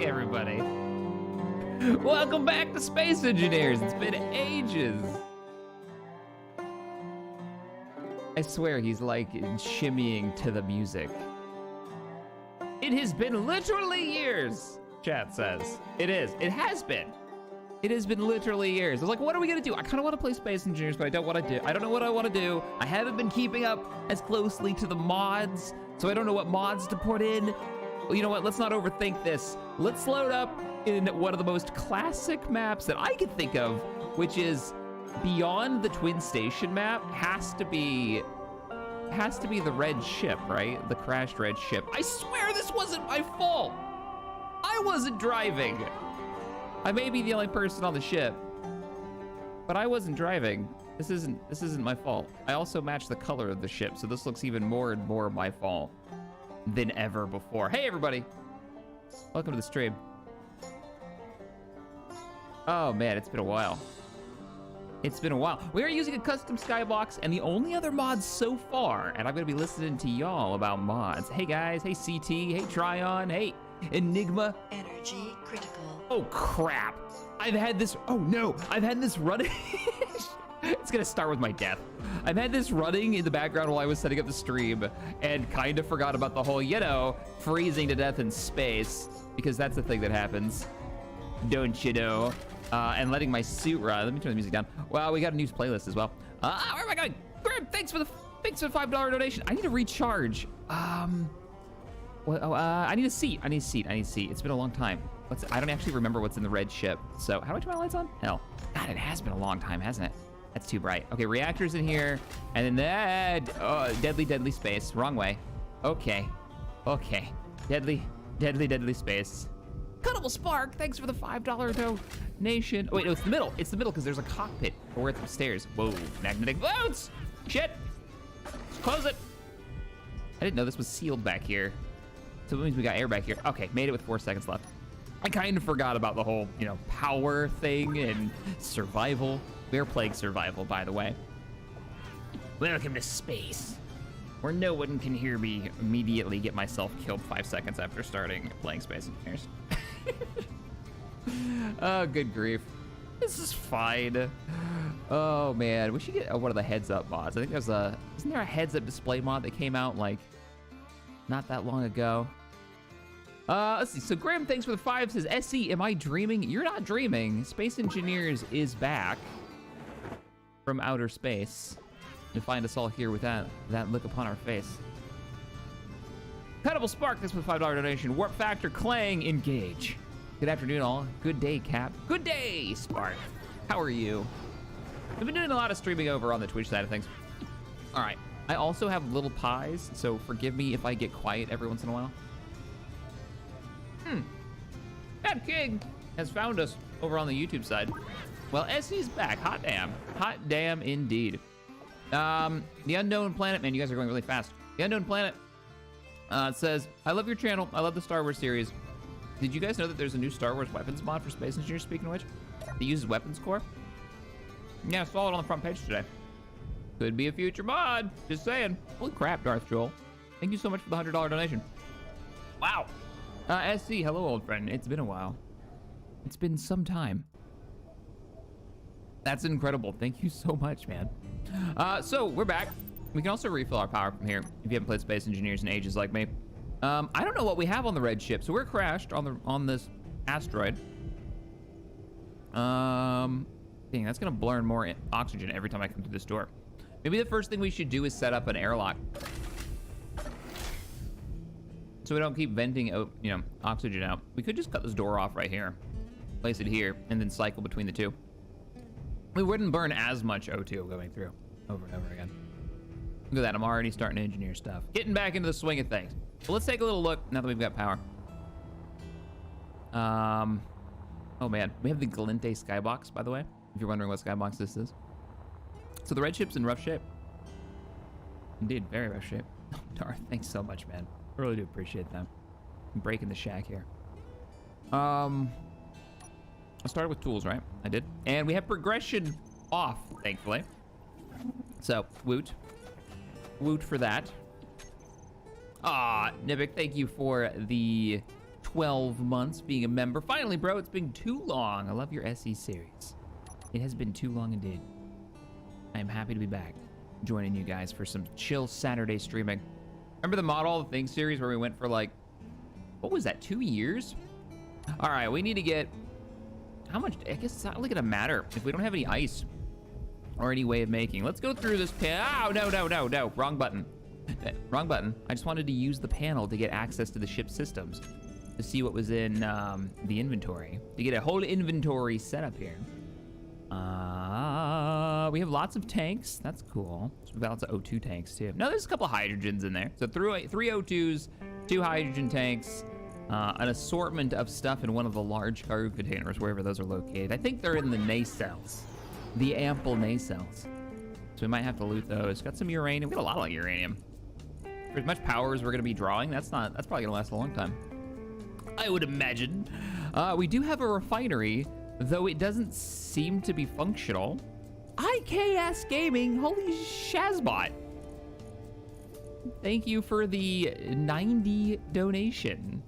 everybody. Welcome back to Space Engineers. It's been ages. I swear he's like shimmying to the music. It has been literally years, chat says. It is. It has been. It has been literally years. I was like, what are we gonna do? I kind of want to play Space Engineers, but I don't know what I want to do. I haven't been keeping up as closely to the mods, so I don't know what mods to put in. Well, you know what? Let's not overthink this. Let's load up in one of the most classic maps that I can think of, which is beyond the Twin Station map. Has to be the red ship, right? The crashed red ship. I swear this wasn't my fault. I wasn't driving. I may be the only person on the ship, but I wasn't driving. This isn't my fault. I also matched the color of the ship, so this looks even more and more my fault than ever before. Hey everybody, welcome to the stream. Oh man, it's been a while. It's been a while. We are using a custom skybox, and the only other mods so far, and I'm gonna be listening to y'all about mods. Hey guys, hey CT, hey Tryon, hey Enigma. Energy critical. Oh crap. I've had this running. It's gonna start with my death. I've had this running in the background while I was setting up the stream and kind of forgot about the whole, you know, freezing to death in space, because that's the thing that happens. Don't you know? And letting my suit run. Let me turn the music down. Well, we got a news playlist as well. Where am I going? Grim, thanks for the $5 donation. I need to recharge. I need a seat. I need a seat. It's been a long time. I don't actually remember what's in the red ship. So how do I turn my lights on? Hell, God, it has been a long time, hasn't it? That's too bright. Okay, reactors in here, and then that deadly space. Wrong way. Okay. Deadly space. Cuttable Spark, thanks for the $5 donation. Oh wait, no, it's the middle. It's the middle because there's a cockpit. Or we're at the stairs. Whoa, magnetic boats! Shit! Let's close it. I didn't know this was sealed back here. So it means we got air back here. Okay, made it with 4 seconds left. I kind of forgot about the whole, you know, power thing and survival. We're playing survival, by the way. Welcome to space, where no one can hear me immediately get myself killed 5 seconds after starting playing Space Engineers. Oh, good grief. This is fine. Oh man, we should get one of the heads up mods. I think there's isn't there a heads up display mod that came out like not that long ago? Let's see, so Graham, thanks for the 5, says, SE, am I dreaming? You're not dreaming. Space Engineers is back from outer space to find us all here with that look upon our face. Cuttable Spark, thanks for the $5 donation. Warp Factor, Clang, engage. Good afternoon, all. Good day, Cap. Good day, Spark. How are you? I've been doing a lot of streaming over on the Twitch side of things. All right, I also have little pies, so forgive me if I get quiet every once in a while. That King has found us over on the YouTube side. Well, SE's back. Hot damn. Hot damn indeed. The Unknown Planet, man, you guys are going really fast. The Unknown Planet says, I love your channel. I love the Star Wars series. Did you guys know that there's a new Star Wars weapons mod for Space Engineers, speaking of which? That uses weapons core? Yeah, I saw it on the front page today. Could be a future mod. Just saying. Holy crap, Darth Joel. Thank you so much for the $100 donation. Wow. SC, hello, old friend. It's been a while. It's been some time. That's incredible. Thank you so much, man. So we're back. We can also refill our power from here if you haven't played Space Engineers in ages like me. I don't know what we have on the red ship. So we're crashed on this asteroid. Dang, that's gonna burn more oxygen every time I come through this door. Maybe the first thing we should do is set up an airlock, so we don't keep venting, you know, oxygen out. We could just cut this door off right here, place it here, and then cycle between the two. We wouldn't burn as much O2 going through over and over again. Look at that, I'm already starting to engineer stuff. Getting back into the swing of things. Well, let's take a little look now that we've got power. Oh man, we have the Galente skybox, by the way, if you're wondering what skybox this is. So the red ship's in rough shape. Indeed, very rough shape. Oh, Darth, thanks so much, man. I really do appreciate that. I'm breaking the shack here. I started with tools, right? I did. And we have progression off, thankfully. So, woot. Woot for that. Ah, Nibik, thank you for the 12 months being a member. Finally, bro, it's been too long. I love your SE series. It has been too long indeed. I am happy to be back, joining you guys for some chill Saturday streaming. Remember the Mod All the Things series where we went for like, what was that, 2 years? All right, we need to get, how much, I guess it's not really gonna matter if we don't have any ice or any way of making. Let's go through this oh, no, wrong button. Wrong button. I just wanted to use the panel to get access to the ship systems to see what was in the inventory, to get a whole inventory set up here. We have lots of tanks. That's cool. So we've got lots of O2 tanks too. No, there's a couple of hydrogens in there. So three O2s, 2 hydrogen tanks, an assortment of stuff in one of the large cargo containers, wherever those are located. I think they're in the nacelles, the ample nacelles. So we might have to loot those. Got some uranium. We got a lot of uranium. For as much power as we're gonna be drawing, that's probably gonna last a long time, I would imagine. We do have a refinery, though it doesn't seem to be functional. IKS Gaming, holy shazbot. Thank you for the 90 donation.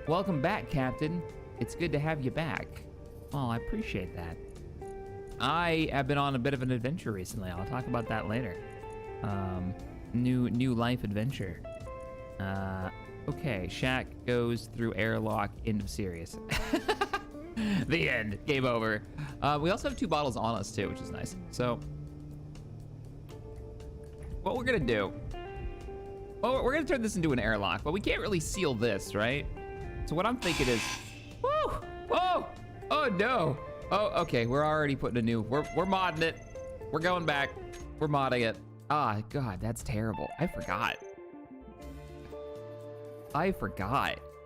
Welcome back, Captain. It's good to have you back. Oh, I appreciate that. I have been on a bit of an adventure recently. I'll talk about that later. New life adventure. Okay, Shaq goes through airlock, end of series. The end, game over. We also have 2 bottles on us too, which is nice. So, what we're gonna do, well, we're gonna turn this into an airlock, but we can't really seal this, right? So what I'm thinking is, whoa, whoa, oh no. Oh, okay, we're already putting a new, we're modding it. We're going back, we're modding it. Ah, God, that's terrible. I forgot.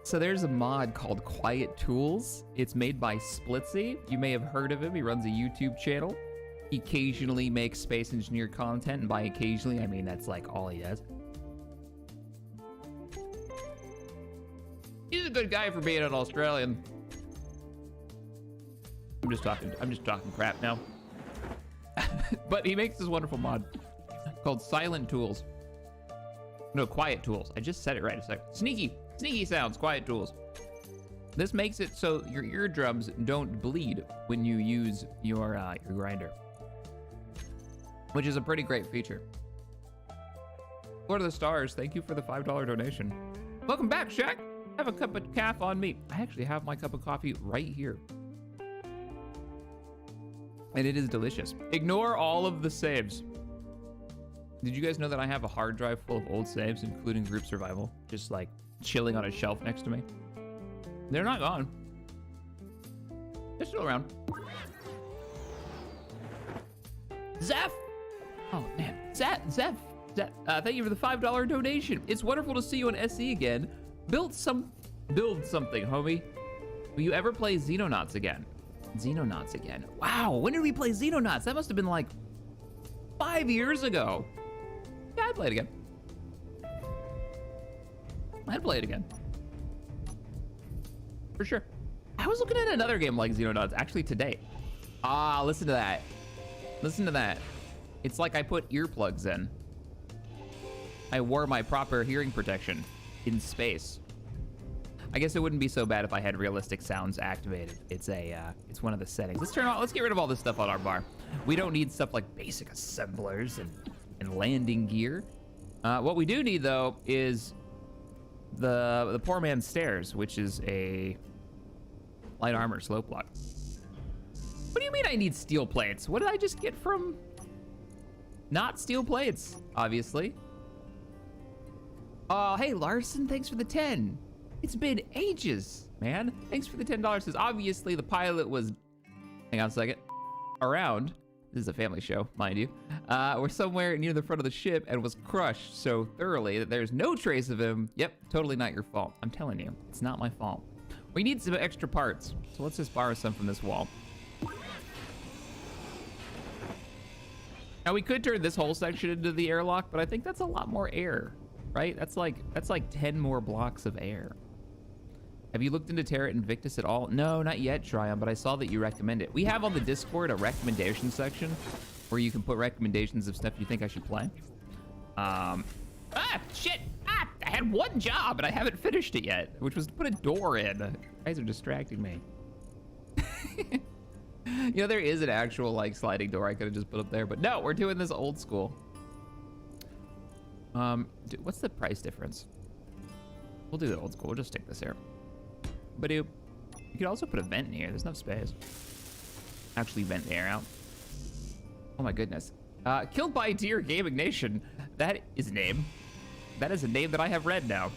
So there's a mod called Quiet Tools. It's made by Splitsy. You may have heard of him. He runs a YouTube channel. He occasionally makes space engineer content, and by occasionally, I mean that's like all he does. He's a good guy for being an Australian. I'm just talking crap now. But he makes this wonderful mod called Silent Tools. No, Quiet Tools. I just said it right a second. Sneaky sounds, Quiet Tools. This makes it so your eardrums don't bleed when you use your grinder, which is a pretty great feature. Lord of the Stars, thank you for the $5 donation. Welcome back, Shaq. Have a cup of calf on me. I actually have my cup of coffee right here. And it is delicious. Ignore all of the saves. Did you guys know that I have a hard drive full of old saves, including Group Survival, just like chilling on a shelf next to me? They're not gone. They're still around. Zeph! Oh man, Zeph, thank you for the $5 donation. It's wonderful to see you on SE again. Build something, homie. Will you ever play Xenonauts again? Xenonauts again. Wow, when did we play Xenonauts? That must have been like 5 years ago. Yeah, I'd play it again. I'd play it again. For sure. I was looking at another game like Xenonauts actually today. Ah, listen to that. Listen to that. It's like I put earplugs in. I wore my proper hearing protection in space. I guess it wouldn't be so bad if I had realistic sounds activated. It's one of the settings. Let's get rid of all this stuff on our bar. We don't need stuff like basic assemblers and landing gear. What we do need though is the poor man's stairs, which is a light armor slope block. What do you mean I need steel plates? What did I just get from not steel plates, obviously? Oh, hey Larson, thanks for the 10. It's been ages, man. Thanks for the $10. Says obviously the pilot was, hang on a second, around. This is a family show, mind you. We're somewhere near the front of the ship and was crushed so thoroughly that there's no trace of him. Yep, totally not your fault. I'm telling you, it's not my fault. We need some extra parts, so let's just borrow some from this wall. Now we could turn this whole section into the airlock, but I think that's a lot more air, right? That's like 10 more blocks of air. Have you looked into Terra Invictus at all? No, not yet, Tryon, but I saw that you recommend it. We have on the Discord a recommendation section where you can put recommendations of stuff you think I should play. Shit! I had one job and I haven't finished it yet, which was to put a door in. You guys are distracting me. You know, there is an actual like sliding door I could have just put up there, but no, we're doing this old school. What's the price difference? We'll do the old school. We'll just stick this here. But you could also put a vent in here. There's enough space. Actually vent the air out. Oh my goodness. Killed by Deer Gaming Nation. That is a name. That is a name that I have read now.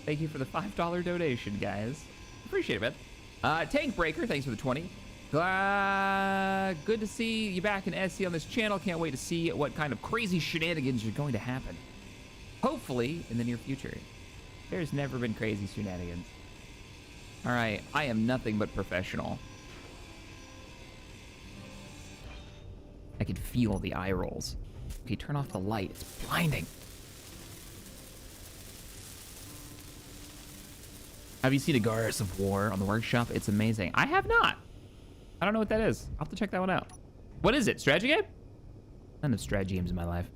Thank you for the $5 donation, guys. Appreciate it, man. Tank Breaker, thanks for the 20. Good to see you back in SC on this channel. Can't wait to see what kind of crazy shenanigans are going to happen. Hopefully in the near future. There's never been crazy shenanigans. All right, I am nothing but professional. I can feel the eye rolls. Okay, turn off the light. It's blinding. Have you seen A Goddess of War on the workshop? It's amazing. I have not. I don't know what that is. I'll have to check that one out. What is it? Strategy game? None of strategy games in my life.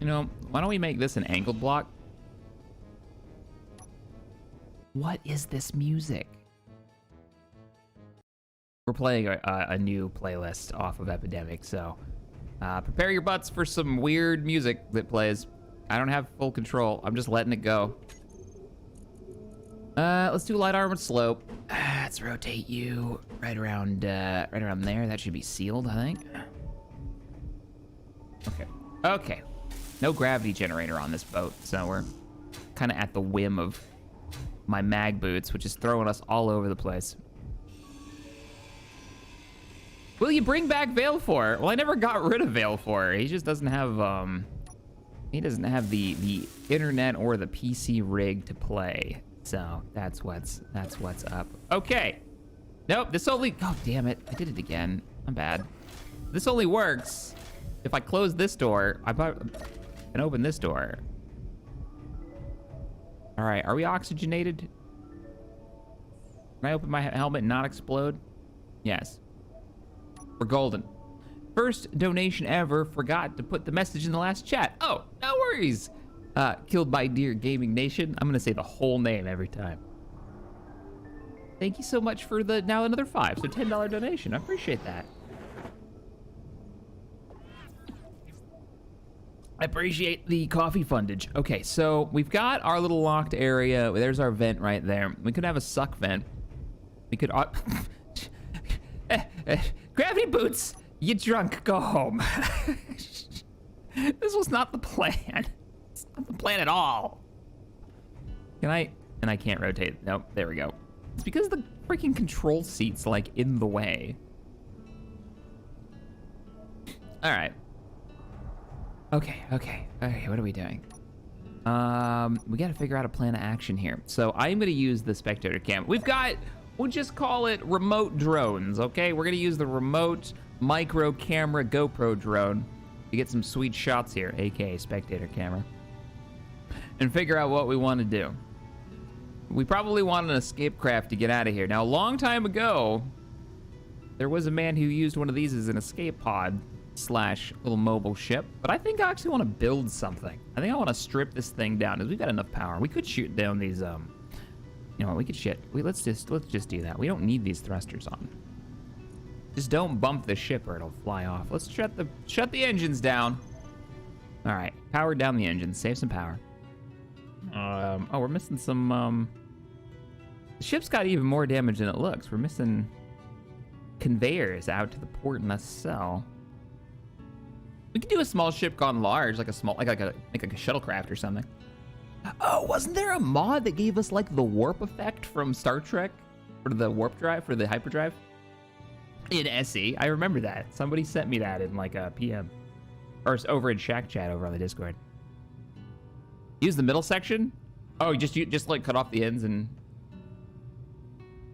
You know, why don't we make this an angled block? What is this music? We're playing a new playlist off of Epidemic, so prepare your butts for some weird music that plays. I don't have full control. I'm just letting it go. Let's do light armored slope. Let's rotate you right around there. That should be sealed, I think. Okay. Okay. No gravity generator on this boat, so we're kind of at the whim of my mag boots, which is throwing us all over the place. Will you bring back Valefor? Well, I never got rid of Valefor. He just doesn't have the internet or the PC rig to play. So that's what's up. Okay. Nope, this only, oh damn it, I did it again. I'm bad. This only works if I close this door and open this door. All right, are we oxygenated? Can I open my helmet and not explode? Yes. We're golden. First donation ever. Forgot to put the message in the last chat. Oh, no worries. Killed by Deer Gaming Nation. I'm gonna say the whole name every time. Thank you so much for the now another 5, so $10 donation. I appreciate that. I appreciate the coffee fundage. Okay, so we've got our little locked area. There's our vent right there. We could have a suck vent. We could... Gravity boots, you drunk, go home. This was not the plan. It's not the plan at all. Can I... And I can't rotate. Nope, there we go. It's because the freaking control seat's like in the way. All right. Okay, what are we doing? We gotta figure out a plan of action here. So I'm gonna use the spectator cam. We'll just call it remote drones, okay? We're gonna use the remote micro camera GoPro drone to get some sweet shots here, aka spectator camera, and figure out what we wanna do. We probably want an escape craft to get out of here. Now, a long time ago, there was a man who used one of these as an escape pod / little mobile ship, but I think I actually want to build something. I think I want to strip this thing down because we've got enough power. We could shoot down these, you know what, we could let's just do that. We don't need these thrusters on. Just don't bump the ship or it'll fly off. Let's shut the engines down. All right, power down the engines, save some power. Oh, we're missing some, the ship's got even more damage than it looks. We're missing conveyors out to the port and the cell. We could do a small ship gone large, like a shuttlecraft or something. Oh, wasn't there a mod that gave us like the warp effect from Star Trek for the warp drive, for the hyperdrive? In SE, I remember that. Somebody sent me that in like a PM, or over in Shack Chat over on the Discord. Use the middle section. Oh, you just like cut off the ends and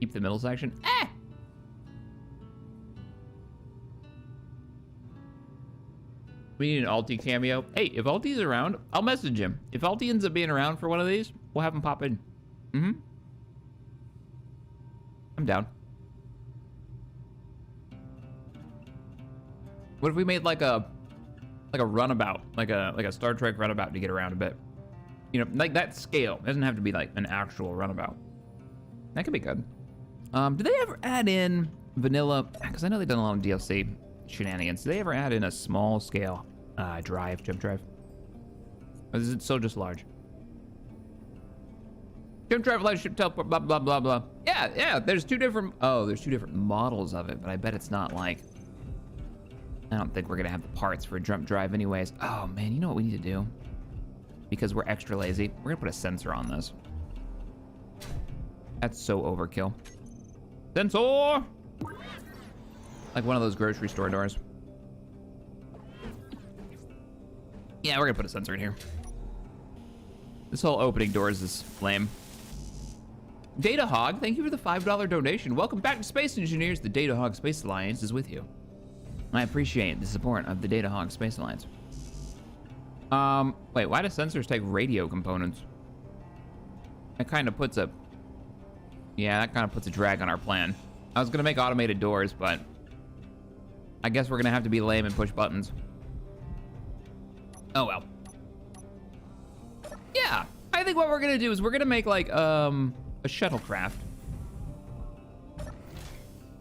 keep the middle section. Eh. We need an Alti cameo. Hey, if Alti's around, I'll message him. If Alti ends up being around for one of these, we'll have him pop in. I'm down. What if we made like a runabout, like a Star Trek runabout to get around a bit? You know, like that scale. It doesn't have to be like an actual runabout. That could be good. Do they ever add in vanilla? Because I know they've done a lot of DLC shenanigans. Do they ever add in a small scale jump drive? Or is it still just large? Jump drive, light ship, teleport, blah, blah, blah, blah. Yeah, there's two different models of it, but I bet it's not like, I don't think we're gonna have the parts for a jump drive anyways. Oh man, you know what we need to do? Because we're extra lazy, we're gonna put a sensor on this. That's so overkill. Sensor! Like one of those grocery store doors. Yeah, we're gonna put a sensor in here. This whole opening doors is lame. Data Hog, thank you for the $5 donation. Welcome back to Space Engineers. The Data Hog Space Alliance is with you. I appreciate the support of the Data Hog Space Alliance. Wait, why do sensors take radio components? That kind of puts a... Yeah, that kind of puts a drag on our plan. I was gonna make automated doors, but... I guess we're gonna have to be lame and push buttons. Oh well. Yeah, I think what we're gonna do is we're gonna make like, a shuttlecraft.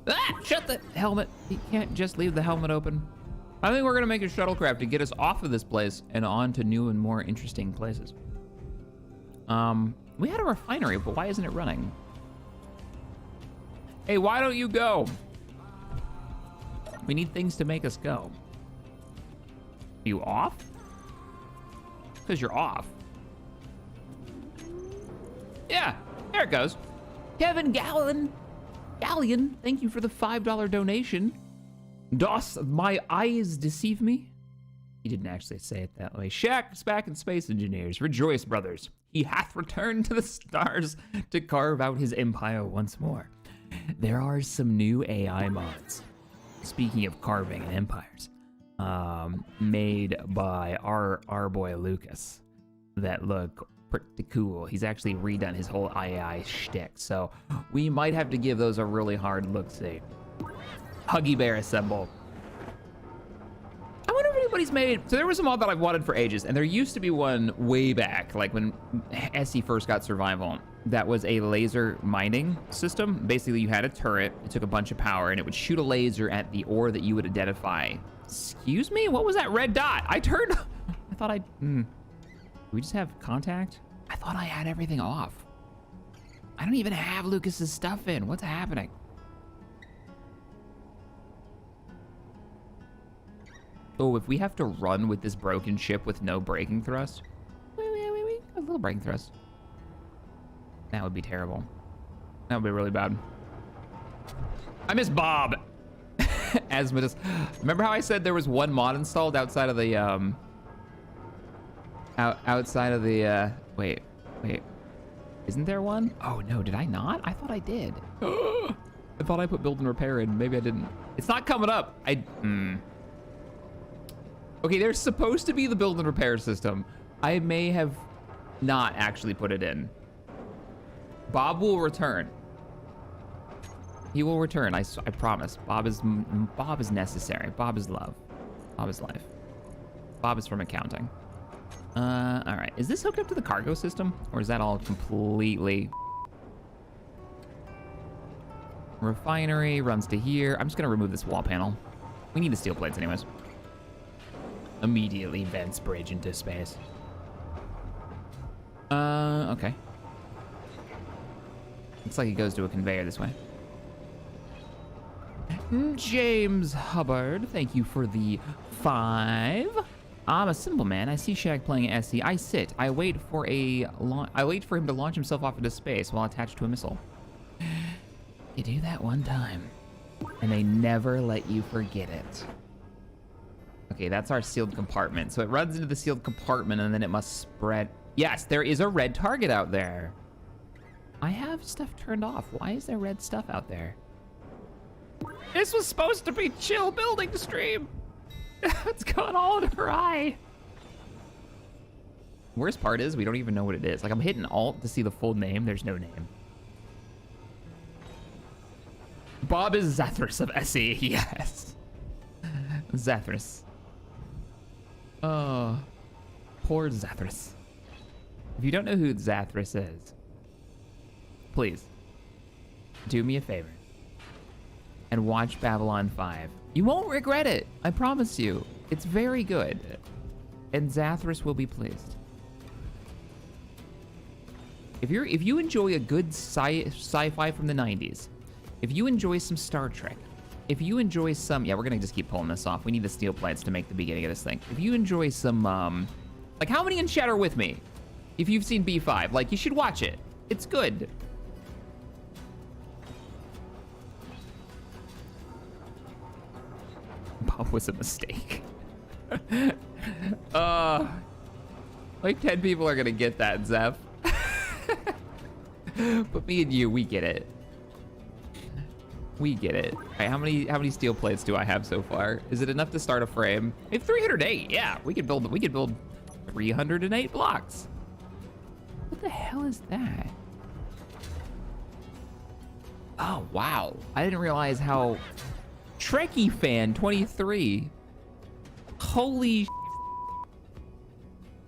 Ah, shut the helmet. You can't just leave the helmet open. I think we're gonna make a shuttlecraft to get us off of this place and on to new and more interesting places. We had a refinery, but why isn't it running? Hey, why don't you go? We need things to make us go. Are you off? Because you're off. Yeah, there it goes. Kevin Gallion, thank you for the $5 donation. Does my eyes deceive me? He didn't actually say it that way. Shaq is back in Space Engineers. Rejoice, brothers. He hath returned to the stars to carve out his empire once more. There are some new AI mods. Speaking of carving and empires, made by our boy Lucas that look pretty cool. He's actually redone his whole AI shtick, so we might have to give those a really hard look-see. Huggy Bear assemble. I wonder if anybody's made... So there was a mod that I've wanted for ages, and there used to be one way back, like when SE first got survival, that was a laser mining system. Basically, you had a turret, it took a bunch of power, and it would shoot a laser at the ore that you would identify. Excuse me? What was that red dot? I turned... I thought I... Do we just have contact? I thought I had everything off. I don't even have Lucas's stuff in. What's happening? Oh, if we have to run with this broken ship with no braking thrust. Wait. A little braking thrust. That would be terrible. That would be really bad. I miss Bob. Asmodeus. Remember how I said there was one mod installed outside of the, outside of the, wait. Isn't there one? Oh no, did I not? I thought I did. I thought I put build and repair in. Maybe I didn't. It's not coming up. Okay, there's supposed to be the build and repair system. I may have not actually put it in. Bob will return. He will return, I promise. Bob is necessary. Bob is love. Bob is life. Bob is from accounting. All right, is this hooked up to the cargo system? Or is that all completely... Refinery runs to here. I'm just gonna remove this wall panel. We need the steel plates anyways. Immediately vents bridge into space. Okay. Looks like it goes to a conveyor this way. James Hubbard, thank you for the 5. I'm a simple man. I see Shaq playing SC. I sit. I wait for him to launch himself off into space while attached to a missile. You do that one time, and they never let you forget it. Okay, that's our sealed compartment. So it runs into the sealed compartment, and then it must spread. Yes, there is a red target out there. I have stuff turned off. Why is there red stuff out there? This was supposed to be chill building stream. It's gone all awry. Worst part is we don't even know what it is. Like I'm hitting Alt to see the full name. There's no name. Bob is Zathras of SE. Yes. Zathras. Oh, poor Zathras. If you don't know who Zathras is, please do me a favor and watch Babylon 5. You won't regret it. I promise you. It's very good. And Zathras will be pleased. If you enjoy a good sci-fi from the 90s, if you enjoy some Star Trek, if you enjoy some, yeah, we're gonna just keep pulling this off. We need the steel plates to make the beginning of this thing. If you enjoy some, like how many in chat are with me? If you've seen B5, like you should watch it. It's good. Bob was a mistake. Like 10 people are gonna get that, Zeph. But me and you, we get it. We get it. All right, how many steel plates do I have so far? Is it enough to start a frame? Hey, 308. Yeah, we could build 308 blocks. What the hell is that? Oh wow! I didn't realize how Trekkie fan 23. Holy.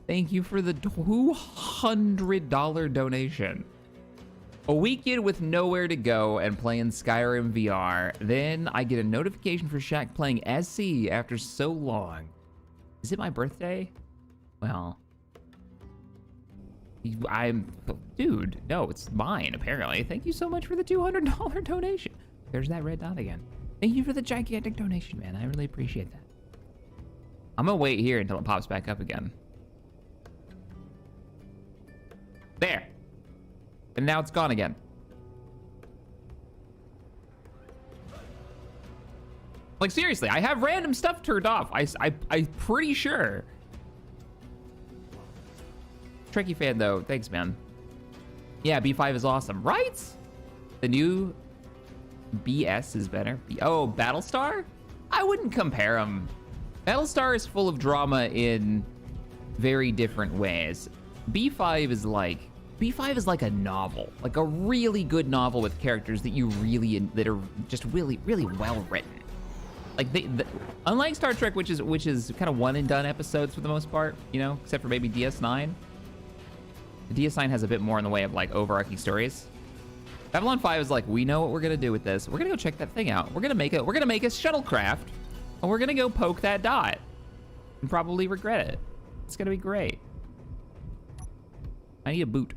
Thank you for the $200 donation. A weekend with nowhere to go and playing Skyrim VR. Then I get a notification for Shaq playing SC after so long. Is it my birthday? Well, dude, no, it's mine apparently. Thank you so much for the $200 donation. There's that red dot again. Thank you for the gigantic donation, man. I really appreciate that. I'm gonna wait here until it pops back up again. There. And now it's gone again. Like seriously, I have random stuff turned off. I'm pretty sure. Trekkie fan though, thanks man. Yeah, B5 is awesome, right? The new BS is better. Oh, Battlestar? I wouldn't compare them. Battlestar is full of drama in very different ways. B5 is like a novel, like a really good novel with characters that that are just really well written. Like unlike Star Trek, which is kind of one and done episodes for the most part, you know, except for maybe DS9. The DS9 has a bit more in the way of like overarching stories. Babylon 5 is like, we know what we're gonna do with this. We're gonna go check that thing out. We're gonna make a shuttlecraft, and we're gonna go poke that dot, and probably regret it. It's gonna be great. I need a boot.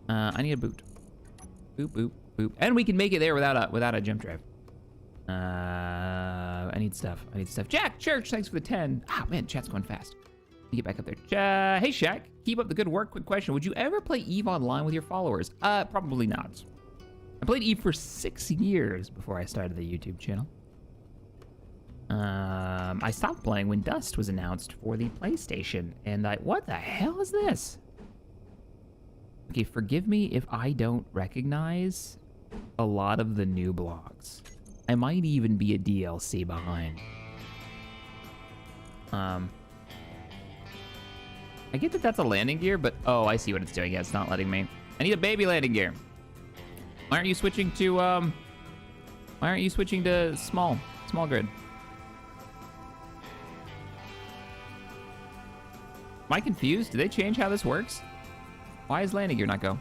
I need a boot. Boop, boop, boop. And we can make it there without a jump drive. I need stuff. Jack Church, thanks for the 10. Ah, man, chat's going fast. Let me get back up there. Hey, Shaq, keep up the good work. Quick question. Would you ever play EVE online with your followers? Probably not. I played EVE for 6 years before I started the YouTube channel. I stopped playing when Dust was announced for the PlayStation, and what the hell is this? Okay, forgive me if I don't recognize a lot of the new blocks. I might even be a DLC behind. I get that that's a landing gear, but oh, I see what it's doing. Yeah, it's not letting me. I need a baby landing gear. Why aren't you switching to small grid? Am I confused? Did they change how this works? Why is landing gear not go?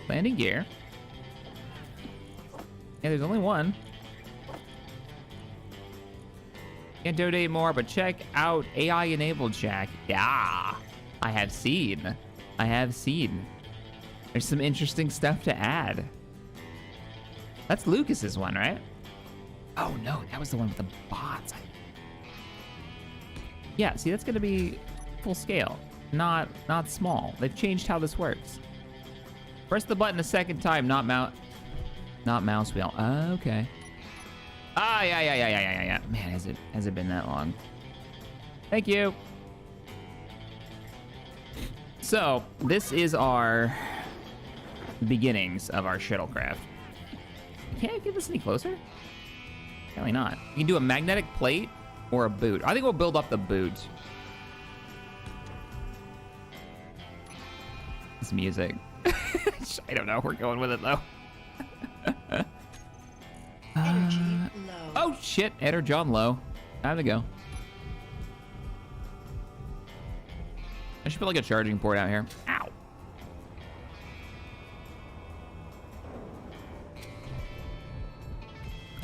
Landing gear? Yeah, there's only one. Can't donate more, but check out AI-enabled Shack. Yeah, I have seen. There's some interesting stuff to add. That's Lucas's one, right? Oh no, that was the one with the bots. Yeah, see, that's gonna be full scale, not small. They've changed how this works. Press the button a second time, not mouse wheel. Okay. Ah, yeah. Man, has it been that long? Thank you. So this is our beginnings of our shuttlecraft. Can't I get this any closer? Apparently not. You can do a magnetic plate or a boot. I think we'll build up the boot. This music. I don't know. We're going with it though. Energy low. Oh shit. Ed or John low. Time to go. I should put like a charging port out here. Ow.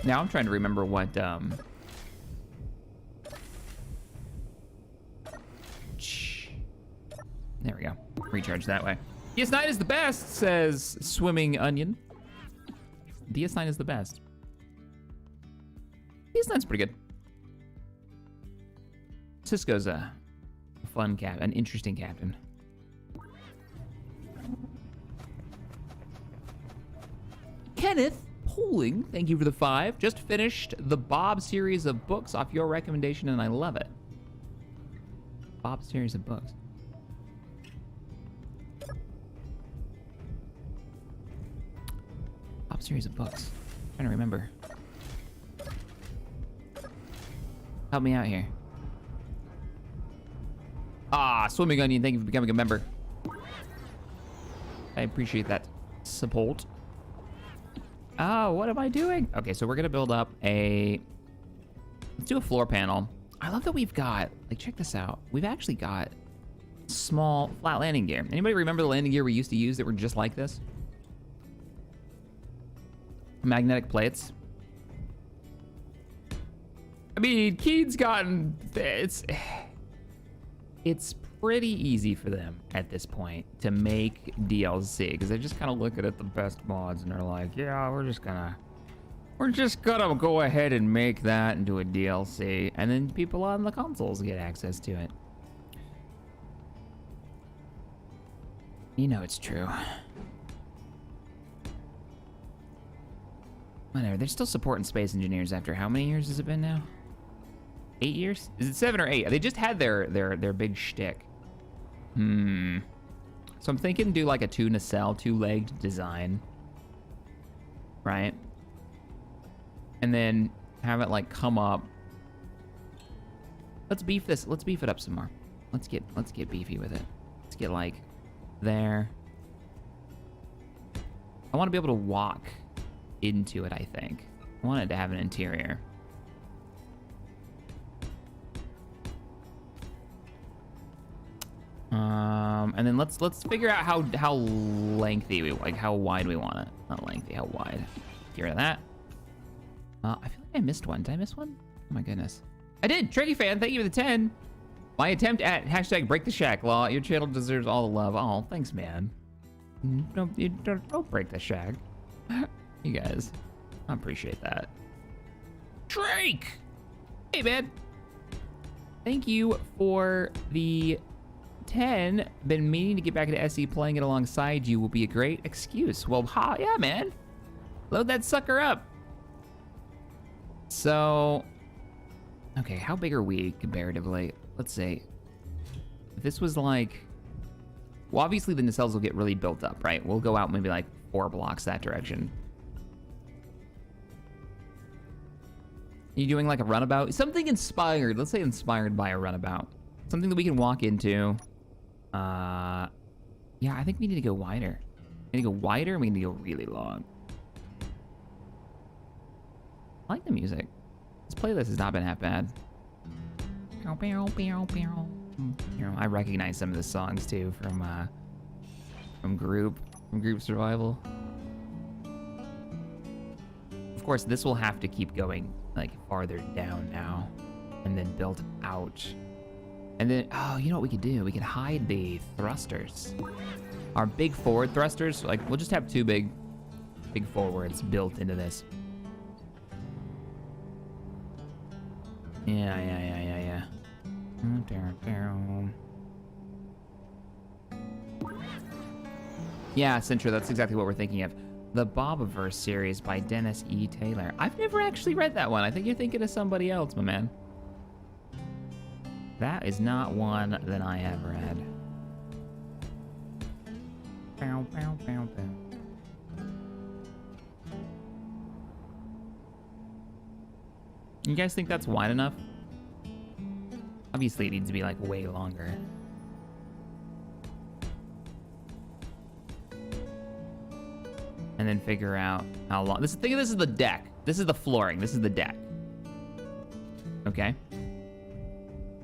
Now I'm trying to remember what, there we go. Recharge that way. DS9 is the best, says Swimming Onion. DS9 is the best. DS9's pretty good. Cisco's a fun an interesting captain. Kenneth Poling, thank you for the 5. Just finished the Bob series of books off your recommendation, and I love it. Bob series of books. Bob series of books. I'm trying to remember. Help me out here. Ah, Swimming Onion, thank you for becoming a member. I appreciate that support. Oh, what am I doing? Okay, so we're gonna build up let's do a floor panel. I love that we've got, like, check this out. We've actually got small flat landing gear. Anybody remember the landing gear we used to use that were just like this? Magnetic plates. I mean, Keen's gotten, it's pretty easy for them at this point to make DLC because they just kind of look at the best mods and they're like, yeah, we're just gonna go ahead and make that into a DLC, and then people on the consoles get access to it. You know it's true. Whatever, they're still supporting space engineers after how many years has it been now? 8 years? Is it 7 or 8? They just had their big shtick. So I'm thinking do like a two nacelle, two-legged design. Right? And then have it like come up. Let's beef this. Let's beef it up some more. Let's get beefy with it. Let's get like there. I want to be able to walk into it, I think. I want it to have an interior. And then let's figure out how lengthy how wide we want it. Not lengthy, how wide. Get rid of that. I feel like I missed one. Did I miss one? Oh my goodness. I did. Tricky fan, thank you for the 10. My attempt at hashtag break the shack law. Your channel deserves all the love. Oh, thanks, man. Don't break the shack. You guys, I appreciate that. Drake! Hey, man. Thank you for the 10. Been meaning to get back into SE. Playing it alongside you will be a great excuse. Well, yeah, man. Load that sucker up. So, okay, how big are we comparatively? Let's see. If this was like, well, obviously the nacelles will get really built up, right? We'll go out maybe like 4 blocks that direction. Are you doing like a runabout? Something inspired. Let's say inspired by a runabout. Something that we can walk into. Yeah, I think we need to go wider. We need to go wider and we need to go really long. I like the music. This playlist has not been half bad. I recognize some of the songs too from Group Survival. Of course, this will have to keep going like farther down now, and then built out. And then, oh, you know what we could do? We could hide the thrusters. Our big forward thrusters, like we'll just have 2 big forwards built into this. Yeah. Yeah, Sintra, that's exactly what we're thinking of. The Bobaverse series by Dennis E. Taylor. I've never actually read that one. I think you're thinking of somebody else, my man. That is not one that I have read. You guys think that's wide enough? Obviously, it needs to be like way longer. And then figure out how long. This is the deck. This is the flooring. This is the deck. Okay.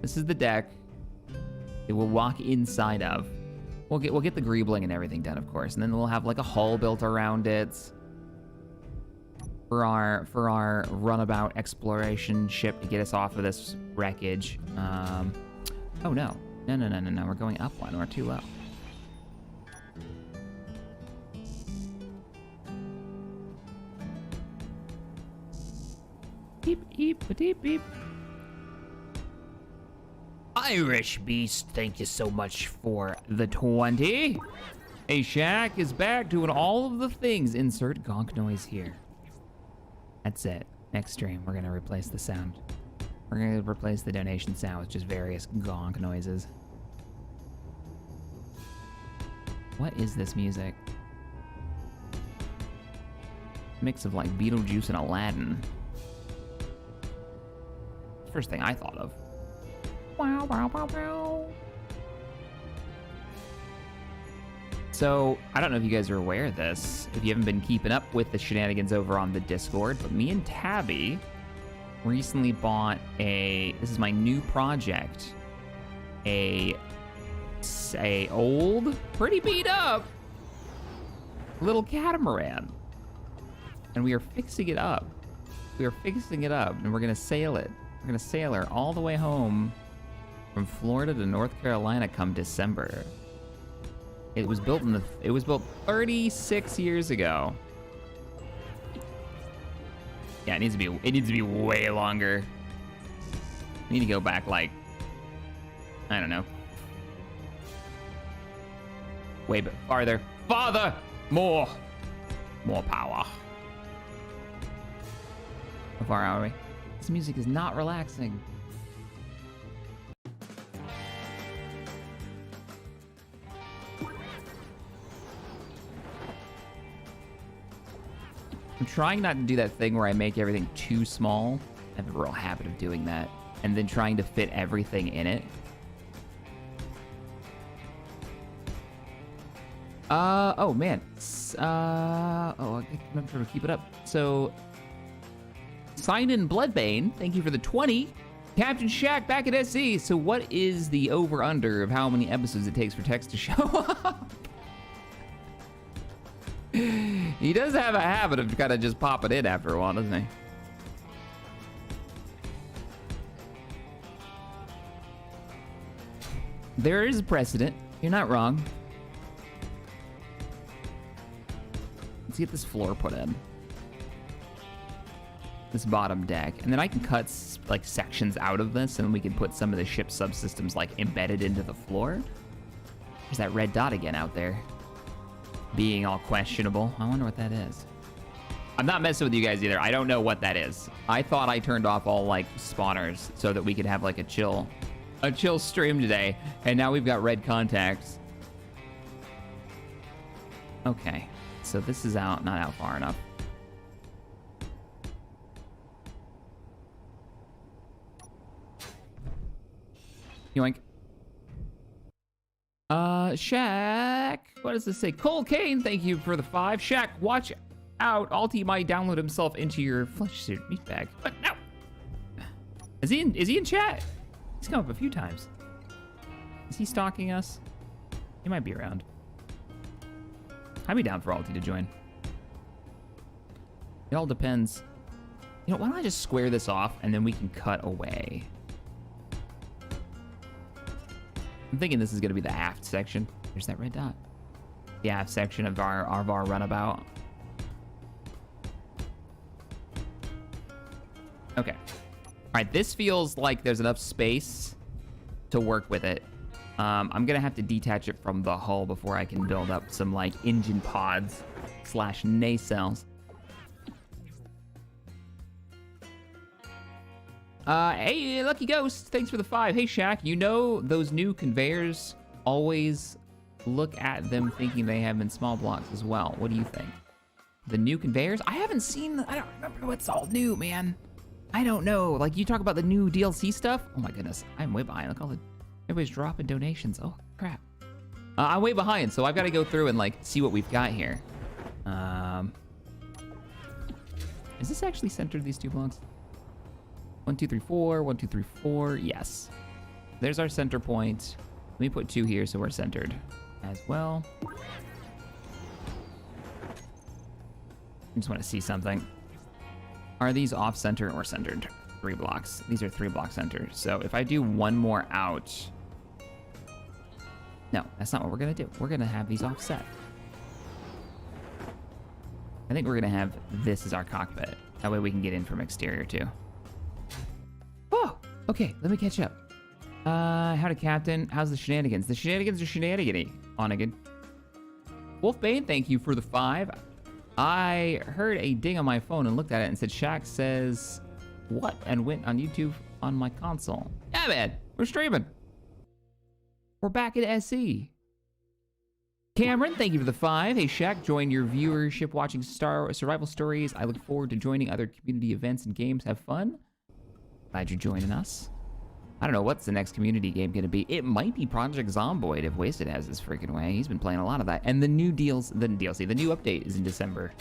This is the deck. It will walk inside of. We'll get the greebling and everything done, of course, and then we'll have like a hull built around it for our runabout exploration ship to get us off of this wreckage. Oh no, no! We're going up one. We're too low. Beep beep beep beep. Irish Beast, thank you so much for the 20. Hey, Shaq is back doing all of the things. Insert gonk noise here. That's it. Next stream, we're gonna replace the sound. We're gonna replace the donation sound with just various gonk noises. What is this music? Mix of like Beetlejuice and Aladdin. First thing I thought of. Wow, wow, wow, wow. So, I don't know if you guys are aware of this, if you haven't been keeping up with the shenanigans over on the Discord, but me and Tabby recently bought this is my new project, a old, pretty beat up, little catamaran. And we are fixing it up. We are fixing it up, and we're gonna sail it. We're gonna sail her all the way home from Florida to North Carolina come December. It was built 36 years ago. Yeah, it needs to be way longer. We need to go back like, I don't know. Way bit farther. Farther! More power. How far are we? This music is not relaxing. I'm trying not to do that thing where I make everything too small. I have a real habit of doing that. And then trying to fit everything in it. Oh man. I'm not sure to keep it up. So, Sign in Bloodbane, thank you for the 20. Captain Shaq back at SC. So what is the over-under of how many episodes it takes for text to show up? He does have a habit of kind of just popping in after a while, doesn't he? There is a precedent. You're not wrong. Let's get this floor put in. This bottom deck. And then I can cut like sections out of this and we can put some of the ship subsystems like embedded into the floor. There's that red dot again out there. Being all questionable. I wonder what that is. I'm not messing with you guys either. I don't know what that is. I thought I turned off all like spawners so that we could have like a chill stream today. And now we've got red contacts. Okay. So this is not out far enough. Yoink. Shaq, what does this say? Cole Kane, thank you for the 5. Shaq, watch out. Alti might download himself into your flesh suit meat bag. But no. Is he in chat? He's come up a few times. Is he stalking us? He might be around. I'd be down for Alti to join. It all depends. You know, why don't I just square this off and then we can cut away? I'm thinking this is gonna be the aft section. There's that red dot. The aft section of our runabout. Okay. All right, this feels like there's enough space to work with it. I'm gonna have to detach it from the hull before I can build up some like engine pods / nacelles. Hey, Lucky Ghost, thanks for the 5. Hey, Shaq, you know those new conveyors always look at them thinking they have in small blocks as well. What do you think? The new conveyors? I haven't seen, I don't remember what's all new, man. I don't know. Like, you talk about the new DLC stuff? Oh my goodness, I'm way behind. Look, everybody's dropping donations. Oh, crap. I'm way behind, so I've got to go through and, like, see what we've got here. Is this actually centered, these 2 blocks? 1, 2, 3, 4. 1, 2, 3, 4. Yes. There's our center point. Let me put 2 here so we're centered as well. I just want to see something. Are these off center or centered? 3 blocks. These are 3 block centers. So if I do 1 more out. No, that's not what we're going to do. We're going to have these offset. I think we're going to have this as our cockpit. That way we can get in from exterior too. Oh, okay. Let me catch up. Howdy, Captain. How's the shenanigans? The shenanigans are shenanigany. Onagin. Wolfbane, thank you for the 5. I heard a ding on my phone and looked at it and said, Shaq says, what? And went on YouTube on my console. Yeah, man. We're streaming. We're back at SE. Cameron, thank you for the 5. Hey, Shaq, join your viewership watching survival stories. I look forward to joining other community events and games. Have fun. Glad you're joining us. I don't know what's the next community game going to be. It might be Project Zomboid if Wasted has his freaking way. He's been playing a lot of that. And the new the new update is in December,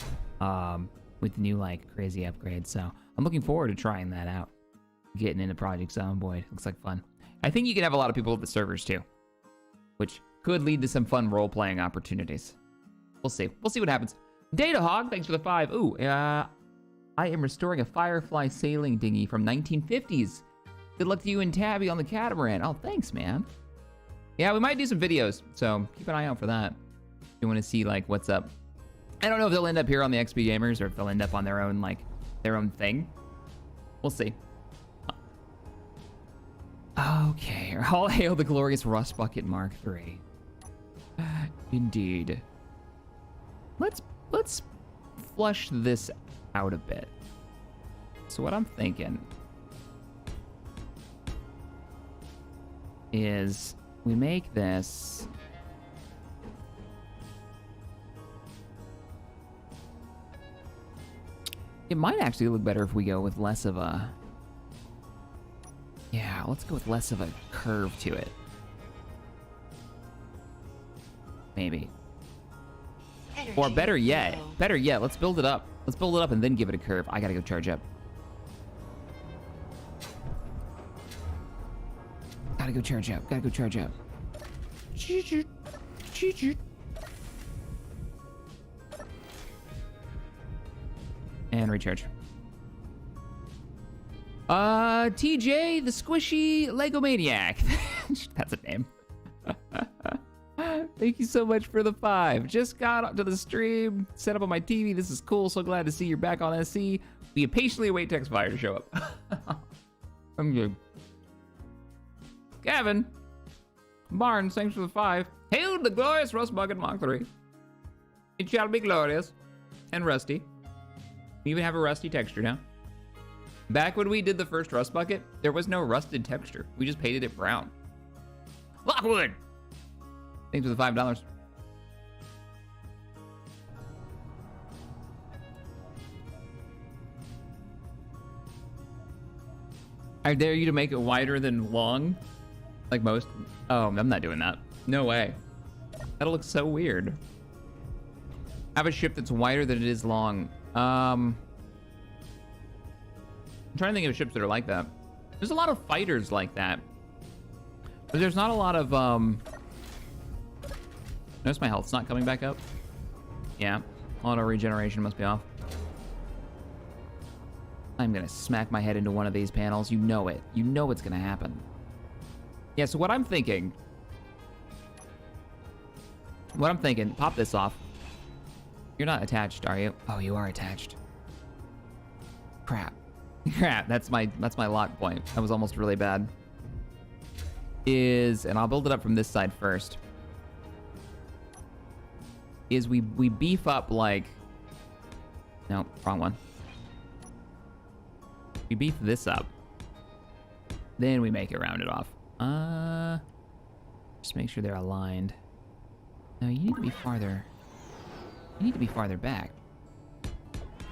with new like crazy upgrades. So I'm looking forward to trying that out. Getting into Project Zomboid looks like fun. I think you can have a lot of people at the servers too, which could lead to some fun role-playing opportunities. We'll see. We'll see what happens. Data Hog, thanks for the 5. Ooh, I am restoring a Firefly sailing dinghy from 1950s. Good luck to you and Tabby on the catamaran. Oh, thanks, man. Yeah, we might do some videos, so keep an eye out for that. If you want to see, like, what's up. I don't know if they'll end up here on the XP Gamers or if they'll end up on their own, like, their own thing. We'll see. Okay, all hail the glorious Rust Bucket Mark III. Indeed. Let's flush this out a bit. So what I'm thinking is we make this it might actually look better if we go with less of a let's go with less of a curve to it. Maybe. Energy Or better yet, low. let's build it up. Let's build it up and then give it a curve. I gotta go charge up. Gotta go charge up. And recharge. TJ, the squishy Lego Maniac. That's a name. Thank you so much for the 5. Just got up to the stream, set up on my TV. This is cool. So glad to see you're back on SC. We patiently await Textfire to show up. I'm good. Gavin Barnes, thanks for the 5. Hail the glorious Rust Bucket Mark III. It shall be glorious and rusty. We even have a rusty texture now. Back when we did the first Rust Bucket, there was no rusted texture. We just painted it brown. Lockwood! Thanks for the $5. I dare you to make it wider than long. Like most. Oh, I'm not doing that. No way. That'll look so weird. Have a ship that's wider than it is long. I'm trying to think of ships that are like that. There's a lot of fighters like that. But there's not a lot of, Notice my health's not coming back up. Yeah. Auto regeneration must be off. I'm gonna smack my head into one of these panels. You know it. You know what's gonna happen. Yeah, so what I'm thinking, pop this off. You're not attached, are you? Oh, you are attached. Crap. Crap, that's my lock point. That was almost really bad. And I'll build it up from this side first. We beef up like, no, wrong one. We beef this up. Then we make it rounded off. Just make sure they're aligned. No, you need to be farther. You need to be farther back.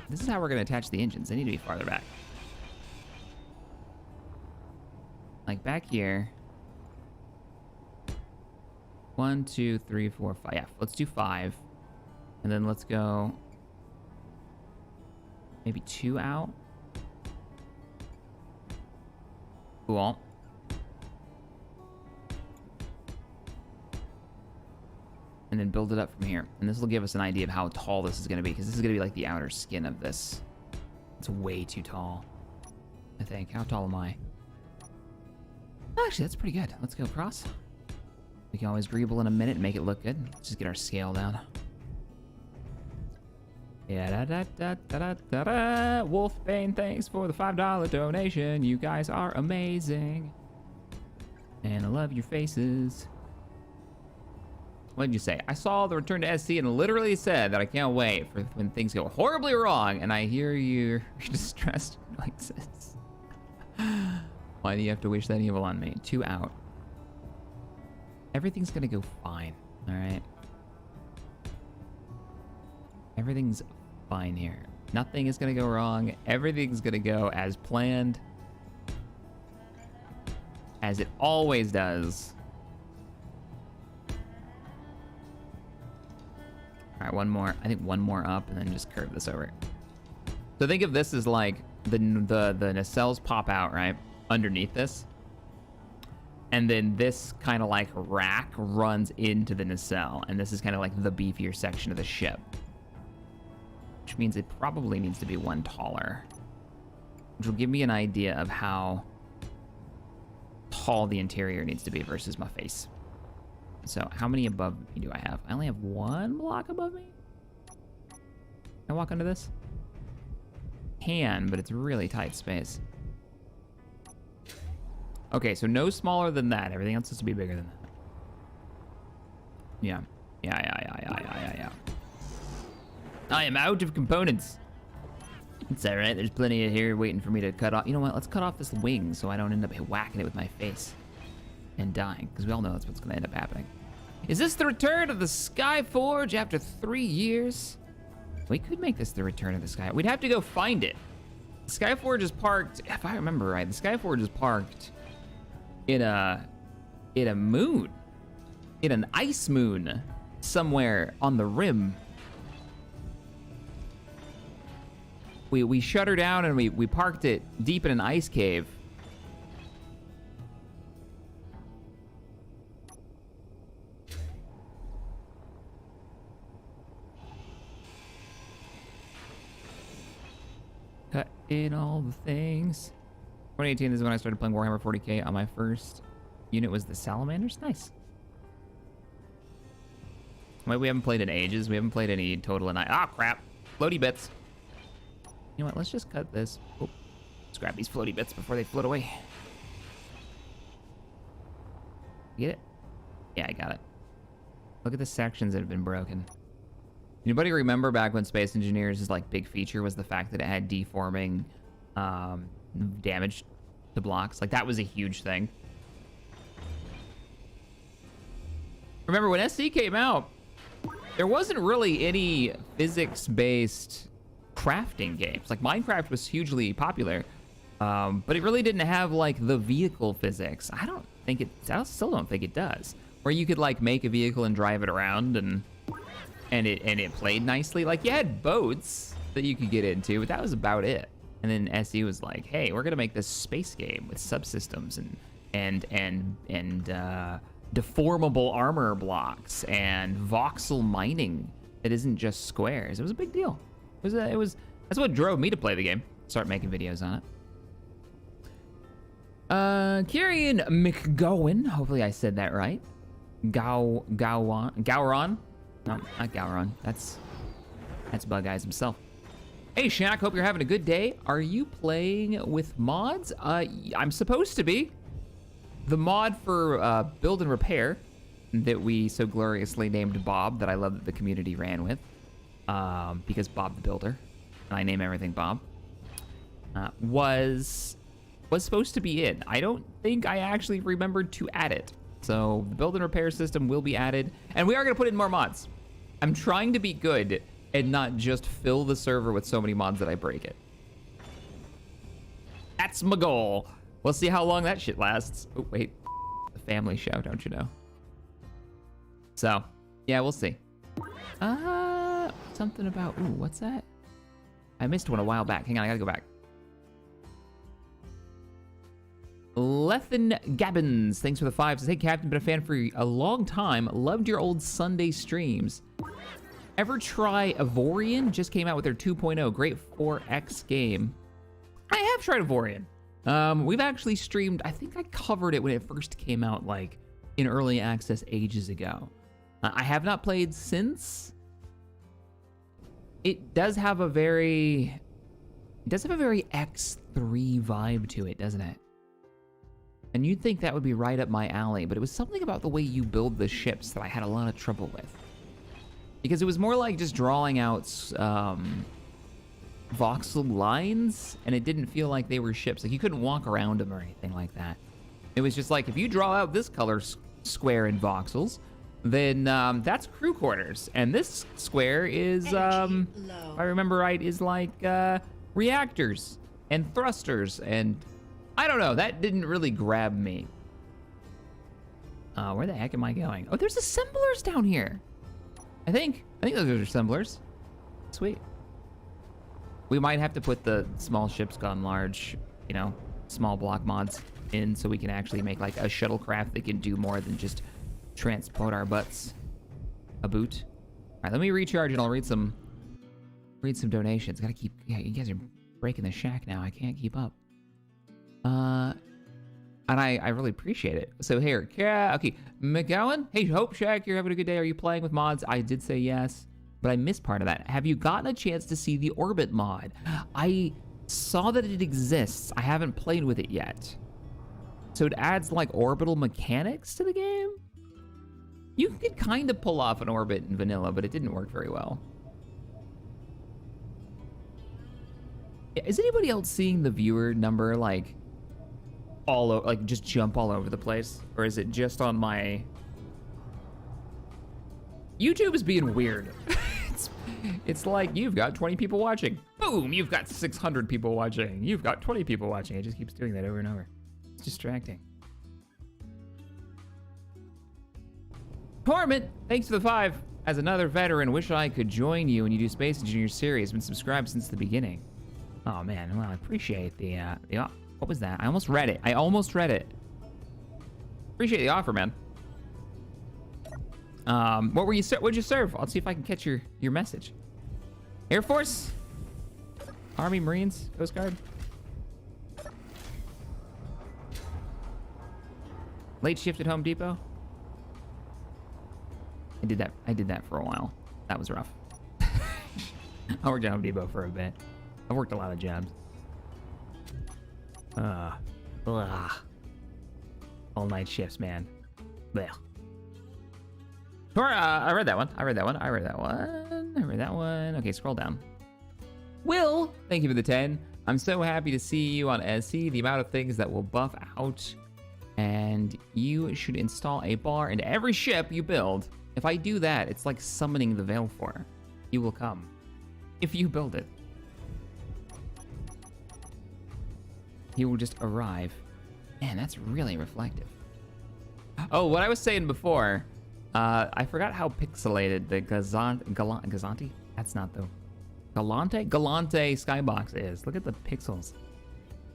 This is how we're gonna attach the engines. They need to be farther back. Like back here. 1, 2, 3, 4, 5. Yeah, let's do 5. And then let's go maybe 2 out. Cool. And then build it up from here. And this will give us an idea of how tall this is going to be, because this is going to be like the outer skin of this. It's way too tall, I think. How tall am I? Actually, that's pretty good. Let's go across. We can always greeble in a minute and make it look good. Let's just get our scale down. Yeah, da-da-da-da-da-da. Wolfbane, thanks for the $5 donation. You guys are amazing. And I love your faces. What did you say? I saw the return to SC and literally said that I can't wait for when things go horribly wrong. And I hear you're distressed like this. Why do you have to wish that evil on me? 2 out. Everything's gonna go fine, all right? Everything's fine here. Nothing is gonna go wrong. Everything's gonna go as planned. As it always does. All right, one more. I think one more up and then just curve this over. So think of this as like the nacelles pop out, right? Underneath this. And then this kind of like rack runs into the nacelle. And this is kind of like the beefier section of the ship. Which means it probably needs to be one taller. Which will give me an idea of how tall the interior needs to be versus my face. So how many above me do I have? I only have 1 block above me? Can I walk under this? Can, but it's really tight space. Okay, so no smaller than that. Everything else has to be bigger than that. Yeah. Yeah. I am out of components. It's all right. There's plenty of here waiting for me to cut off. You know what? Let's cut off this wing so I don't end up whacking it with my face and dying, because we all know that's what's going to end up happening. Is this the return of the Skyforge after 3 years? We could make this the return of the Sky. We'd have to go find it. The Skyforge is parked, if I remember right, the Skyforge is parked in a moon, in an ice moon somewhere on the rim. We shut her down and we parked it deep in an ice cave. Cut in all the things. 2018 is when I started playing Warhammer 40k. On my first unit was the Salamanders. Nice. Wait, we haven't played in ages. We haven't played any total in... Ah, crap. Floaty bits. You know what? Let's just cut this. Oh, let's grab these floaty bits before they float away. Get it? Yeah, I got it. Look at the sections that have been broken. Anybody remember back when Space Engineers' like big feature was the fact that it had deforming damage to blocks? Like that was a huge thing. Remember when SC came out, there wasn't really any physics-based crafting games. Like Minecraft was hugely popular, but it really didn't have like the vehicle physics. I still don't think it does. Where you could like make a vehicle and drive it around and it played nicely. Like you had boats that you could get into, but that was about it. And then SE was like, hey, we're gonna make this space game with subsystems and deformable armor blocks and voxel mining that isn't just squares. It was a big deal. That's what drove me to play the game. Start making videos on it. Kieran McGowan, hopefully I said that right. Gowron? No, not Gowron. That's Bug Eyes himself. Hey Shaq, hope you're having a good day. Are you playing with mods? I'm supposed to be. The mod for build and repair that we so gloriously named Bob, that I love that the community ran with, because Bob the Builder, and I name everything Bob, was supposed to be in. I don't think I actually remembered to add it. So the build and repair system will be added, and we are gonna put in more mods. I'm trying to be good and not just fill the server with so many mods that I break it. That's my goal. We'll see how long that shit lasts. Oh, wait. The family show, don't you know? So, yeah, we'll see. Something about... Ooh, what's that? I missed one a while back. Hang on, I gotta go back. Lethan Gabbins, thanks for the 5. Says, hey, Captain, been a fan for a long time. Loved your old Sunday streams. Ever try Avorion? Just came out with their 2.0. Great 4X game. I have tried Avorion. We've actually streamed, I think I covered it when it first came out, like, in early access ages ago. I have not played since. It does have a very X3 vibe to it, doesn't it? And you'd think that would be right up my alley, but it was something about the way you build the ships that I had a lot of trouble with. Because it was more like just drawing out voxel lines, and it didn't feel like they were ships. Like, you couldn't walk around them or anything like that. It was just like, if you draw out this color square in voxels, then that's crew quarters. And this square is, if I remember right, is like reactors and thrusters, and I don't know, that didn't really grab me. Where the heck am I going? Oh, there's assemblers down here. I think those are assemblers. Sweet. We might have to put the small ships gone large, you know, small block mods in so we can actually make like a shuttlecraft that can do more than just transport our butts a boot. All right, let me recharge and I'll read some donations. Gotta keep, yeah, you guys are breaking the shack now. I can't keep up. And I really appreciate it. So here, okay, McGowan, hey, Hope Shack, you're having a good day. Are you playing with mods? I did say yes, but I missed part of that. Have you gotten a chance to see the Orbit mod? I saw that it exists. I haven't played with it yet. So it adds like orbital mechanics to the game? You could kind of pull off an orbit in vanilla, but it didn't work very well. Is anybody else seeing the viewer number like all over, like just jump all over the place? Or is it just on my... YouTube is being weird. It's like, you've got 20 people watching. Boom, you've got 600 people watching. You've got 20 people watching. It just keeps doing that over and over. It's distracting. Torment, thanks for the 5. As another veteran, wish I could join you when you do Space Engineer series. Been subscribed since the beginning. Oh man, well, I appreciate the what was that? I almost read it. Appreciate the offer, man. What were you, what'd you serve? I'll see if I can catch your message. Air Force? Army, Marines, Coast Guard? Late shift at Home Depot? I did that for a while. That was rough. I worked at Home Depot for a bit. I've worked a lot of jobs. All night shifts, man. Blech. I read that one. Okay, scroll down. Will, thank you for the 10. I'm so happy to see you on SC. The amount of things that will buff out. And you should install a bar into every ship you build. If I do that, it's like summoning the Veilfor. You will come. If you build it. He will just arrive. Man, that's really reflective. Oh, what I was saying before, I forgot how pixelated the Galante? That's not the... Galante skybox is. Look at the pixels.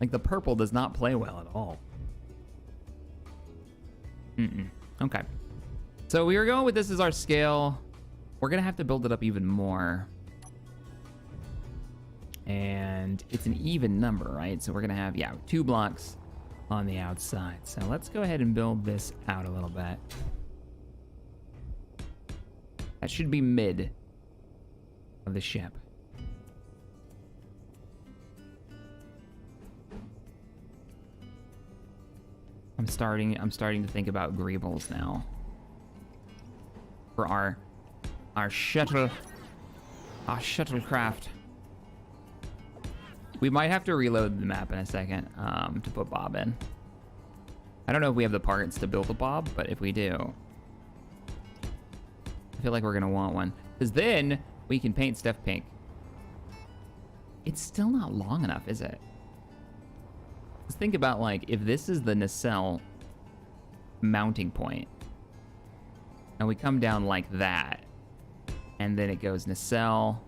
Like, the purple does not play well at all. Okay. So we were going with this as our scale. We're gonna have to build it up even more. And it's an even number, right? So we're gonna have, yeah, 2 blocks on the outside. So let's go ahead and build this out a little bit. That should be mid of the ship. I'm starting to think about greebles now. For our shuttlecraft. We might have to reload the map in a second to put Bob in. I don't know if we have the parts to build a Bob, but if we do, I feel like we're gonna want one. Because then we can paint stuff pink. It's still not long enough, is it? Let's think about, like, if this is the nacelle mounting point, and we come down like that, and then it goes nacelle.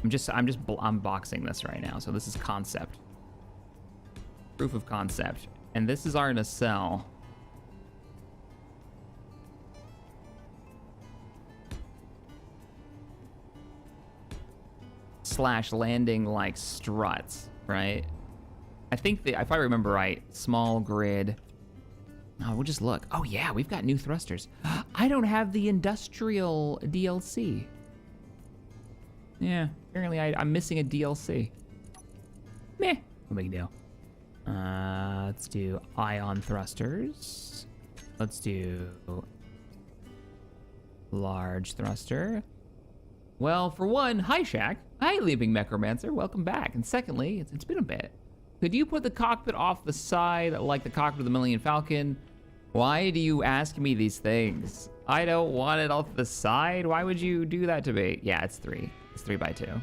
I'm boxing this right now, so this is concept. proof of concept. And this is our nacelle. Slash landing like struts, right? I think if I remember right, small grid. Oh, we'll just look. Oh yeah, we've got new thrusters. I don't have the industrial DLC. Yeah, apparently I'm missing a DLC. Meh, no big deal. Let's do ion thrusters. Let's do large thruster. Well, for one, hi Shaq. Hi, Leaping Necromancer. Welcome back. And secondly, it's been a bit. Could you put the cockpit off the side like the cockpit of the Millennium Falcon? Why do you ask me these things? I don't want it off the side. Why would you do that to me? Yeah, it's 3. It's 3x2.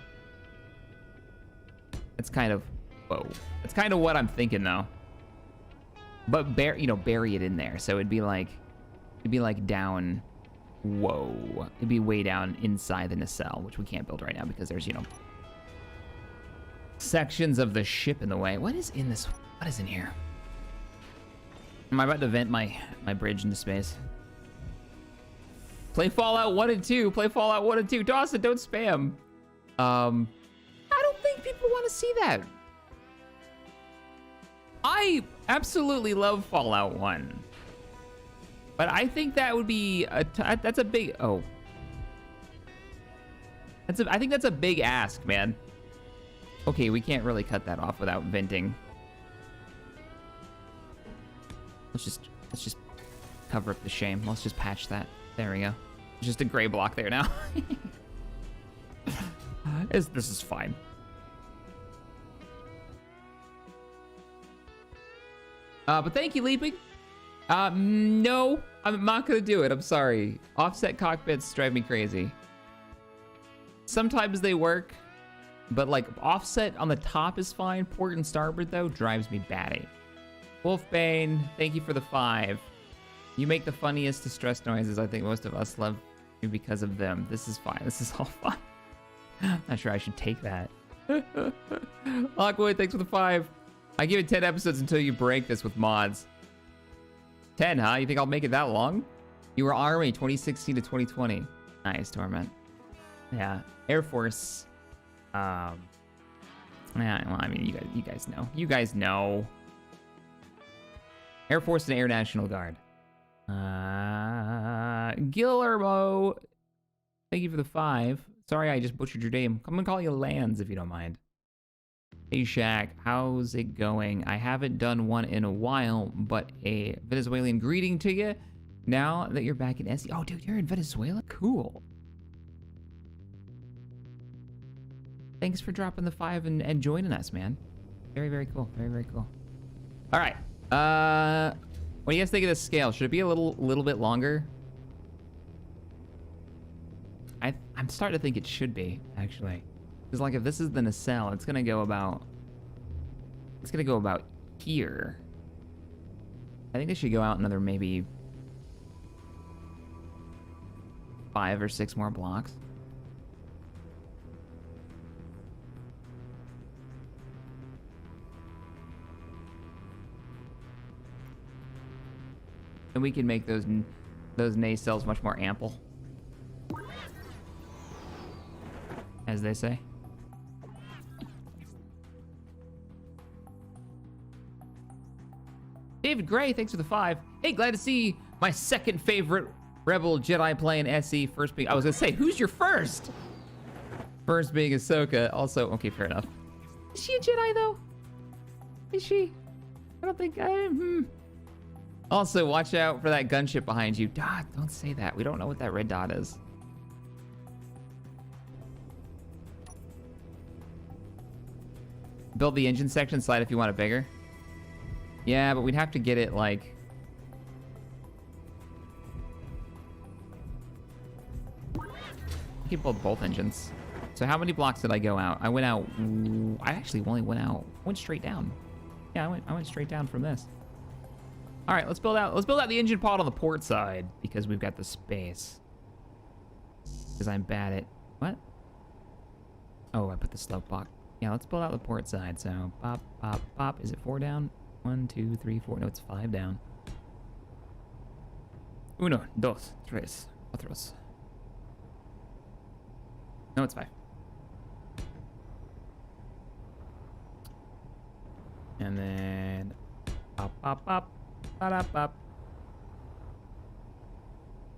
It's kind of, whoa. It's kind of what I'm thinking though. But bury it in there. So it'd be like down. Whoa. It'd be way down inside the nacelle, which we can't build right now because there's, sections of the ship in the way. What is in this? What is in here? Am I about to vent my bridge into space? Play Fallout 1 and 2. Play Fallout 1 and 2. Dawson, don't spam. I don't think people want to see that. I absolutely love Fallout 1. But I think that would be that's a big I think that's a big ask, man. Okay, we can't really cut that off without venting. Let's just cover up the shame. Let's just patch that. There we go. It's just a gray block there now. This is fine. But thank you, Leaping. No, I'm not gonna do it. I'm sorry. Offset cockpits drive me crazy. Sometimes they work, but like offset on the top is fine. Port and starboard though drives me batty. Wolfbane, thank you for the 5. You make the funniest distress noises. I think most of us love you because of them. This is fine. This is all fun. Not sure I should take that. Lockwood, thanks for the 5. I give it 10 episodes until you break this with mods. 10, huh? You think I'll make it that long? You were Army 2016 to 2020. Nice, Torment. Yeah. Air Force. Yeah, well, I mean, you guys know. You guys know. Air Force and Air National Guard. Guillermo. Thank you for the 5. Sorry, I just butchered your name. I'm gonna call you Lands if you don't mind. Hey Shaq, how's it going? I haven't done one in a while, but a Venezuelan greeting to you. Now that you're back in SE. Oh, dude, you're in Venezuela? Cool. Thanks for dropping the 5 and joining us, man. Very, very cool. Very, very cool. All right. What do you guys think of this scale? Should it be a little bit longer? I'm starting to think it should be, actually. Because like if this is the nacelle, it's gonna go about here. I think they should go out another maybe 5 or 6 more blocks. And we can make those nacelles much more ample, as they say. David Gray, thanks for the 5. Hey, glad to see my second favorite Rebel Jedi playing SE. First being, I was gonna say, who's your first? First being Ahsoka. Also, okay, fair enough. Is she a Jedi though? Is she? I don't think Also, watch out for that gunship behind you. Dot, don't say that. We don't know what that red dot is. Build the engine section slide if you want it bigger. Yeah, but we'd have to get it like... I can build both engines. So how many blocks did I go out? I went out... I actually only went straight down. Yeah, I went straight down from this. All right, let's build out the engine pod on the port side because we've got the space. Because I'm bad at... What? Oh, I put the slope block. Yeah, let's build out the port side. So, pop, pop, pop. Is it 4 down? 1, 2, 3, 4. No, it's 5 down. 1, 2, 3, 4. No, it's 5. And then pop, pop, pop, pop, pop.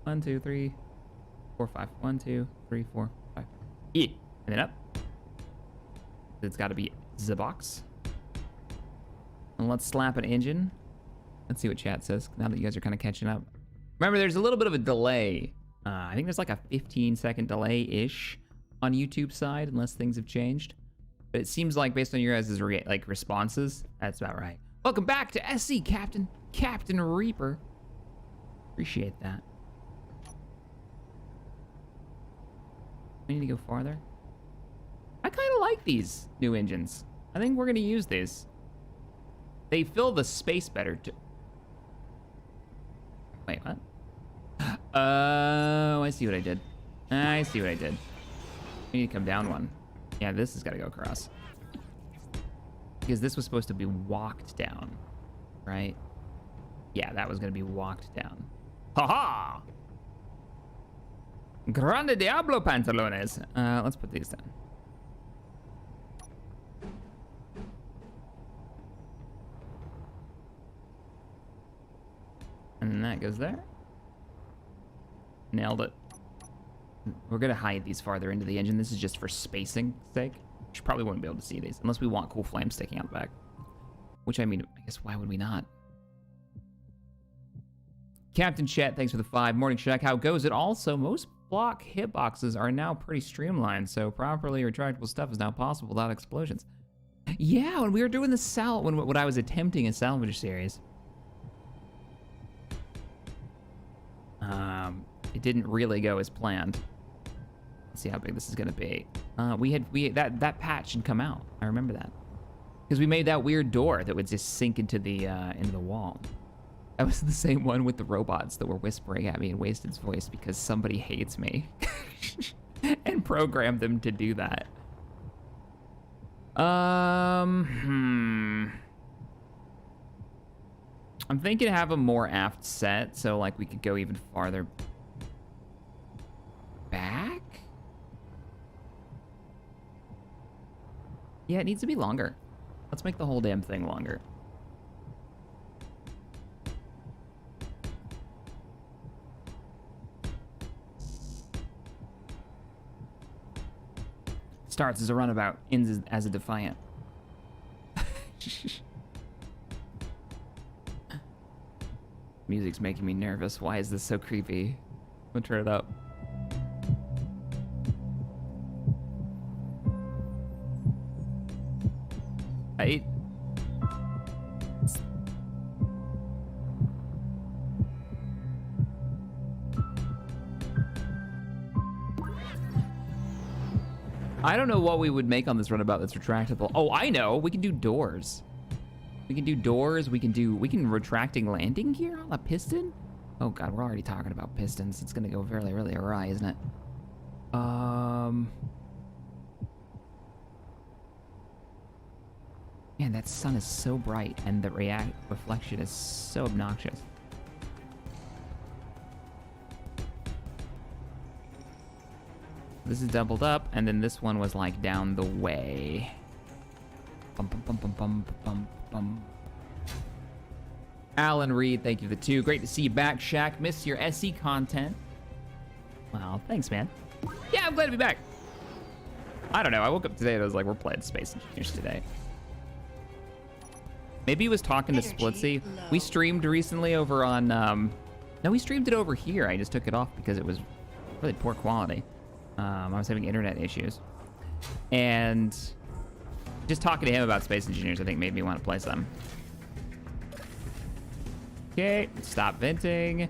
1, 2, 3, 4, 5. 1, 2, 3, 4, 5. Yeah. And then up. It's got to be the box. And let's slap an engine. Let's see what chat says now that you guys are kind of catching up. Remember, there's a little bit of a delay. I think there's like a 15-second delay-ish on YouTube side, unless things have changed. But it seems like based on your guys' responses, that's about right. Welcome back to SC, Captain Reaper. Appreciate that. We need to go farther. I kind of like these new engines. I think we're gonna use these. They fill the space better too. Wait, what? Oh, I see what I did. I see what I did. We need to come down one. Yeah, this has got to go across. Because this was supposed to be walked down, right? Yeah, that was going to be walked down. Ha-ha! Grande Diablo pantalones. Let's put these down. And then that goes there. Nailed it. We're gonna hide these farther into the engine. This is just for spacing sake. You probably won't be able to see these unless we want cool flames sticking out the back. Which, I mean, I guess why would we not? Captain Chet, thanks for the 5. Morning Shack, how goes it? Also, most block hitboxes are now pretty streamlined, so properly retractable stuff is now possible without explosions. Yeah, when we were doing the when I was attempting a salvage series, it didn't really go as planned. Let's see how big this is gonna be. That patch had come out. I remember that because we made that weird door that would just sink into the wall. That was the same one with the robots that were whispering at me in Wasted's voice because somebody hates me and programmed them to do that. I'm thinking to have a more aft set, so like we could go even farther back. Yeah, it needs to be longer. Let's make the whole damn thing longer. Starts as a runabout, ends as a defiant. Music's making me nervous. Why is this so creepy? I'm gonna turn it up. Right? I don't know what we would make on this runabout that's retractable. Oh, I know. We can do doors. We can do doors. We can retracting landing gear on a piston. Oh God, we're already talking about pistons. It's gonna go really, really awry, isn't it? Man, that sun is so bright and the reflection is so obnoxious. This is doubled up, and then this one was like down the way. Bum, bum, bum, bum, bum, bum, bum. Alan Reed, thank you for the 2. Great to see you back, Shaq. Miss your SE content. Wow, thanks, man. Yeah, I'm glad to be back. I don't know. I woke up today and I was like, we're playing Space Engineers today. Maybe he was talking to Splitsy. We streamed recently over on, no, we streamed it over here. I just took it off because it was really poor quality. I was having internet issues. And just talking to him about Space Engineers, I think made me want to play some. Okay, stop venting.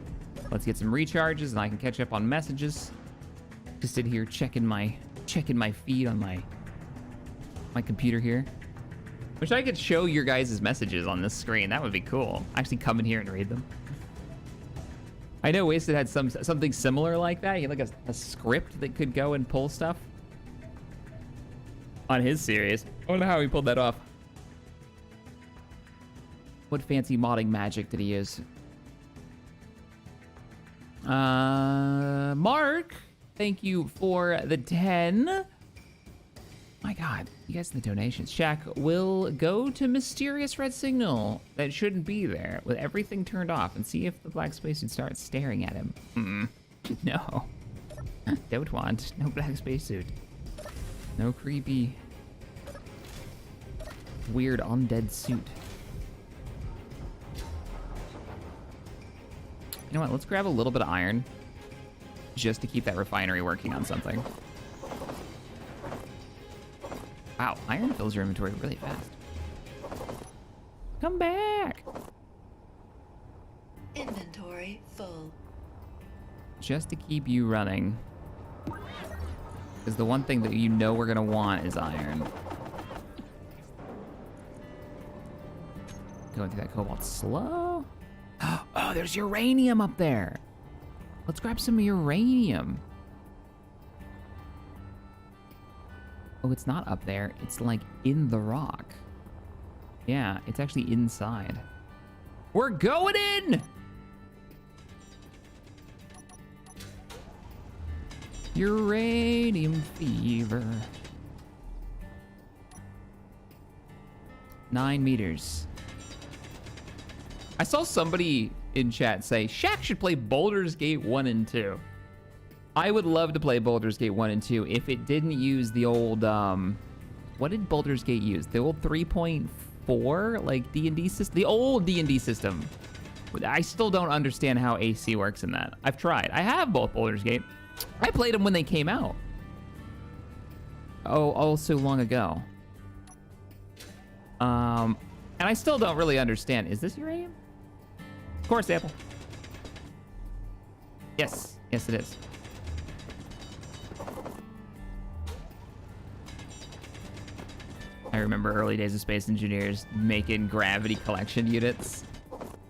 Let's get some recharges and I can catch up on messages. Just sit here checking my feed on my computer here. Wish I could show your guys' messages on this screen. That would be cool. Actually come in here and read them. I know Wasted had something similar like that. He had like a script that could go and pull stuff on his series. I wonder how he pulled that off. What fancy modding magic did he use? Mark, thank you for the 10. My God, you guys in the donations. Shaq will go to mysterious red signal that shouldn't be there with everything turned off and see if the black spacesuit starts staring at him. No. Don't want. No black spacesuit. No creepy, weird undead suit. You know what? Let's grab a little bit of iron just to keep that refinery working on something. Wow, iron fills your inventory really fast. Come back! Inventory full. Just to keep you running. Because the one thing that you know we're gonna want is iron. Going through that cobalt slow. Oh, there's uranium up there. Let's grab some uranium. Oh, it's not up there. It's like in the rock. Yeah, it's actually inside. We're going in! Uranium fever. 9 meters. I saw somebody in chat say, Shaq should play Baldur's Gate 1 and 2. I would love to play Baldur's Gate 1 and 2 if it didn't use the old, what did Baldur's Gate use? The old 3.4, like, D&D system? The old D&D system. I still don't understand how AC works in that. I've tried. I have both Baldur's Gate. I played them when they came out. Oh, so long ago. And I still don't really understand. Is this uranium? Of course, Apple. Yes. Yes, it is. I remember early days of Space Engineers making gravity collection units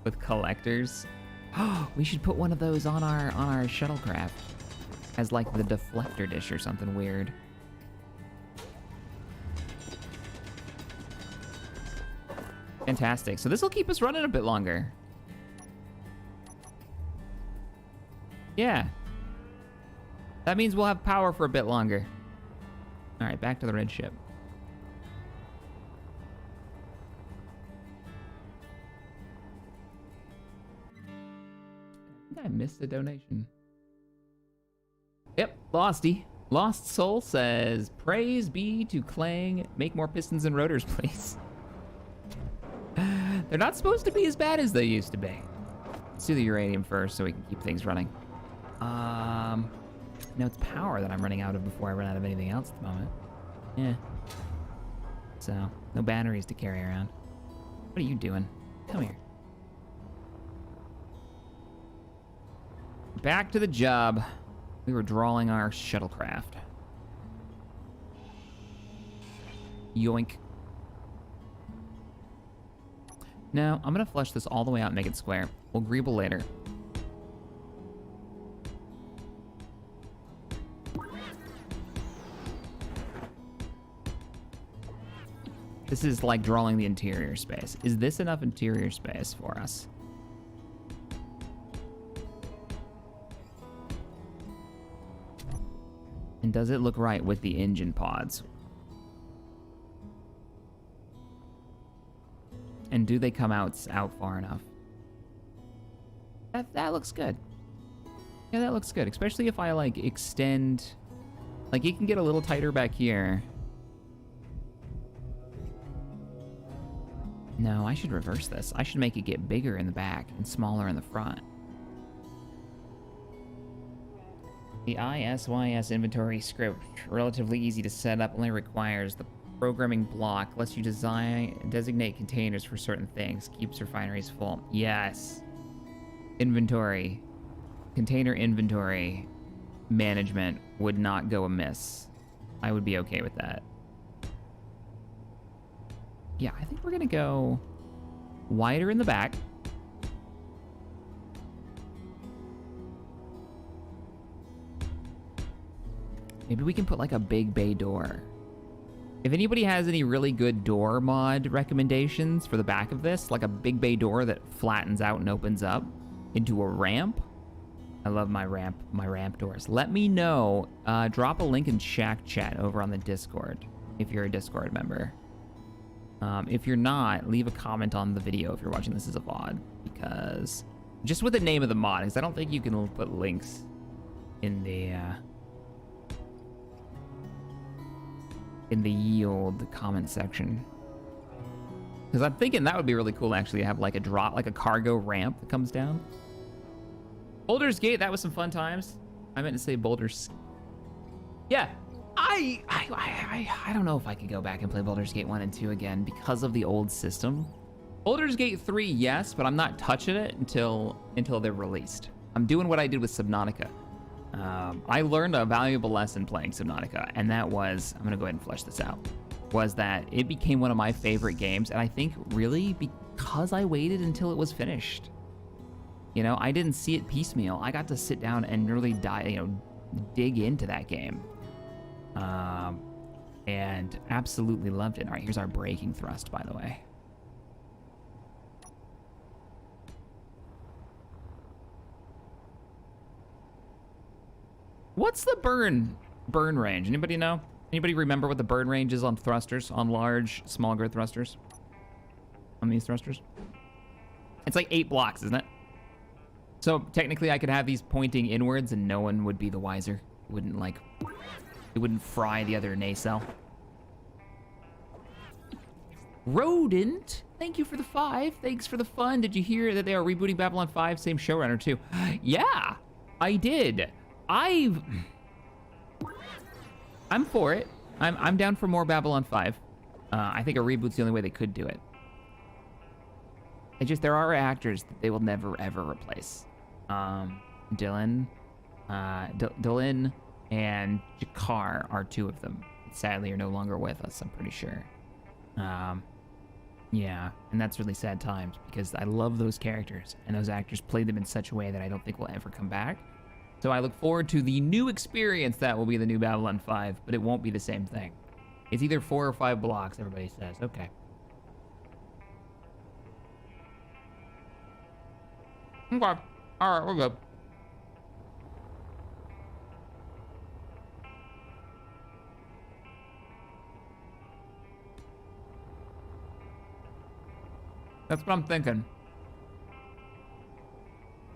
with collectors. We should put one of those on our shuttlecraft as like the deflector dish or something weird. Fantastic. So this will keep us running a bit longer. Yeah. That means we'll have power for a bit longer. All right, back to the red ship. I think I missed a donation. Yep, Losty. Lost Soul says, praise be to Clang. Make more pistons and rotors, please. They're not supposed to be as bad as they used to be. Let's do the uranium first so we can keep things running. No, it's power that I'm running out of before I run out of anything else at the moment. Yeah. So, no batteries to carry around. What are you doing? Come here. Back to the job. We were drawing our shuttlecraft. Yoink. No, I'm gonna flush this all the way out and make it square. We'll greeble later. This is like drawing the interior space. Is this enough interior space for us? And does it look right with the engine pods? And do they come out far enough? That looks good. Yeah, that looks good. Especially if I like extend, like it can get a little tighter back here. No, I should reverse this. I should make it get bigger in the back and smaller in the front. The ISYS inventory script, relatively easy to set up, only requires the programming block, lets you designate containers for certain things, keeps refineries full. Yes. Inventory. Container inventory management would not go amiss. I would be okay with that. Yeah, I think we're gonna go wider in the back. Maybe we can put like a big bay door If anybody has any really good door mod recommendations for the back of this, like a big bay door that flattens out and opens up into a ramp. I love my ramp doors. Let me know. Drop a link in Shack Chat over on the Discord if you're a Discord member. If you're not, leave a comment on the video if you're watching this as a VOD, because just with the name of the mod, because I don't think you can put links in the yield comment section. Because I'm thinking that would be really cool actually to have like a drop, like a cargo ramp that comes down. Boulder's Gate, that was some fun times. I meant to say Boulder's. Yeah, I don't know if I could go back and play Boulder's Gate 1 and 2 again because of the old system. Boulder's Gate 3, yes, but I'm not touching it until they're released. I'm doing what I did with Subnautica. I learned a valuable lesson playing Subnautica, and that was, I'm gonna go ahead and flesh this out, was that it became one of my favorite games, and I think really because I waited until it was finished. You know, I didn't see it piecemeal. I got to sit down and really dig into that game. And absolutely loved it. All right, here's our braking thrust, by the way. What's the burn range? Anybody know? Anybody remember what the burn range is on thrusters, on large, small girth thrusters? On these thrusters? It's like 8 blocks, isn't it? So technically I could have these pointing inwards and no one would be the wiser. It wouldn't fry the other nacelle. Rodent, thank you for the 5. Thanks for the fun. Did you hear that they are rebooting Babylon 5? Same showrunner too. Yeah, I did. I'm for it. I'm down for more Babylon 5. I think a reboot's the only way they could do it. There are actors that they will never ever replace. Dylan and Jakar are 2 of them. Sadly, are no longer with us, I'm pretty sure. Yeah, and that's really sad times because I love those characters and those actors played them in such a way that I don't think will ever come back. So I look forward to the new experience that will be the new Babylon 5, but it won't be the same thing. It's either 4 or 5 blocks, everybody says. Okay. Okay. All right, we're good. That's what I'm thinking.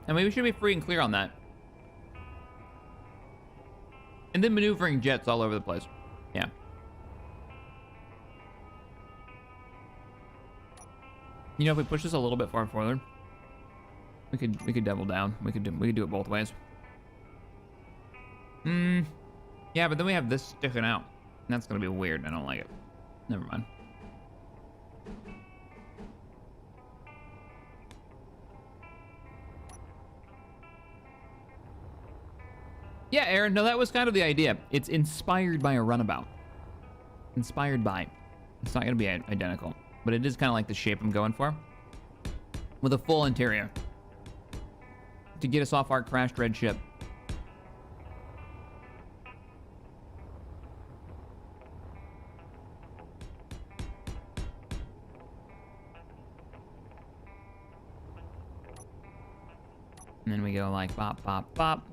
And maybe we should be free and clear on that. And then maneuvering jets all over the place. Yeah. You know, if we push this a little bit far forward, we could double down. We could do it both ways. Yeah, but then we have this sticking out. And that's gonna be weird. I don't like it. Never mind. Yeah, Aaron, no, that was kind of the idea. It's inspired by a runabout. Inspired by. It's not gonna be identical, but it is kind of like the shape I'm going for. With a full interior. To get us off our crashed red ship. And then we go like bop, bop, bop.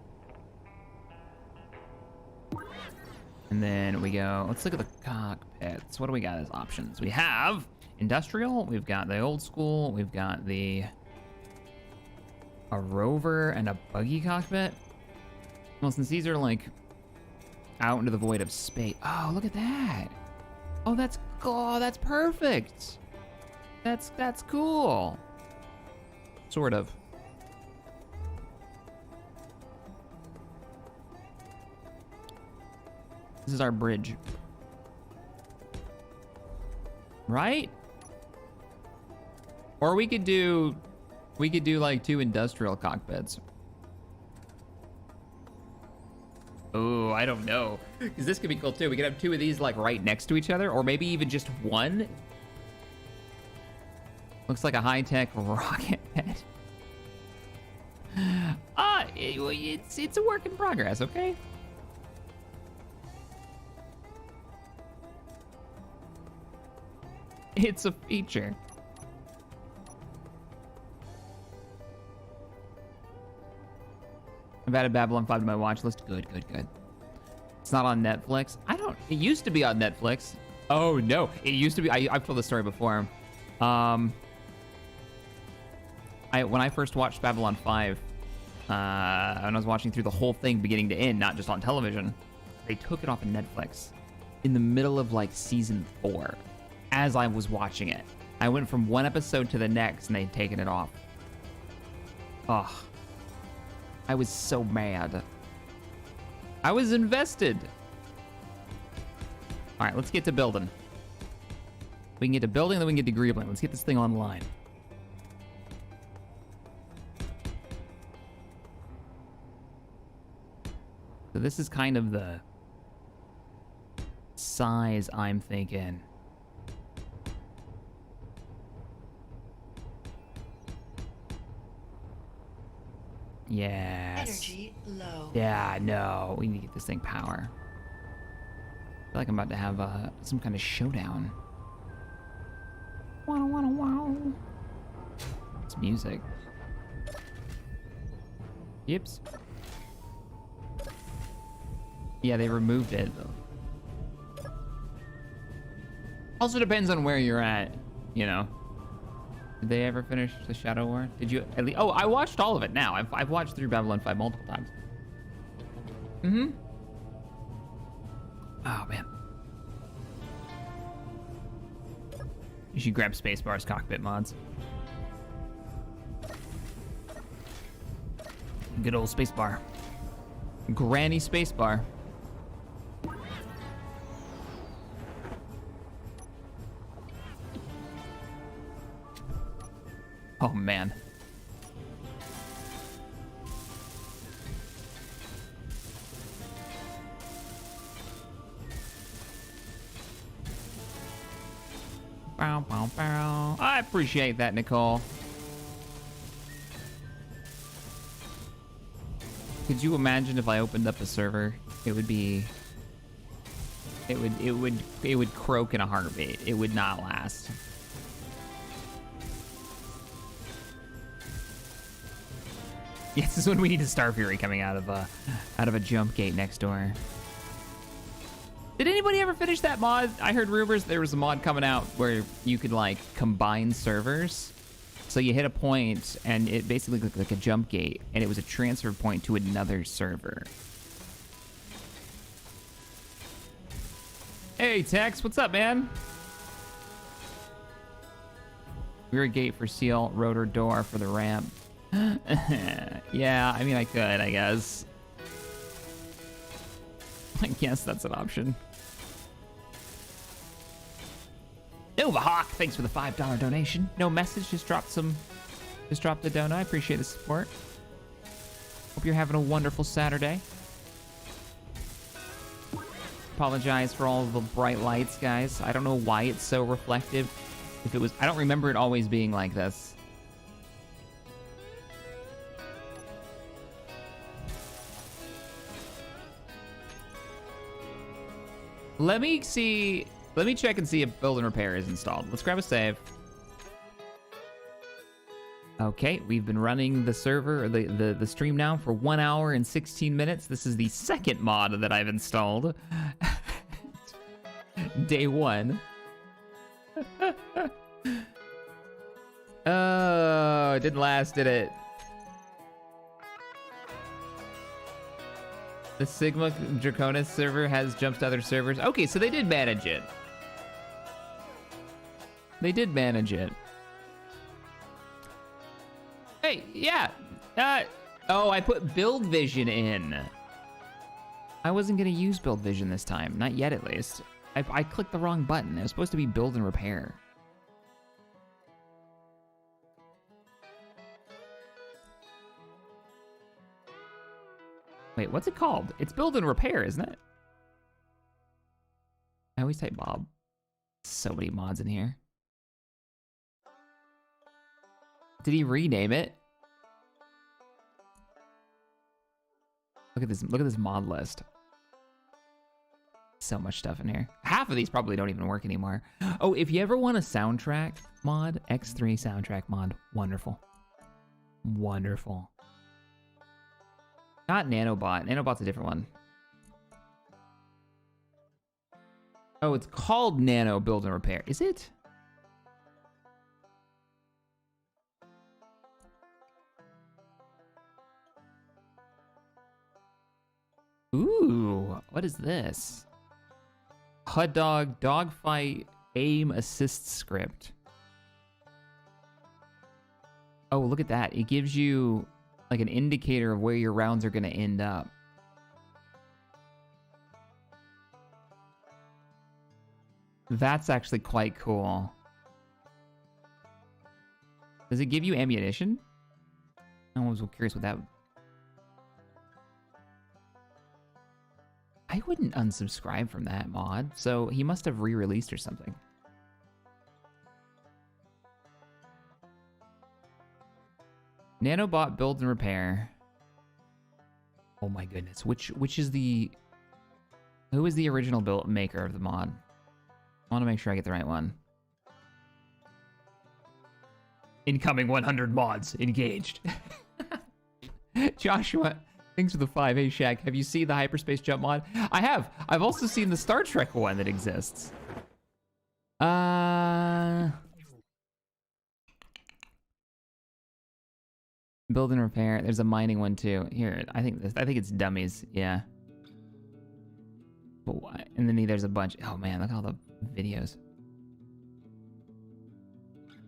And then we go, let's look at the cockpits. What do we got as options? We have industrial, we've got the old school, we've got a rover and a buggy cockpit. Well, since these are like out into the void of space. Oh, look at that. Oh, that's perfect. That's cool. Sort of. This is our bridge. Right? Or we could do like 2 industrial cockpits. Oh, I don't know. Because this could be cool too. We could have 2 of these like right next to each other, or maybe even just one. Looks like a high-tech rocket bed. It's a work in progress, okay? It's a feature. I've added Babylon 5 to my watch list. Good. It's not on Netflix. It used to be on Netflix. Oh no, it used to be. I've told this story before. When I first watched Babylon 5, when I was watching through the whole thing beginning to end, not just on television, they took it off of Netflix in the middle of like season 4 as I was watching it. I went from one episode to the next and they'd taken it off. Ugh. I was so mad. I was invested. All right, let's get to building. We can get to building, then we can get to greebling. Let's get this thing online. So this is kind of the size I'm thinking. Yes. Energy low. Yeah, no. We need to get this thing power. I feel like I'm about to have some kind of showdown. Wow. It's music. Yips. Yeah, they removed it. Also depends on where you're at, you know. Did they ever finish the Shadow War? Did you at least? Oh, I watched all of it now. I've watched through Babylon 5 multiple times. Oh, man. You should grab Spacebar's cockpit mods. Good old Spacebar. Granny Spacebar. Oh, man. Bow, bow, bow. I appreciate that, Nicole. Could you imagine if I opened up a server? It would be... It would croak in a heartbeat. It would not last. Yes, this is when we need a Star Fury coming out of a jump gate next door. Did anybody ever finish that mod? I heard rumors there was a mod coming out where you could like combine servers. So you hit a point and it basically looked like a jump gate and it was a transfer point to another server. Hey Tex, what's up, man? Rear gate for seal, rotor door for the ramp. Yeah, I mean I could, I guess. I guess that's an option. Nova Hawk, thanks for the $5 donation. No message, just dropped the donut. I appreciate the support. Hope you're having a wonderful Saturday. Apologize for all the bright lights, guys. I don't know why it's so reflective. If it was, I don't remember it always being like this. Let me check and see if build and repair is installed. Let's grab a save. Okay, we've been running the server, or the stream now for 1 hour and 16 minutes. This is the second mod that I've installed. Day 1. Oh, it didn't last, did it? The Sigma Draconis server has jumped to other servers. Okay, so they did manage it. They did manage it. Hey, yeah. Oh, I put Build Vision in. I wasn't gonna use Build Vision this time. Not yet, at least. I clicked the wrong button. It was supposed to be Build and Repair. Wait, what's it called? It's Build and Repair, isn't it? I always type Bob. So many mods in here. Did he rename it? Look at this mod list. So much stuff in here. Half of these probably don't even work anymore. Oh, if you ever want a soundtrack mod, X3 soundtrack mod, wonderful. Wonderful. Not Nanobot. Nanobot's a different one. Oh, it's called Nano Build and Repair. Is it? Ooh, what is this? HUD dog, dogfight, aim assist script. Oh, look at that. It gives you like an indicator of where your rounds are going to end up. That's actually quite cool. Does it give you ammunition? I was curious what that would... I wouldn't unsubscribe from that mod, so he must have re-released or something. Nanobot build and repair. Oh my goodness, which is the... Who is the original build maker of the mod? I want to make sure I get the right one. Incoming 100 mods engaged. Joshua, thanks for the 5. Hey, Shaq, have you seen the hyperspace jump mod? I have. I've also seen the Star Trek one that exists. Build and repair. There's a mining one too. Here, I think it's dummies. Yeah. But why? And then there's a bunch. Oh man, look at all the videos.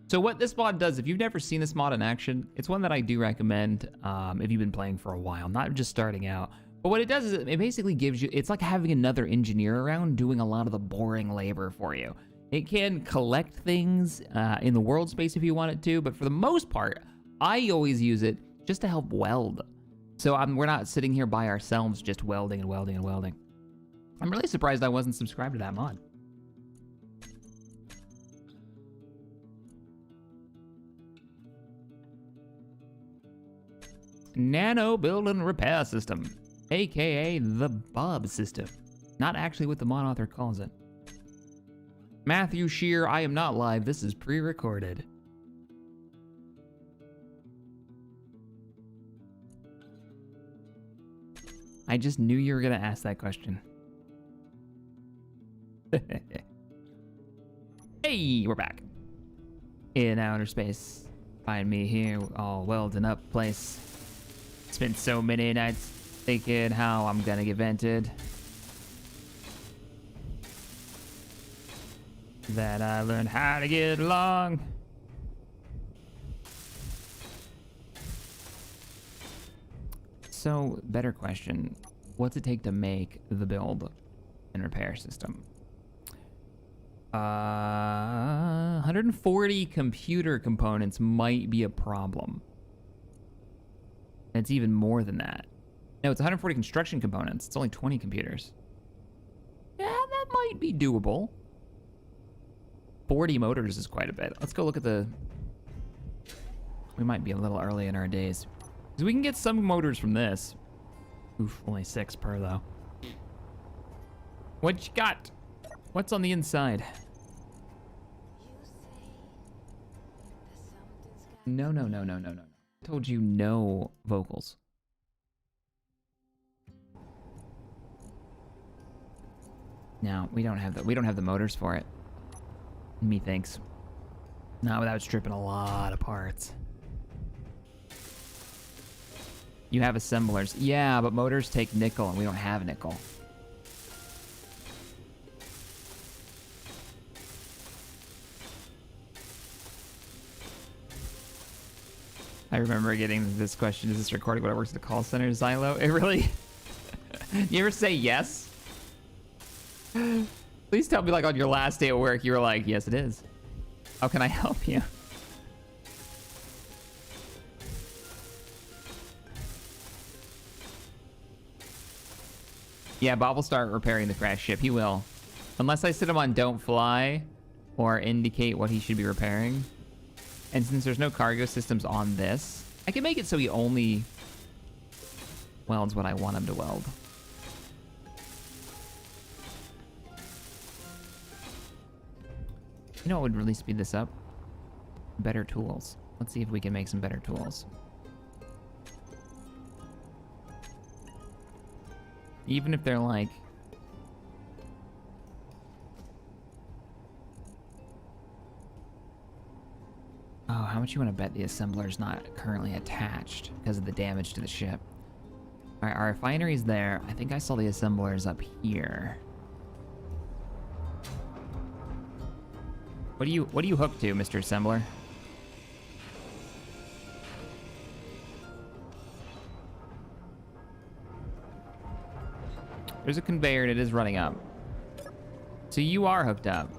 So what this mod does, if you've never seen this mod in action, it's one that I do recommend if you've been playing for a while, not just starting out. But what it does is it basically gives you, it's like having another engineer around doing a lot of the boring labor for you. It can collect things in the world space if you want it to, but for the most part, I always use it just to help weld. So we're not sitting here by ourselves just welding and welding and welding. I'm really surprised I wasn't subscribed to that mod. Nano Build and Repair System, aka the Bob system. Not actually what the mod author calls it. Matthew Shear, I am not live, this is pre-recorded. I just knew you were gonna ask that question. Hey, we're back. In outer space. Find me here, all welding up place. Spent so many nights thinking how I'm gonna get vented that I learned how to get along. So, better question. What's it take to make the build and repair system? 140 computer components might be a problem. It's even more than that. No, it's 140 construction components. It's only 20 computers. Yeah, that might be doable. 40 motors is quite a bit. Let's go look at the... We might be a little early in our days. Because we can get some motors from this. Oof, only 6 per though. What you got? What's on the inside? No. I told you no vocals. No, we don't have the motors for it. Methinks. Not without stripping a lot of parts. You have assemblers. Yeah, but motors take nickel and we don't have nickel. I remember getting this question, is this recording when I worked at the call center, Xylo? It really... You ever say yes? Please tell me like on your last day at work, you were like, yes it is. How can I help you? Yeah, Bob will start repairing the crashed ship. He will. Unless I sit him on don't fly or indicate what he should be repairing. And since there's no cargo systems on this, I can make it so he only welds what I want him to weld. You know what would really speed this up? Better tools. Let's see if we can make some better tools. Even if they're like... Oh, how much you want to bet the assembler's not currently attached because of the damage to the ship? Alright, our refinery's there. I think I saw the assemblers up here. What are you hooked to, Mr. Assembler? There's a conveyor and it is running up. So you are hooked up.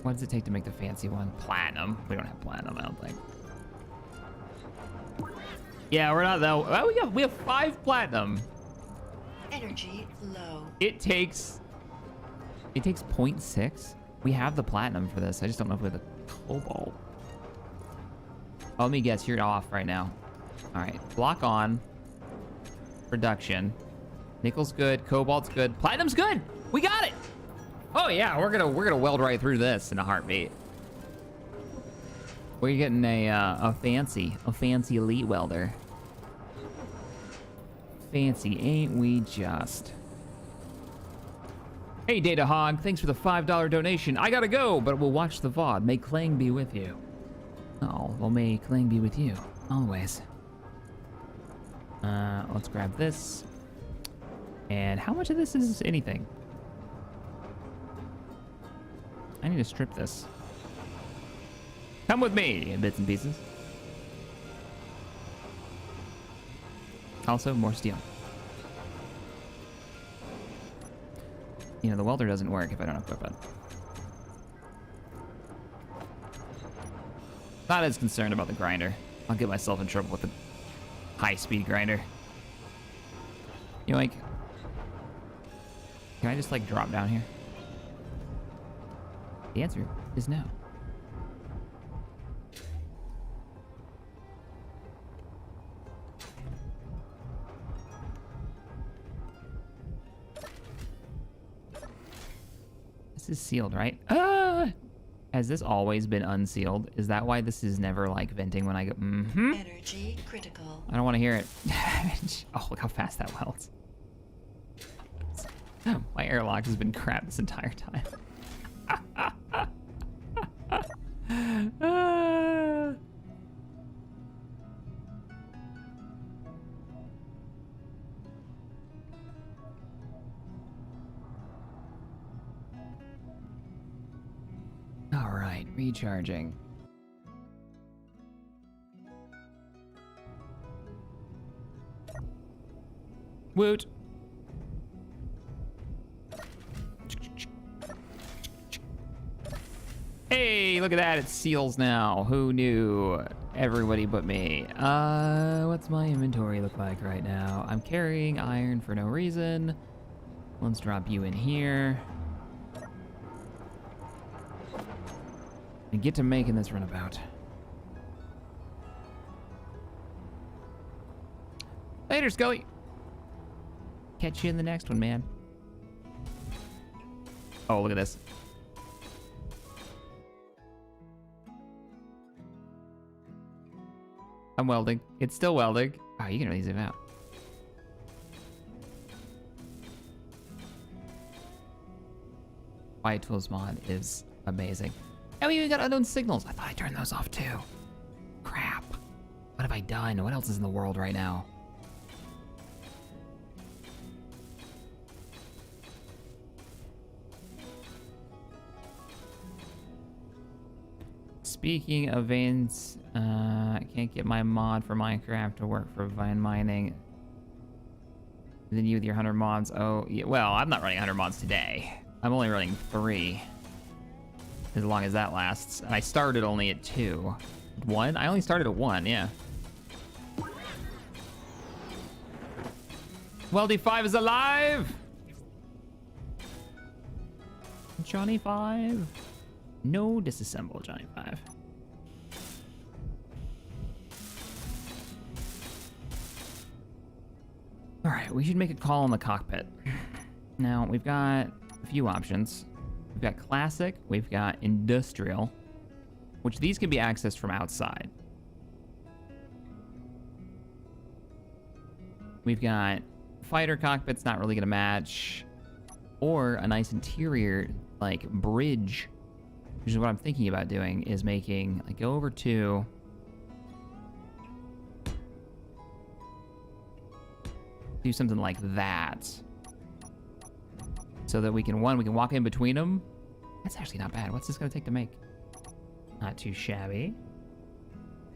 What does it take to make the fancy one? Platinum. We don't have platinum, I don't think. Yeah, we're not though. Oh, we have 5 platinum. Energy low. It takes 0.6. We have the platinum for this. I just don't know if we have the cobalt. Oh, let me guess, you're off right now. All right, block on. Production. Nickel's good, cobalt's good, platinum's good. We got it. Oh yeah, we're gonna weld right through this in a heartbeat. We're getting a fancy elite welder. Fancy, ain't we just? Hey, Data Hog, thanks for the $5 donation. I gotta go, but we'll watch the VOD. May Clang be with you. Oh, well, may Clang be with you, always. Let's grab this. And how much of this is anything? I need to strip this. Come with me, in bits and pieces. Also, more steel. You know, the welder doesn't work if I don't equip it. Not as concerned about the grinder. I'll get myself in trouble with the high-speed grinder. You know, like... Can I just, like, drop down here? The answer is no. This is sealed, right? Has this always been unsealed? Is that why this is never like venting when I go, Energy critical. I don't want to hear it. Oh, look how fast that welds. My airlock has been crap this entire time. All right, recharging. Woot. Hey, look at that, it seals now. Who knew? Everybody but me. What's my inventory look like right now? I'm carrying iron for no reason. Let's drop you in here. And get to making this runabout. Later, Scully. Catch you in the next one, man. Oh, look at this. I'm welding. It's still welding. Oh, you can really zoom out. Quiet Tools mod is amazing. And we even got unknown signals. I thought I turned those off too. Crap. What have I done? What else is in the world right now? Speaking of veins, I can't get my mod for Minecraft to work for vine mining. Then you with your 100 mods. Oh, yeah, well, I'm not running 100 mods today. I'm only running 3. As long as that lasts. And I started only at 2. 1? I only started at 1, yeah. Weldy 5 is alive! Johnny 5. No disassemble, Johnny 5. All right, we should make a call on the cockpit. Now, we've got a few options. We've got classic, we've got industrial, which these can be accessed from outside. We've got fighter cockpits, not really gonna match, or a nice interior, like, bridge, which is what I'm thinking about doing, is making, like, go over to... do something like that. So that we can walk in between them. That's actually not bad. What's this gonna take to make? Not too shabby.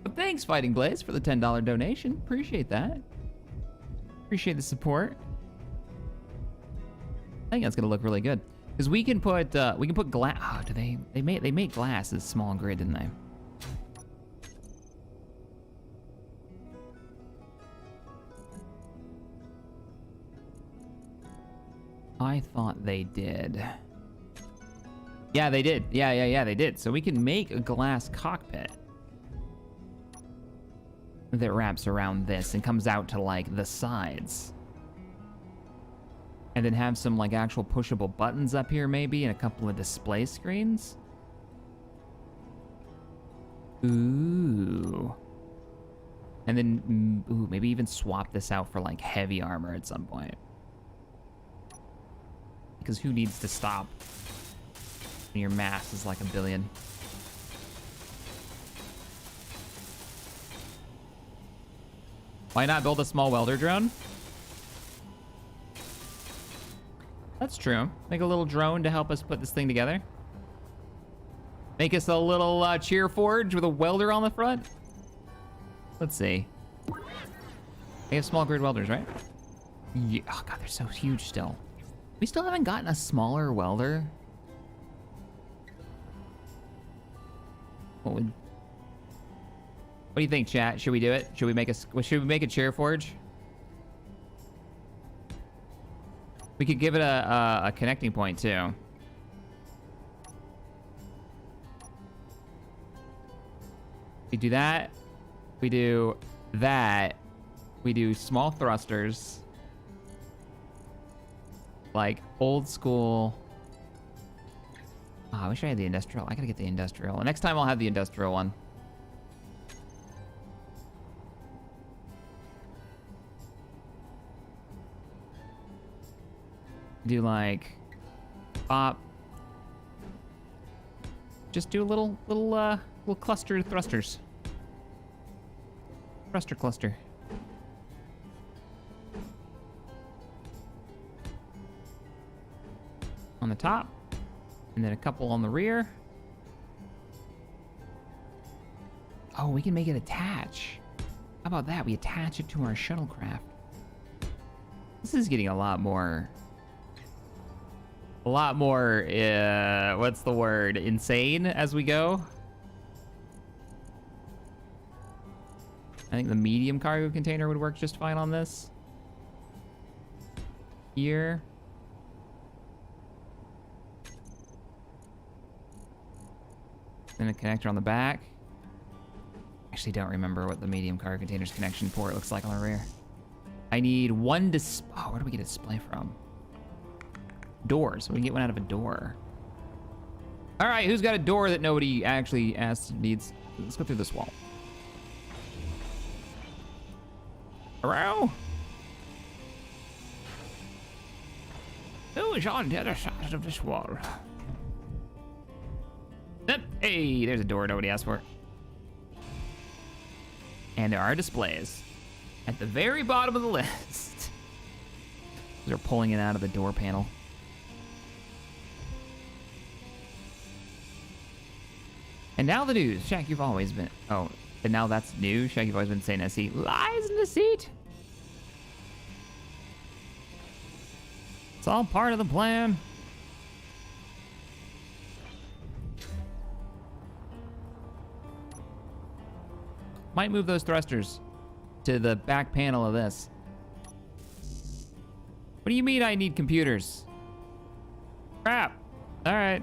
But thanks, Fighting Blaze, for the $10 donation. Appreciate that. Appreciate the support. I think that's gonna look really good. Because we can put glass. Oh, do they made glass as small grid, didn't they? I thought they did. Yeah, they did. Yeah, they did. So we can make a glass cockpit that wraps around this and comes out to, like, the sides. And then have some, like, actual pushable buttons up here, maybe, and a couple of display screens. Ooh. And then, ooh, maybe even swap this out for, like, heavy armor at some point. Because who needs to stop when your mass is like 1 billion? Why not build a small welder drone? That's true. Make a little drone to help us put this thing together. Make us a little cheer forge with a welder on the front. Let's see. They have small grid welders, right? Yeah. Oh god, they're so huge still. We still haven't gotten a smaller welder. What do you think, chat? Should we do it? Should we make a chair forge? We could give it a connecting point too. We do that. We do that. We do small thrusters. Like old school. Oh, I wish I had the industrial. I gotta get the industrial. Next time I'll have the industrial one. Do like pop. Just do a little cluster thrusters. Thruster cluster. On the top, and then a couple on the rear. Oh, we can make it attach. How about that? We attach it to our shuttlecraft. This is getting a lot more, what's the word? Insane as we go. I think the medium cargo container would work just fine on this. Here. Then a connector on the back. Actually don't remember what the medium cargo container's connection port looks like on the rear. I need one oh, where do we get a display from? Door, so we can get one out of a door. All right, who's got a door that nobody actually needs? Let's go through this wall. Hello? Who is on the other side of this wall? Hey, there's a door nobody asked for. And there are displays at the very bottom of the list. They're pulling it out of the door panel. And now the news. Shaq, you've always been... Oh, and now that's new? Shaq, you've always been saying SE. Lies in the seat. It's all part of the plan. Might move those thrusters to the back panel of this. What do you mean I need computers? Crap. All right.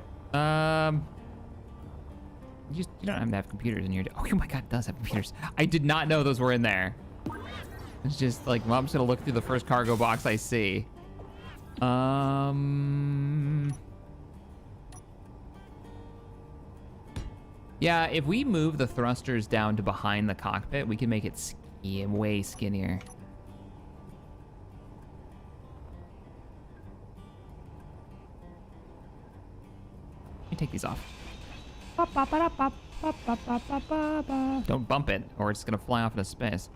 You don't have to have computers in here. Oh my god, it does have computers. I did not know those were in there. It's just like, well, I'm just gonna look through the first cargo box I see. Yeah, if we move the thrusters down to behind the cockpit, we can make it skinny and way skinnier. Let me take these off. Don't bump it, or it's gonna fly off into space.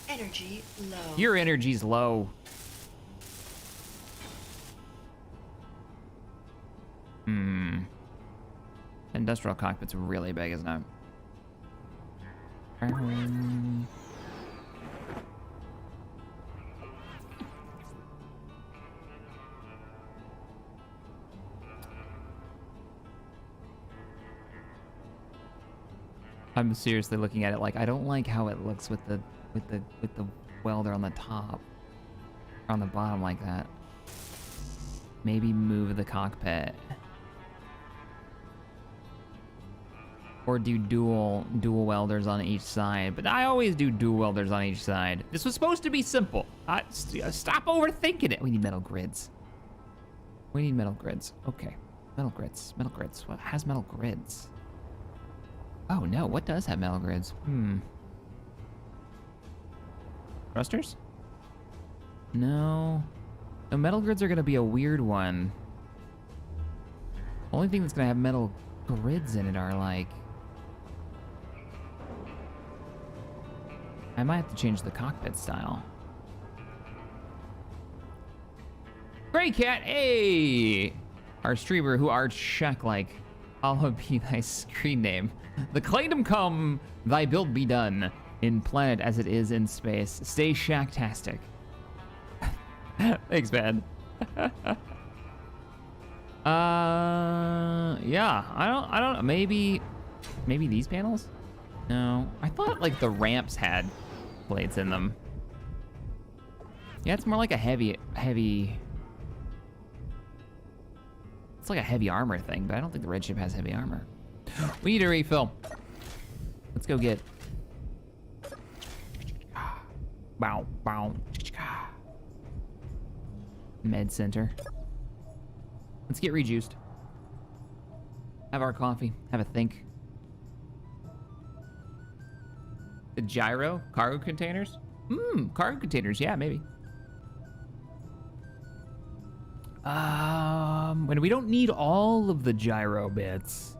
Energy low. Your energy's low. Industrial cockpit's really big, isn't it? I'm seriously looking at it like I don't like how it looks with the welder on the top or on the bottom like that. Maybe move the cockpit. Or do dual welders on each side, but I always do dual welders on each side. This was supposed to be simple. Stop overthinking it. We need metal grids. We need metal grids. Okay, metal grids. Metal grids. What has metal grids? Oh no, what does have metal grids? Thrusters? No. The metal grids are gonna be a weird one. Only thing that's gonna have metal grids in it are like... I might have to change the cockpit style. Gray Cat, hey! Our streamer who art shack like, hallowed be thy screen name. The kingdom come, thy build be done. In planet as it is in space. Stay shacktastic. Thanks, man. Yeah, I don't know. Maybe these panels? No, I thought like the ramps had plates in them. Yeah, it's more like a heavy. It's like a heavy armor thing, but I don't think the red ship has heavy armor. We need a refill. Let's go get. Bow, bow. Med center. Let's get rejuiced. Have our coffee. Have a think. The gyro? Cargo containers? Cargo containers. Yeah, maybe. When we don't need all of the gyro bits.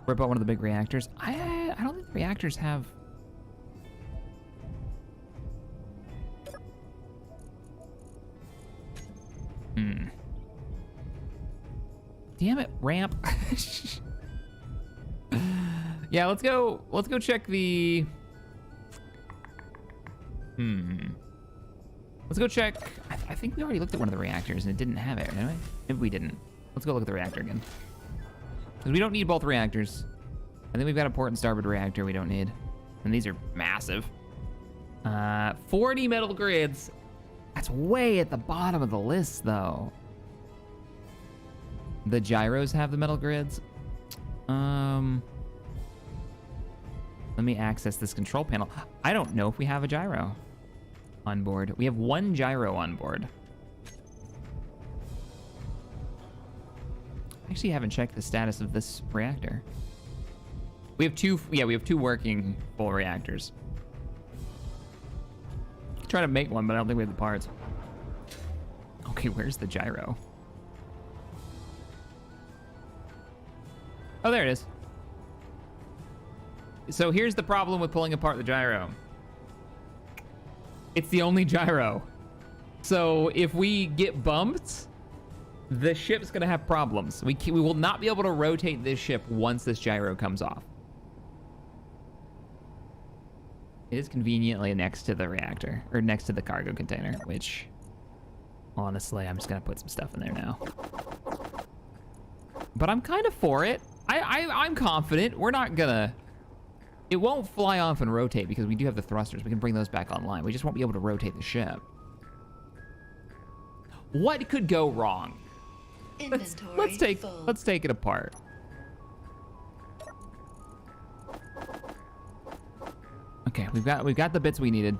Rip out one of the big reactors. I don't think the reactors have... Damn it, ramp. Yeah, let's go check the... Let's go check... I think we already looked at one of the reactors and it didn't have it, didn't we? Maybe we didn't. Let's go look at the reactor again. Because we don't need both reactors. I think we've got a port and starboard reactor we don't need. And these are massive. 40 metal grids. That's way at the bottom of the list, though. The gyros have the metal grids. Let me access this control panel. I don't know if we have a gyro on board. We have one gyro on board. Actually, haven't checked the status of this reactor. We have two, yeah, we have two working full reactors. Try to make one, but I don't think we have the parts. Okay, where's the gyro? Oh, there it is. So here's the problem with pulling apart the gyro. It's the only gyro. So if we get bumped, the ship's gonna have problems. We will not be able to rotate this ship once this gyro comes off. It is conveniently next to the reactor, or next to the cargo container, which, honestly, I'm just gonna put some stuff in there now. But I'm kind of for it. I'm confident. We're not gonna... It won't fly off and rotate because we do have the thrusters. We can bring those back online. We just won't be able to rotate the ship. What could go wrong? Let's take it apart. Okay, we've got the bits we needed.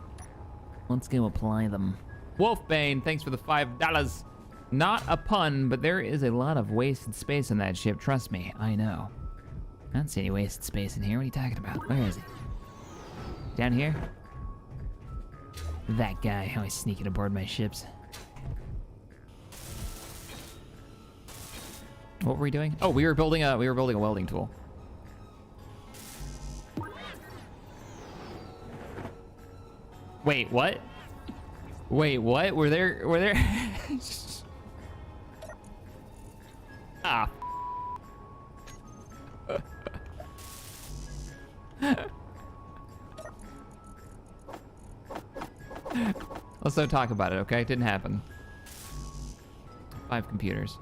Let's go apply them. Wolfbane, thanks for the $5. Not a pun, but there is a lot of wasted space on that ship. Trust me, I know. I don't see any wasted space in here. What are you talking about? Where is he? Down here? That guy always sneaking aboard my ships. What were we doing? Oh, we were building a welding tool. Wait, what? Wait, what? Were there Ah. Let's not talk about it, okay? It didn't happen. 5 computers.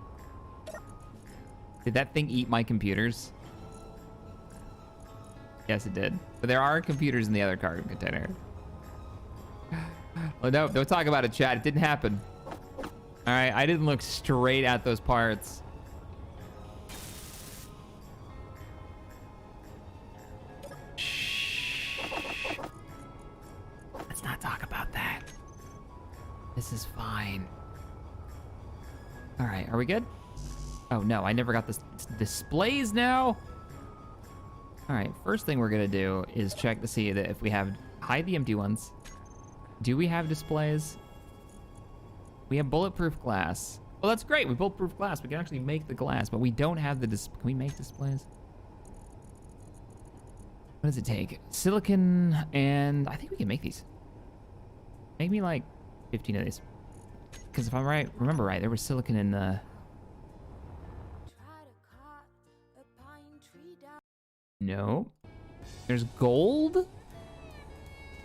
Did that thing eat my computers? Yes, it did. But there are computers in the other cargo container. Oh, no, don't talk about it, chat. It didn't happen. All right, I didn't look straight at those parts. Shh. Let's not talk about that. This is fine. All right, are we good? Oh, no, I never got this displays now. All right, first thing we're gonna do is check to see that if we have, hide the empty ones. Do we have displays? We have bulletproof glass. Well, that's great, we bulletproof glass. We can actually make the glass, but we don't have the can we make displays? What does it take? Silicon, and I think we can make these. Make me like 15 of these. Because if I'm right, remember right, there was silicon in the... No. There's gold?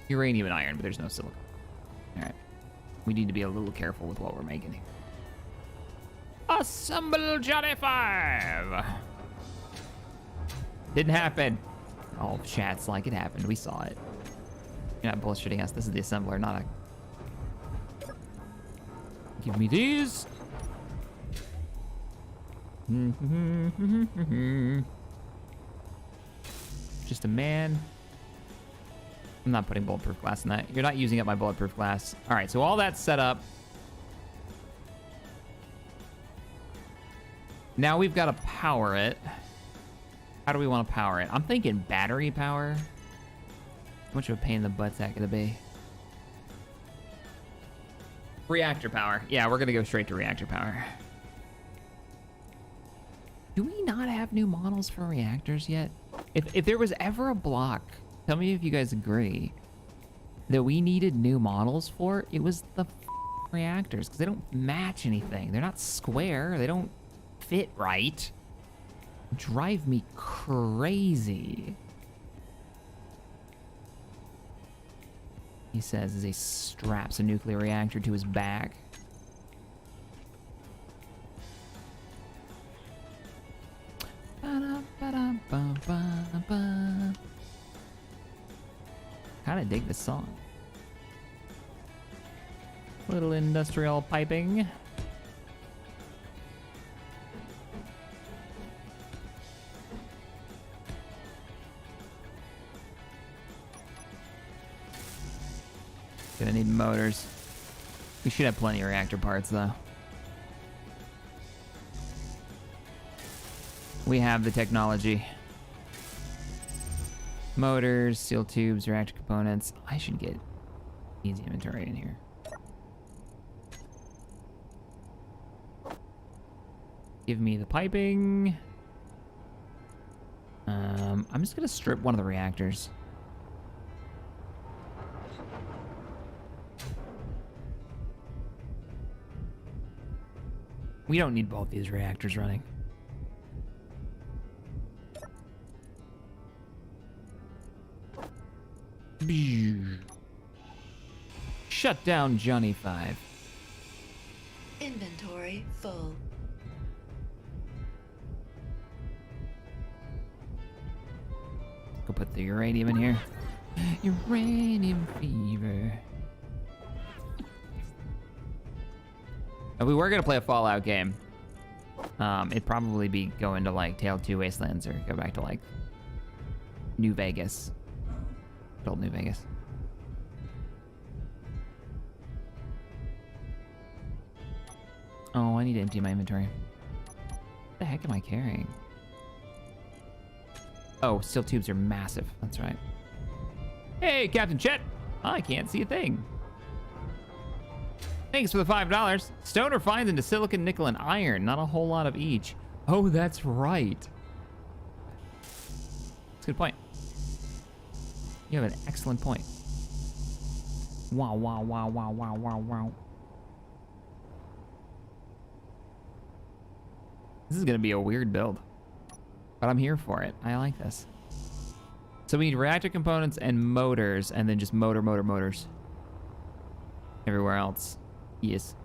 Uranium and iron, but there's no silicon. All right. We need to be a little careful with what we're making here. Assemble Johnny 5! Didn't happen. Oh, chat's like it happened. We saw it. You're not bullshitting us. This is the assembler, not a... Give me these. Just a man. I'm not putting bulletproof glass in that. You're not using up my bulletproof glass. All right, so all that's set up. Now we've got to power it. How do we want to power it? I'm thinking battery power. How much of a pain in the butt's that gonna be? Reactor power. Yeah, we're gonna go straight to reactor power. Do we not have new models for reactors yet? If there was ever a block, tell me if you guys agree, that we needed new models for, it was the reactors, because they don't match anything. They're not square. They don't fit right. Drive me crazy. He says as he straps a nuclear reactor to his back. Kinda dig this song. Little industrial piping. Gonna need motors. We should have plenty of reactor parts though. We have the technology. Motors, steel tubes, reactor components. I should get easy inventory in here. Give me the piping. I'm just gonna strip one of the reactors. We don't need both these reactors running. Shut down Johnny 5. Inventory full. Go put the uranium in here. Uranium fever. If we were gonna play a Fallout game, it'd probably be going to like Tale 2 Wastelands or go back to like New Vegas. Old New Vegas. Oh, I need to empty my inventory. What the heck am I carrying? Oh, steel tubes are massive. That's right. Hey, Captain Chet. I can't see a thing. Thanks for the $5. Stone refines into silicon, nickel, and iron. Not a whole lot of each. Oh, that's right. That's a good point. You have an excellent point. Wow, wow, wow, wow, wow, wow, wow. This is gonna be a weird build, but I'm here for it. I like this. So we need reactor components and motors, and then just motors. Everywhere else. Yes.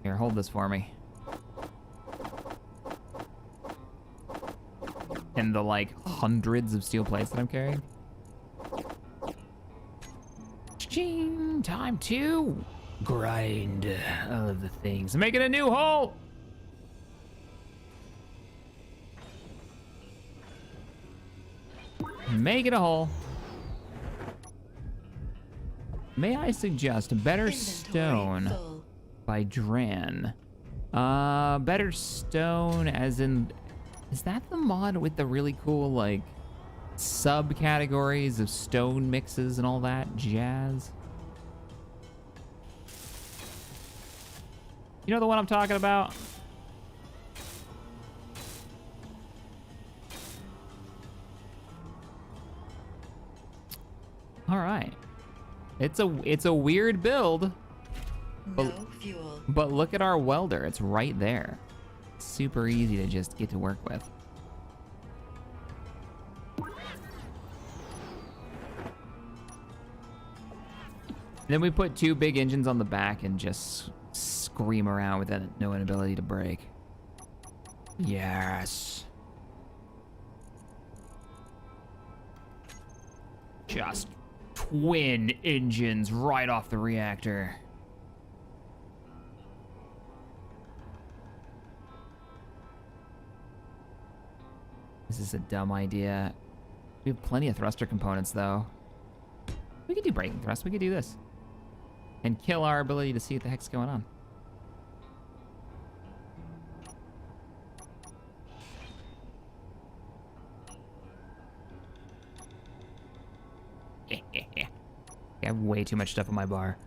Here, hold this for me. And the, like, hundreds of steel plates that I'm carrying. Ching! Time to grind all of the things. Making a new hole! Make it a hole. May I suggest better Inventory stone full. by Dran? Better stone as in, is that the mod with the really cool like subcategories of stone mixes and all that jazz? You know the one I'm talking about? All right. It's a weird build. No fuel. But look at our welder. It's right there. Super easy to just get to work with. Then we put 2 big engines on the back and just scream around with no inability to brake. Yes. Just twin engines right off the reactor. This is a dumb idea. We have plenty of thruster components, though. We could do braking thrust. We could do this. And kill our ability to see what the heck's going on. I have way too much stuff on my bar.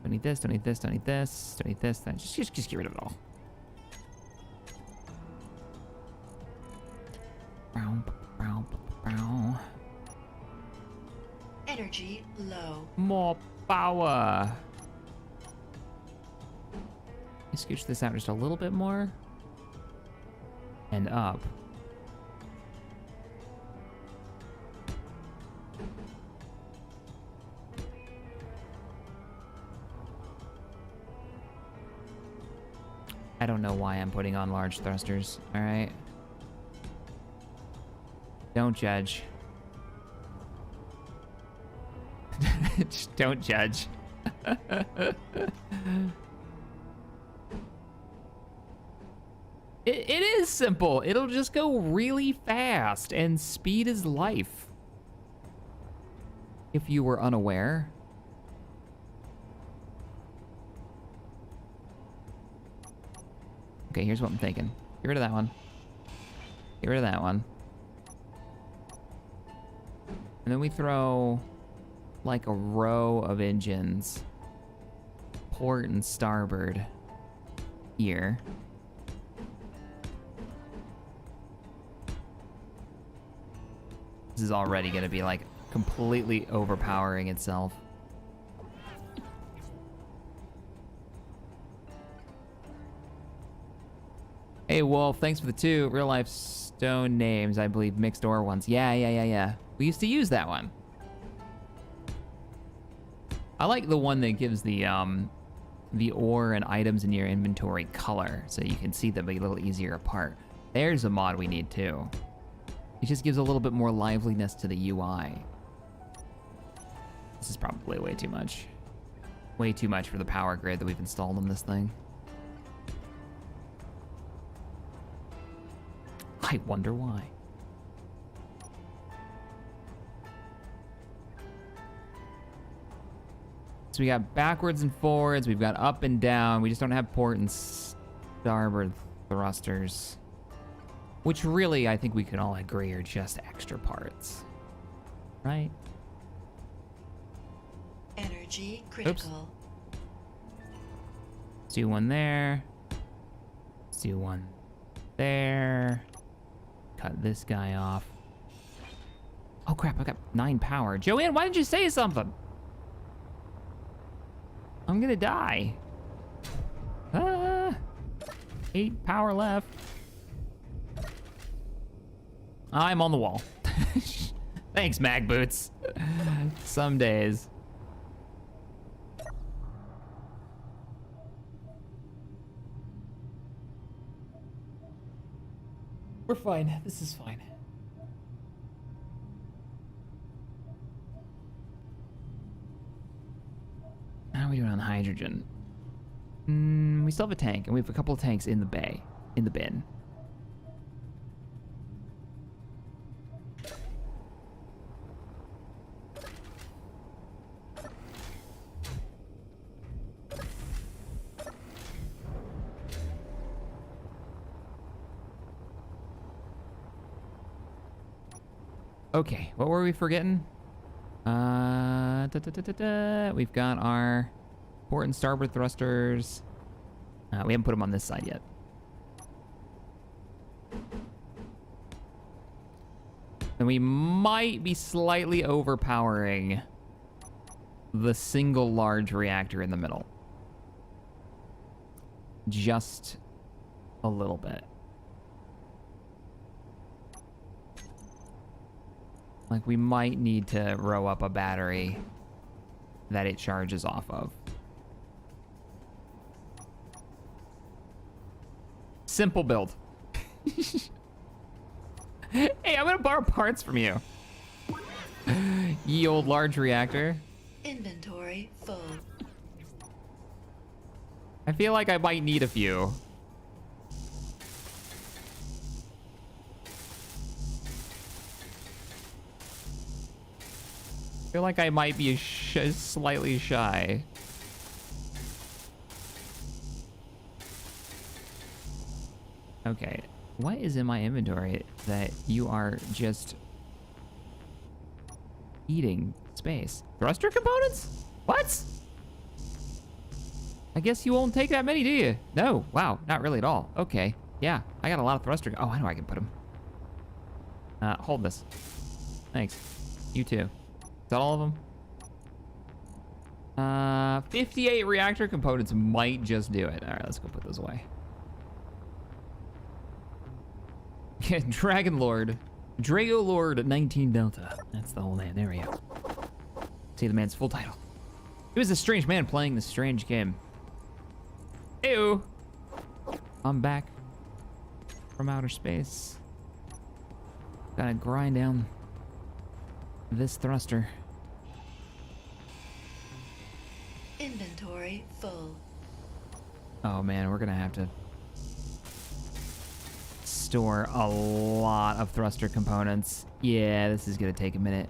Don't need this, don't need this, don't need this, don't need this. Just get rid of it all. Energy low. More power. Let's scooch this out just a little bit more. And up. I don't know why I'm putting on large thrusters, all right? Don't judge. Just don't judge. It is simple. It'll just go really fast, and speed is life. If you were unaware. Okay, here's what I'm thinking. Get rid of that one. Get rid of that one. And then we throw like a row of engines, port and starboard here. This is already gonna be like completely overpowering itself. Hey Wolf, thanks for the 2 real life stone names, I believe mixed ore ones. Yeah. We used to use that one. I like the one that gives the ore and items in your inventory color, so you can see them a little easier apart. There's a mod we need too. It just gives a little bit more liveliness to the UI. This is probably way too much. Way too much for the power grid that we've installed on this thing. I wonder why. So we got backwards and forwards. We've got up and down. We just don't have port and starboard thrusters. Which really, I think we can all agree are just extra parts. Right? Energy critical. Let's do one there. Let's do one there. Cut this guy off. Oh crap, I got 9 power. Joanne, why didn't you say something? I'm gonna die. 8 power left. I'm on the wall. Thanks, Mag Boots. Some days. We're fine. This is fine. How are we doing on hydrogen? We still have a tank, and we have a couple of tanks in the bay, in the bin. Okay, what were we forgetting? We've got our port and starboard thrusters. We haven't put them on this side yet. And we might be slightly overpowering the single large reactor in the middle. Just a little bit. Like, we might need to row up a battery that it charges off of. Simple build. Hey, I'm gonna borrow parts from you. Ye old large reactor. Inventory full. I feel like I might need a few. I feel like I might be slightly shy. Okay, what is in my inventory that you are just eating space? Thruster components? What? I guess you won't take that many, do you? No, wow, not really at all. Okay, yeah, I got a lot of thruster. Oh, I know I can put them. Hold this. Thanks. You too. Is that all of them? 58 reactor components might just do it. All right, let's go put those away. Yeah, Dragon Lord. Drago Lord 19 Delta. That's the whole name. There we go. See the man's full title. He was a strange man playing this strange game. Ew. I'm back from outer space. Gotta grind down this thruster. Inventory full. Oh man, we're gonna have to store a lot of thruster components. Yeah, this is gonna take a minute.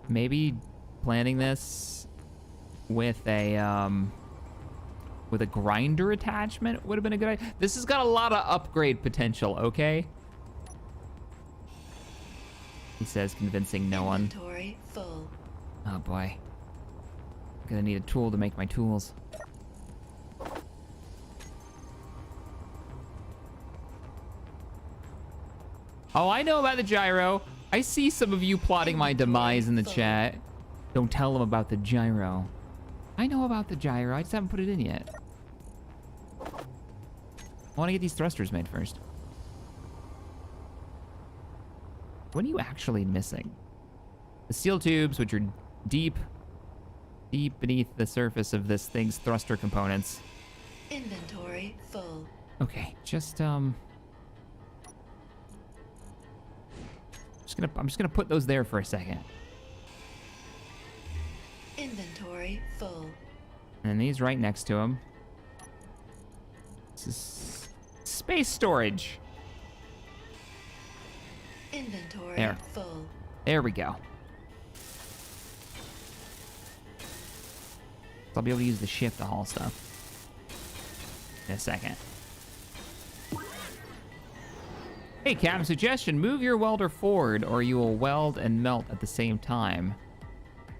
Maybe planning this with a grinder attachment would have been a good idea. This has got a lot of upgrade potential, okay? He says, convincing no one. Inventory full. Oh boy. I'm gonna need a tool to make my tools. Oh, I know about the gyro. I see some of you plotting my demise in the chat. Don't tell them about the gyro. I know about the gyro, I just haven't put it in yet. I want to get these thrusters made first. What are you actually missing? The steel tubes, which are deep beneath the surface of this thing's thruster components. Inventory full. Okay, I'm just gonna put those there for a second. Inventory full. And these right next to them. This is space storage. Inventory There. full. There we go. So I'll be able to use the ship to haul stuff in a second. Hey, Captain, suggestion. Move your welder forward or you will weld and melt at the same time.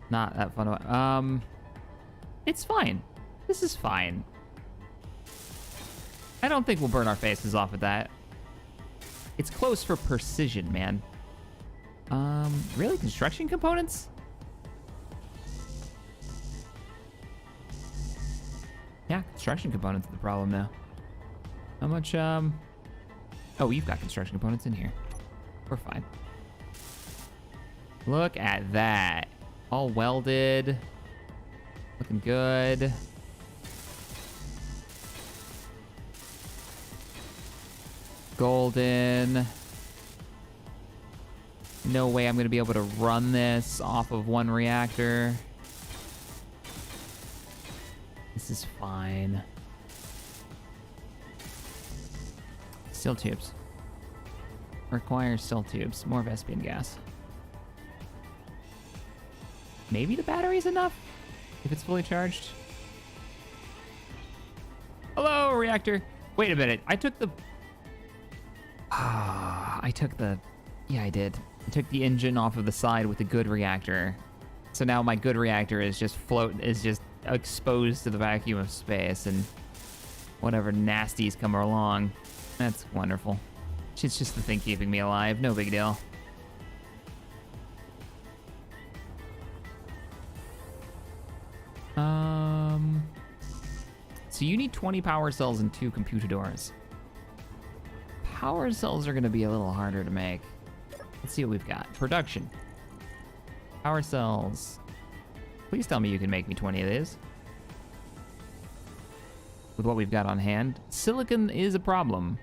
Not that fun. It's fine. This is fine. I don't think we'll burn our faces off with that. It's close for precision, man. Really? Construction components? Yeah, construction components are the problem now. How much, Oh, you've got construction components in here. We're fine. Look at that. All welded. Looking good. Golden. No way I'm going to be able to run this off of one reactor. This is fine. Steel tubes. Requires steel tubes. More Vespian gas. Maybe the battery's enough? If it's fully charged? Hello, reactor. Wait a minute. I took the... Yeah, I did. I took the engine off of the side with the good reactor. So now my good reactor is just exposed to the vacuum of space and whatever nasties come along. That's wonderful. It's just the thing keeping me alive. No big deal. So you need 20 power cells and 2 computadors. Power cells are going to be a little harder to make. Let's see what we've got. Production. Power cells. Please tell me you can make me 20 of these. With what we've got on hand. Silicon is a problem.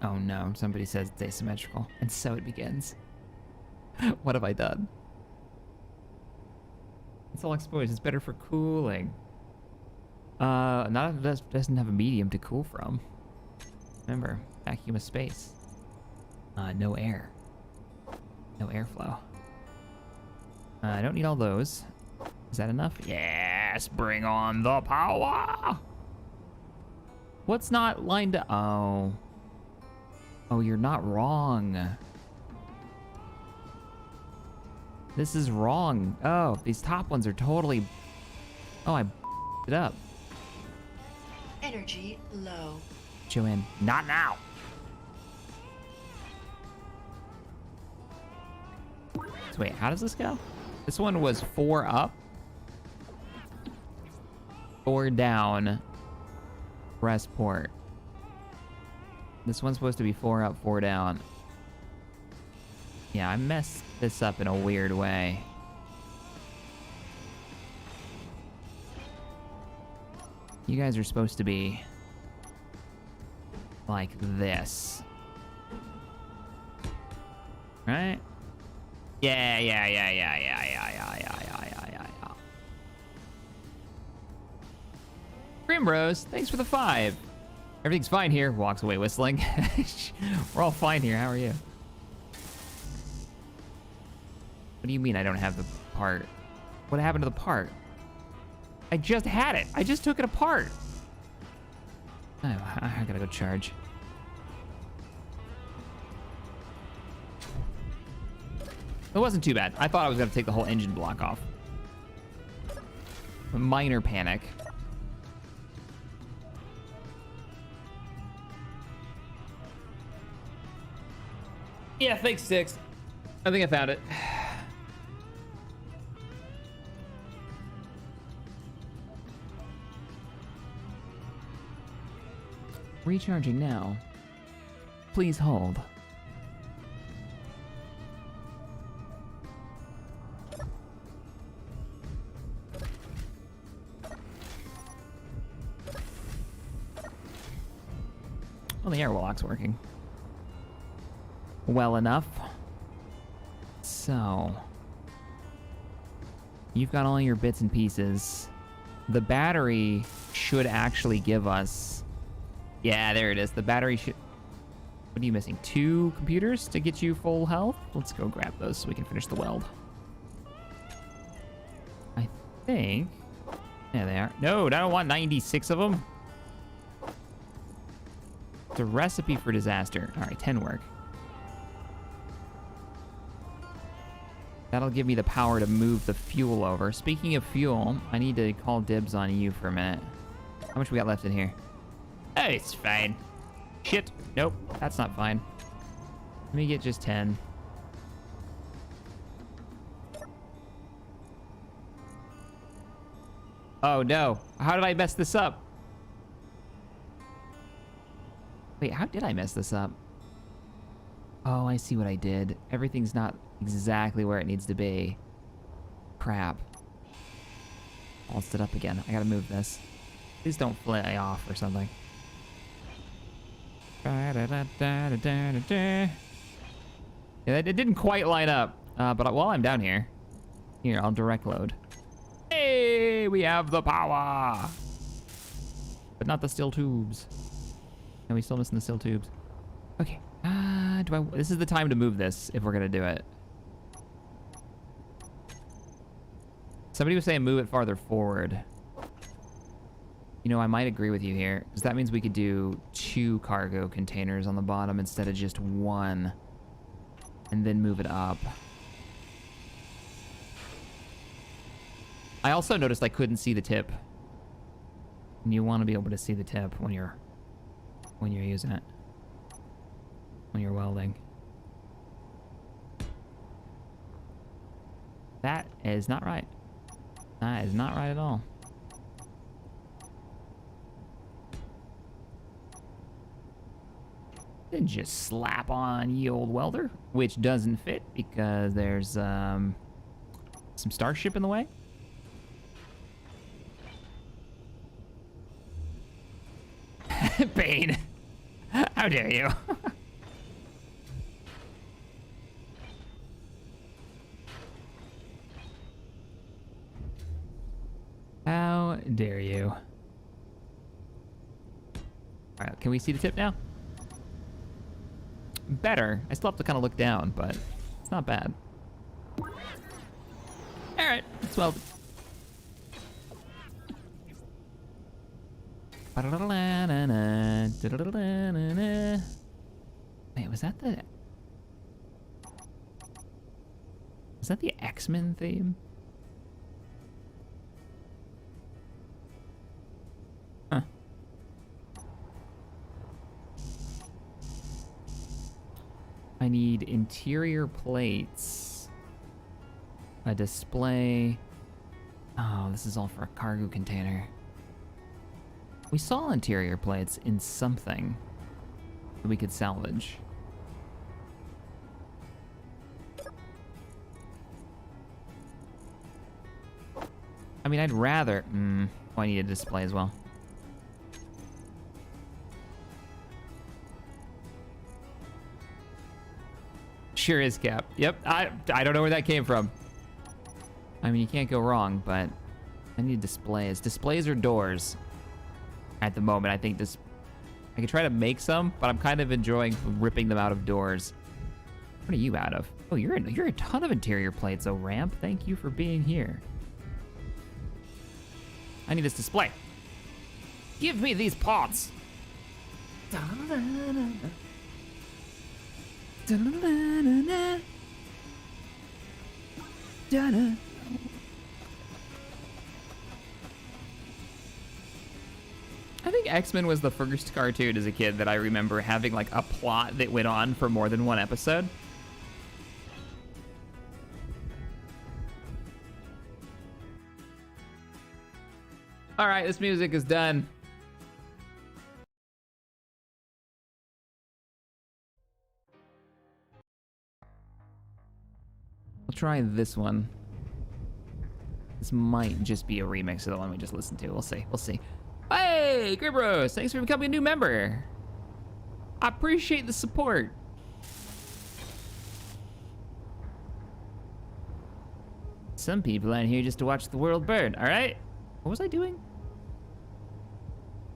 Oh no, somebody says it's asymmetrical. And so it begins. What have I done? It's all exposed. It's better for cooling. Not if it doesn't have a medium to cool from. Remember, vacuum of space. No air. No airflow. I don't need all those. Is that enough? Yes, bring on the power! What's not lined up? Oh. Oh, you're not wrong. This is wrong. Oh, these top ones are totally... Oh, I it up. Energy low. Joanne, not now. So wait, how does this go? This one was 4 up, 4 down, rest port. This one's supposed to be 4 up, 4 down. Yeah, I messed this up in a weird way. You guys are supposed to be like this. Right? Yeah. Primrose, thanks for the 5. Everything's fine here. Walks away whistling. We're all fine here. How are you? What do you mean I don't have the part? What happened to the part? I just had it. I just took it apart. Oh, I gotta go charge. It wasn't too bad. I thought I was gonna take the whole engine block off. A minor panic. Yeah, thanks, Six. I think I found it. Recharging now. Please hold. Well, the airlock's working well enough. So You've got all your bits and pieces. The battery should actually give us... Yeah, there it is. The battery should... What are you missing? 2 computers to get you full health? Let's go grab those so we can finish the weld. I think... Yeah, they are. No, I don't want 96 of them. It's a recipe for disaster. All right, 10 work. That'll give me the power to move the fuel over. Speaking of fuel, I need to call dibs on you for a minute. How much we got left in here? Oh, it's fine. Shit. Nope, that's not fine. Let me get just 10. Oh no, how did I mess this up? Wait, how did I mess this up? Oh, I see what I did. Everything's not exactly where it needs to be. Crap. I'll set up again. I gotta move this. Please don't fly off or something. Yeah, it didn't quite line up. But while I'm down here, I'll direct load. Hey, we have the power! But not the steel tubes. No, we still missing the steel tubes. Okay. This is the time to move this if we're gonna do it. Somebody was saying move it farther forward. You know, I might agree with you here, because that means we could do 2 cargo containers on the bottom instead of just 1, and then move it up. I also noticed I couldn't see the tip. And you want to be able to see the tip when you're using it. When you're welding. That is not right. That is not right at all. Then just slap on ye old welder, which doesn't fit because there's some starship in the way. Bane, how dare you? How dare you? All right, can we see the tip now? Better. I still have to kind of look down, but it's not bad. All right, let's weld. Wait, was that the X-Men theme? Huh. I need interior plates, a display. Oh, this is all for a cargo container. We saw interior plates in something that we could salvage. I mean, I'd rather... Oh, I need a display as well. Sure is, Cap. Yep, I don't know where that came from. I mean, you can't go wrong, but I need displays. Displays or doors? At the moment, I think I could try to make some, but I'm kind of enjoying ripping them out of doors. What are you out of? Oh, you're a ton of interior plates, oh Ramp. Thank you for being here. I need this display. Give me these pots. I think X-Men was the first cartoon as a kid that I remember having like a plot that went on for more than one episode. All right, this music is done. I'll try this one. This might just be a remix of the one we just listened to. We'll see. We'll see. Hey, Gribros, thanks for becoming a new member. I appreciate the support. some people on here just to watch the world burn, all right? What was I doing?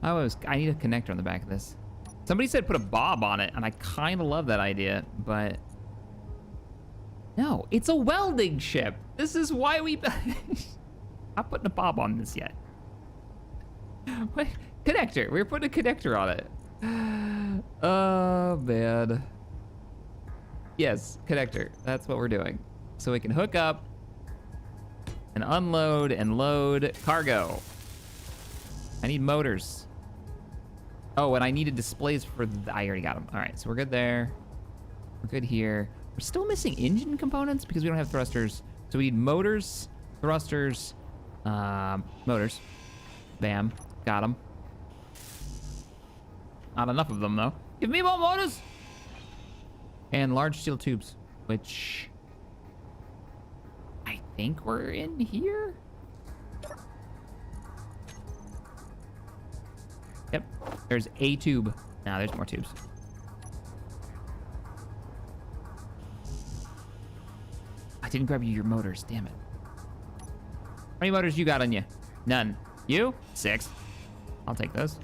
I need a connector on the back of this. Somebody said put a bob on it, and I kind of love that idea, but no, it's a welding ship. This is why we... Not putting a bob on this yet. What? Connector. We're putting a connector on it. Oh, man. Yes, connector. That's what we're doing. So we can hook up and unload and load cargo. I need motors. Oh, and I needed displays for I already got them. All right, so we're good there. We're good here. We're still missing engine components because we don't have thrusters. So we need motors, thrusters, motors. Bam, got them. Not enough of them though. Give me more motors. And large steel tubes, which I think we're in here. Yep, there's a tube. Now there's more tubes. I didn't grab you your motors, damn it. How many motors you got on you? None. You? 6. I'll take those.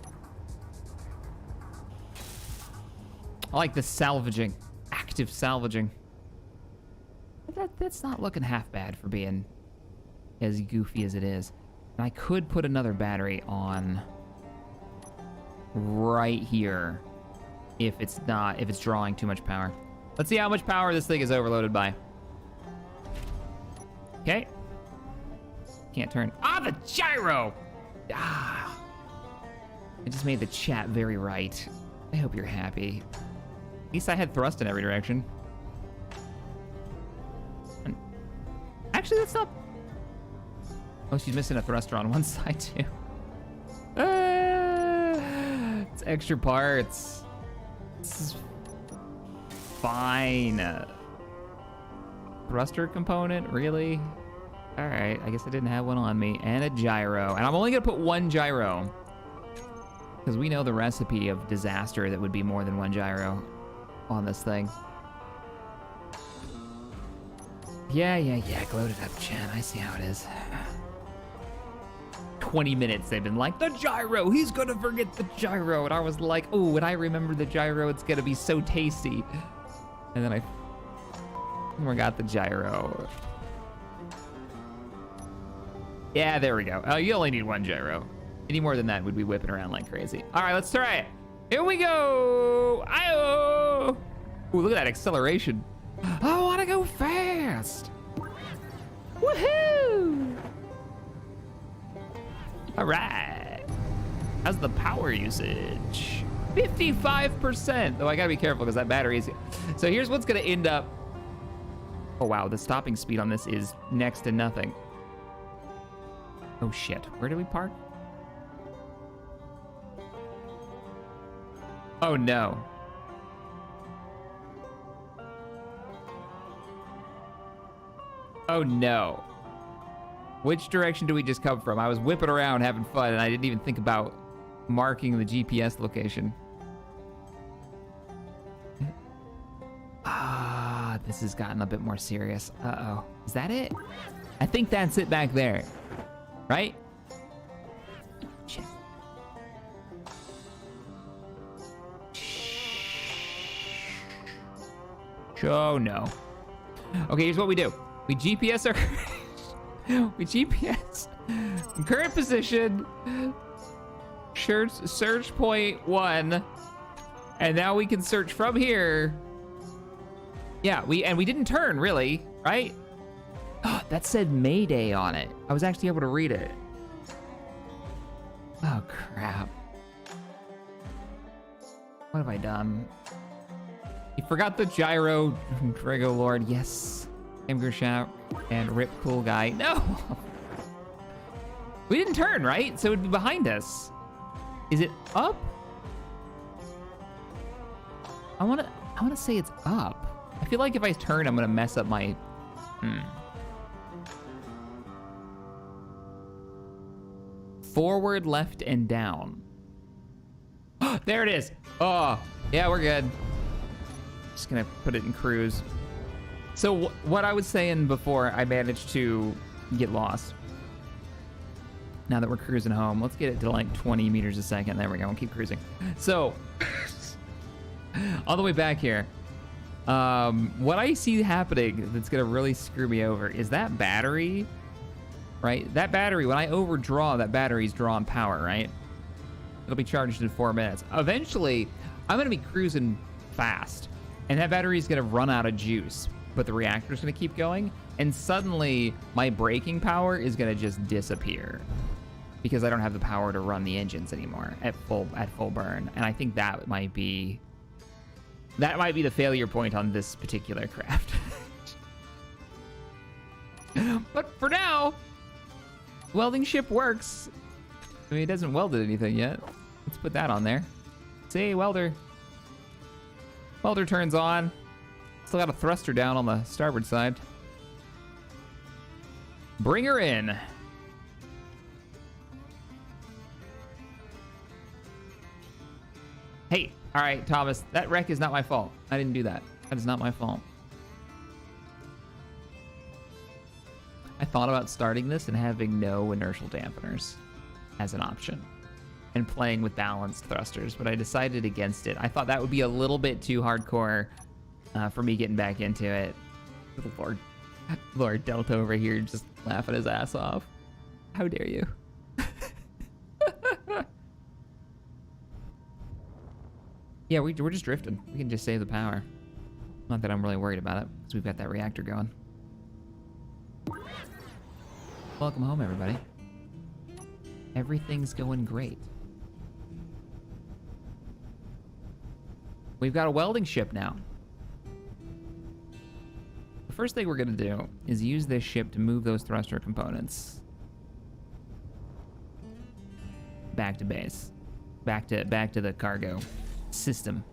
I like the salvaging, active salvaging. That's not looking half bad for being as goofy as it is. And I could put another battery on right here if it's drawing too much power. Let's see how much power this thing is overloaded by. Okay. Can't turn. Ah, the gyro! Ah. I just made the chat very right. I hope you're happy. At least I had thrust in every direction. And actually, that's not... Oh, she's missing a thruster on one side, too. It's extra parts. This is fine. Thruster component, really? All right, I guess I didn't have one on me. And a gyro. And I'm only gonna put one gyro, because we know the recipe of disaster that would be more than one gyro on this thing. Yeah, gloat it up, Chen. I see how it is. 20 minutes they've been like, the gyro, he's gonna forget the gyro. And I was like, oh, when I remember the gyro, it's gonna be so tasty. And then I forgot the gyro. Yeah, there we go. Oh, you only need one gyro. Any more than that, we'd be whipping around like crazy. All right, let's try it. Here we go. Ayo! Ooh, look at that acceleration. I wanna go fast. Woohoo! All right. How's the power usage? 55%, though I gotta be careful because that battery is... So here's what's gonna end up... Oh wow, the stopping speed on this is next to nothing. Oh shit, where do we park? Oh no. Oh no. Which direction do we just come from? I was whipping around having fun and I didn't even think about marking the GPS location. Ah, this has gotten a bit more serious. Uh-oh. Is that it? I think that's it back there. Right? Shit. Oh no. Okay, here's what we do. We GPS our... we GPS current position, search point 1, and now we can search from here. Yeah, we didn't turn really, right? Oh, that said Mayday on it. I was actually able to read it. Oh crap. What have I done? You forgot the gyro, Drago Lord. Yes. Shout and Rip Cool Guy. No! We didn't turn, right? So it'd be behind us. Is it up? I wanna say it's up. I feel like if I turn, I'm gonna mess up my... Forward, left, and down. There it is. Oh, yeah, we're good. Just gonna put it in cruise. So what I was saying before, I managed to get lost. Now that we're cruising home, let's get it to like 20 meters a second. There we go. We'll keep cruising. So, all the way back here, what I see happening that's going to really screw me over is that battery, right? That battery, when I overdraw, that battery's drawing power, right? It'll be charged in 4 minutes. Eventually, I'm going to be cruising fast, and that battery's going to run out of juice, but the reactor's going to keep going, and suddenly my braking power is going to just disappear because I don't have the power to run the engines anymore at full burn. And I think that might be the failure point on this particular craft. But for now, welding ship works. I mean, it hasn't welded anything yet. Let's put that on there. See, welder. Welder turns on. Still got a thruster down on the starboard side. Bring her in. Hey, all right, Thomas, that wreck is not my fault. I didn't do that. That is not my fault. I thought about starting this and having no inertial dampeners as an option and playing with balanced thrusters, but I decided against it. I thought that would be a little bit too hardcore for me getting back into it. Lord Delta over here just laughing his ass off. How dare you? Yeah, we're just drifting. We can just save the power. Not that I'm really worried about it, because we've got that reactor going. Welcome home, everybody. Everything's going great. We've got a welding ship now. The first thing we're gonna do is use this ship to move those thruster components back to base, back to the cargo system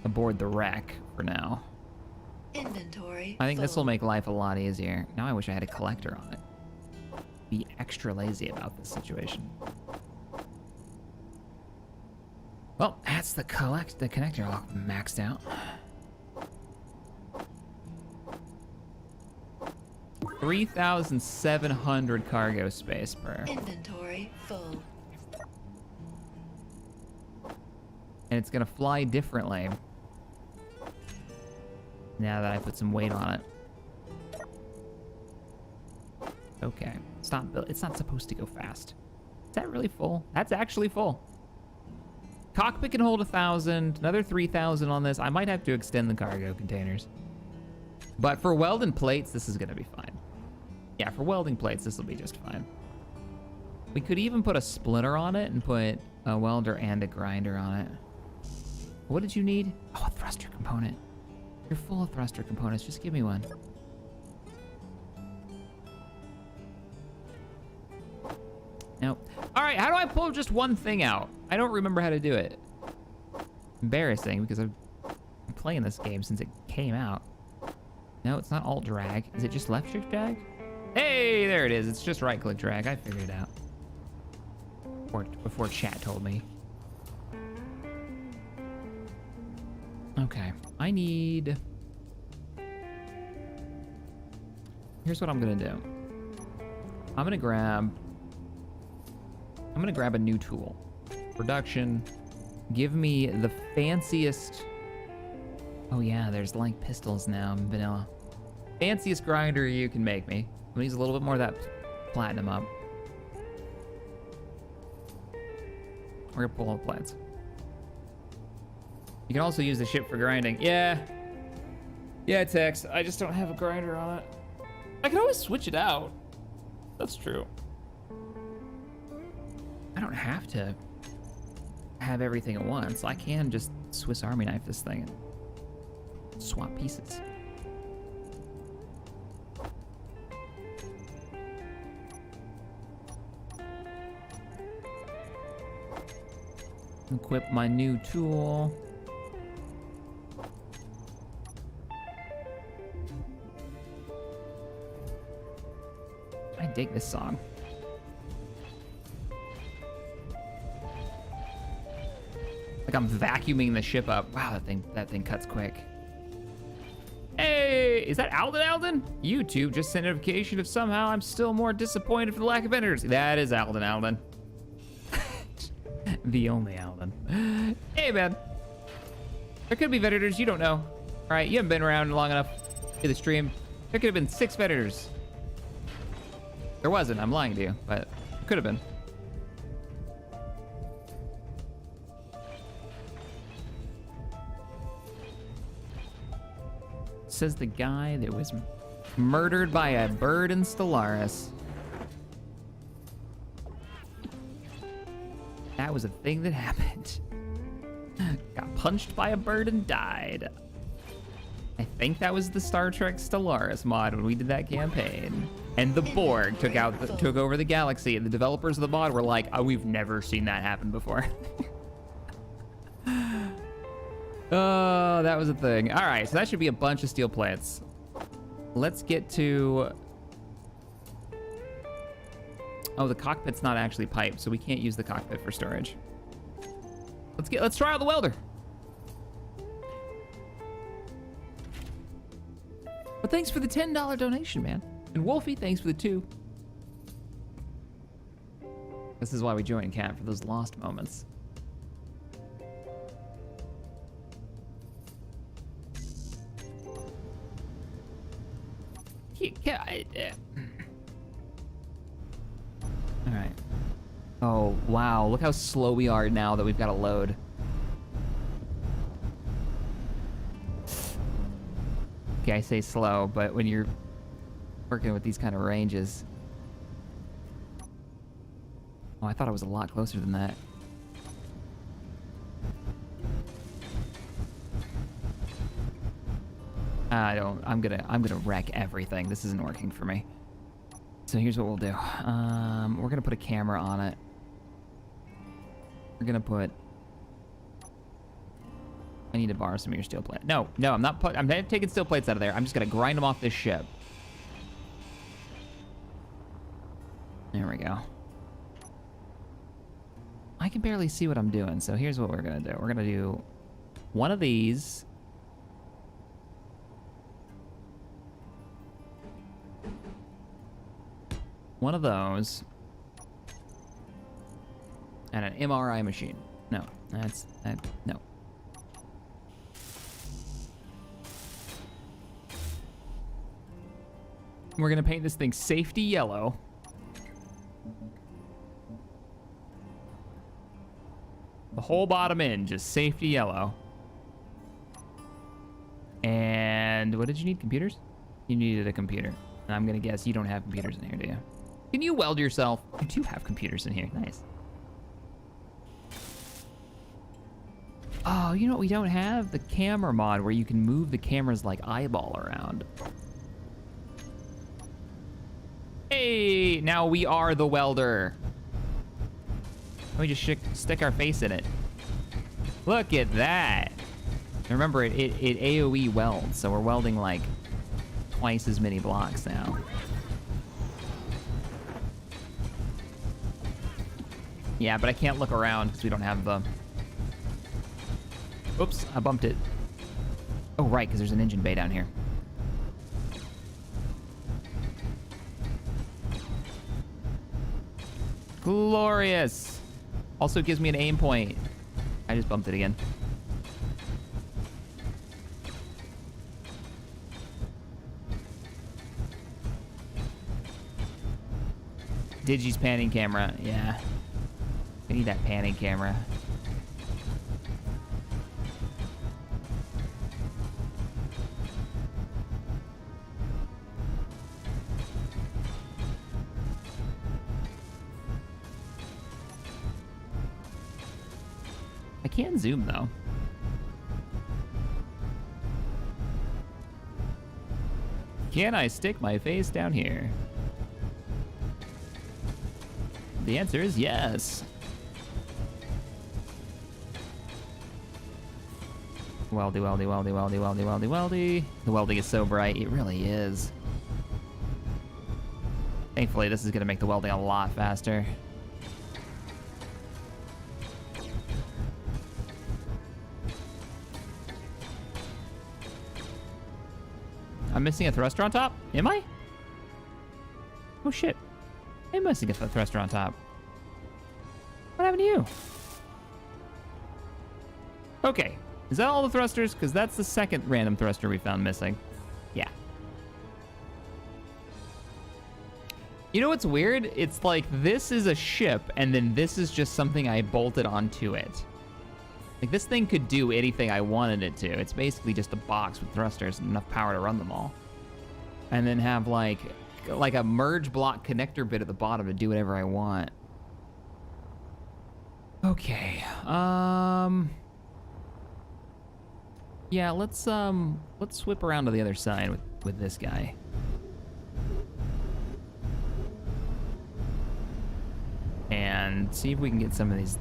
aboard the wreck for now. Inventory. I think this will full. make life a lot easier. Now I wish I had a collector on it. Be extra lazy about this situation. Well, that's the connector all maxed out. 3,700 cargo space per. Inventory full. And it's gonna fly differently now that I put some weight on it. Okay, stop. It's not supposed to go fast. Is that really full? That's actually full. Cockpit can hold 1,000, another 3,000 on this. I might have to extend the cargo containers. But for welding plates, this is gonna be fine. Yeah, for welding plates, this will be just fine. We could even put a splitter on it and put a welder and a grinder on it. What did you need? Oh, a thruster component. You're full of thruster components. Just give me one. Nope. All right, how do I pull just one thing out? I don't remember how to do it. Embarrassing, because I've been playing this game since it came out. No, it's not alt drag. Is it just left shift drag? Hey, there it is. It's just right click drag. I figured it out. Before chat told me. Okay, I need... Here's what I'm gonna do. I'm gonna grab a new tool. Production. Give me the fanciest... Oh yeah, there's like pistols now in vanilla. Fanciest grinder you can make me. I'm gonna use a little bit more of that platinum up. We're gonna pull all the plates. You can also use the ship for grinding. Yeah, Tex. I just don't have a grinder on it. I can always switch it out. That's true. I don't have to have everything at once. I can just Swiss Army knife this thing and swap pieces. Equip my new tool. I dig this song. Like I'm vacuuming the ship up. Wow, that thing cuts quick. Hey, Wait, is that Alden? YouTube just sent notification if somehow I'm still more disappointed for the lack of vendors. That is Alden. The only Alden. Hey, man. There could be vendors you don't know. All right, you haven't been around long enough to the stream. There could have been 6 vendors. There wasn't, I'm lying to you, but could have been. Says the guy that was murdered by a bird in Stellaris. That was a thing that happened. Got punched by a bird and died. I think that was the Star Trek Stellaris mod when we did that campaign. And the Borg took over the galaxy, and the developers of the mod were like, oh, we've never seen that happen before. Oh, that was a thing. All right, so that should be a bunch of steel plates. Let's get to... Oh, the cockpit's not actually piped, so we can't use the cockpit for storage. Let's try out the welder. But thanks for the $10 donation, man. And Wolfie, thanks for the 2. This is why we join Cat, for those lost moments. All right. Oh, wow. Look how slow we are now that we've got to load. Okay, I say slow, but when you're working with these kind of ranges... Oh, I thought it was a lot closer than that. I'm gonna wreck everything. This isn't working for me. So here's what we'll do. We're gonna put a camera on it. We're gonna put... I need to borrow some of your steel plate. No, I'm not taking steel plates out of there. I'm just gonna grind them off this ship. There we go. I can barely see what I'm doing, so here's what we're gonna do. We're gonna do one of these. One of those. And an MRI machine. No, no. We're gonna paint this thing safety yellow. The whole bottom end, just safety yellow. And what did you need, computers? You needed a computer. And I'm gonna guess you don't have computers in here, do you? Can you weld yourself? You do have computers in here, nice. Oh, you know what we don't have? The camera mod where you can move the camera's like eyeball around. Hey, now we are the welder. Let me just stick our face in it. Look at that. Remember, it AoE welds, so we're welding like twice as many blocks now. Yeah, but I can't look around because we don't have the... Oops, I bumped it. Oh, right, because there's an engine bay down here. Glorious. Also gives me an aim point. I just bumped it again. Digi's panning camera, yeah. I need that panning camera. I can zoom though. Can I stick my face down here? The answer is yes. Weldy, weldy, weldy, weldy, weldy, weldy, weldy. The welding is so bright, it really is. Thankfully, this is gonna make the welding a lot faster. I'm missing a thruster on top? Am I? Oh shit. I'm missing a thruster on top. What happened to you? Okay. Is that all the thrusters? Because that's the second random thruster we found missing. Yeah. You know what's weird? It's like this is a ship, and then this is just something I bolted onto it. Like, this thing could do anything I wanted it to. It's basically just a box with thrusters and enough power to run them all. And then have, like a merge block connector bit at the bottom to do whatever I want. Okay. Yeah, let's whip around to the other side with this guy. And see if we can get some of these,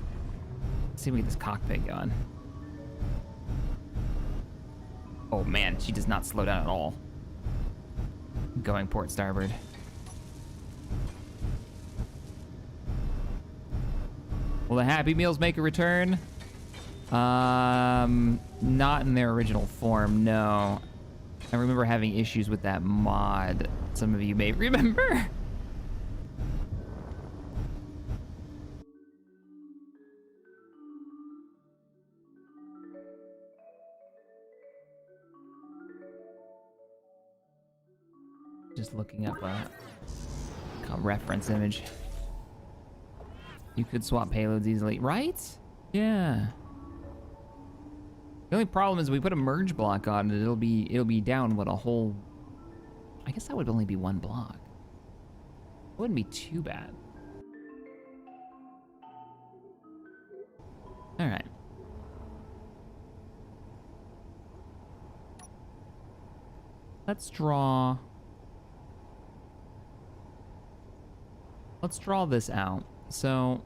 see if we get this cockpit going. Oh man, she does not slow down at all. Going port starboard. Will the Happy Meals make a return? Not in their original form, no. I remember having issues with that mod. Some of you may remember. Just looking up a reference image. You could swap payloads easily, right? Yeah. The only problem is we put a merge block on it, it'll be down what, a whole, I guess that would only be one block. It wouldn't be too bad. All right. Let's draw this out. So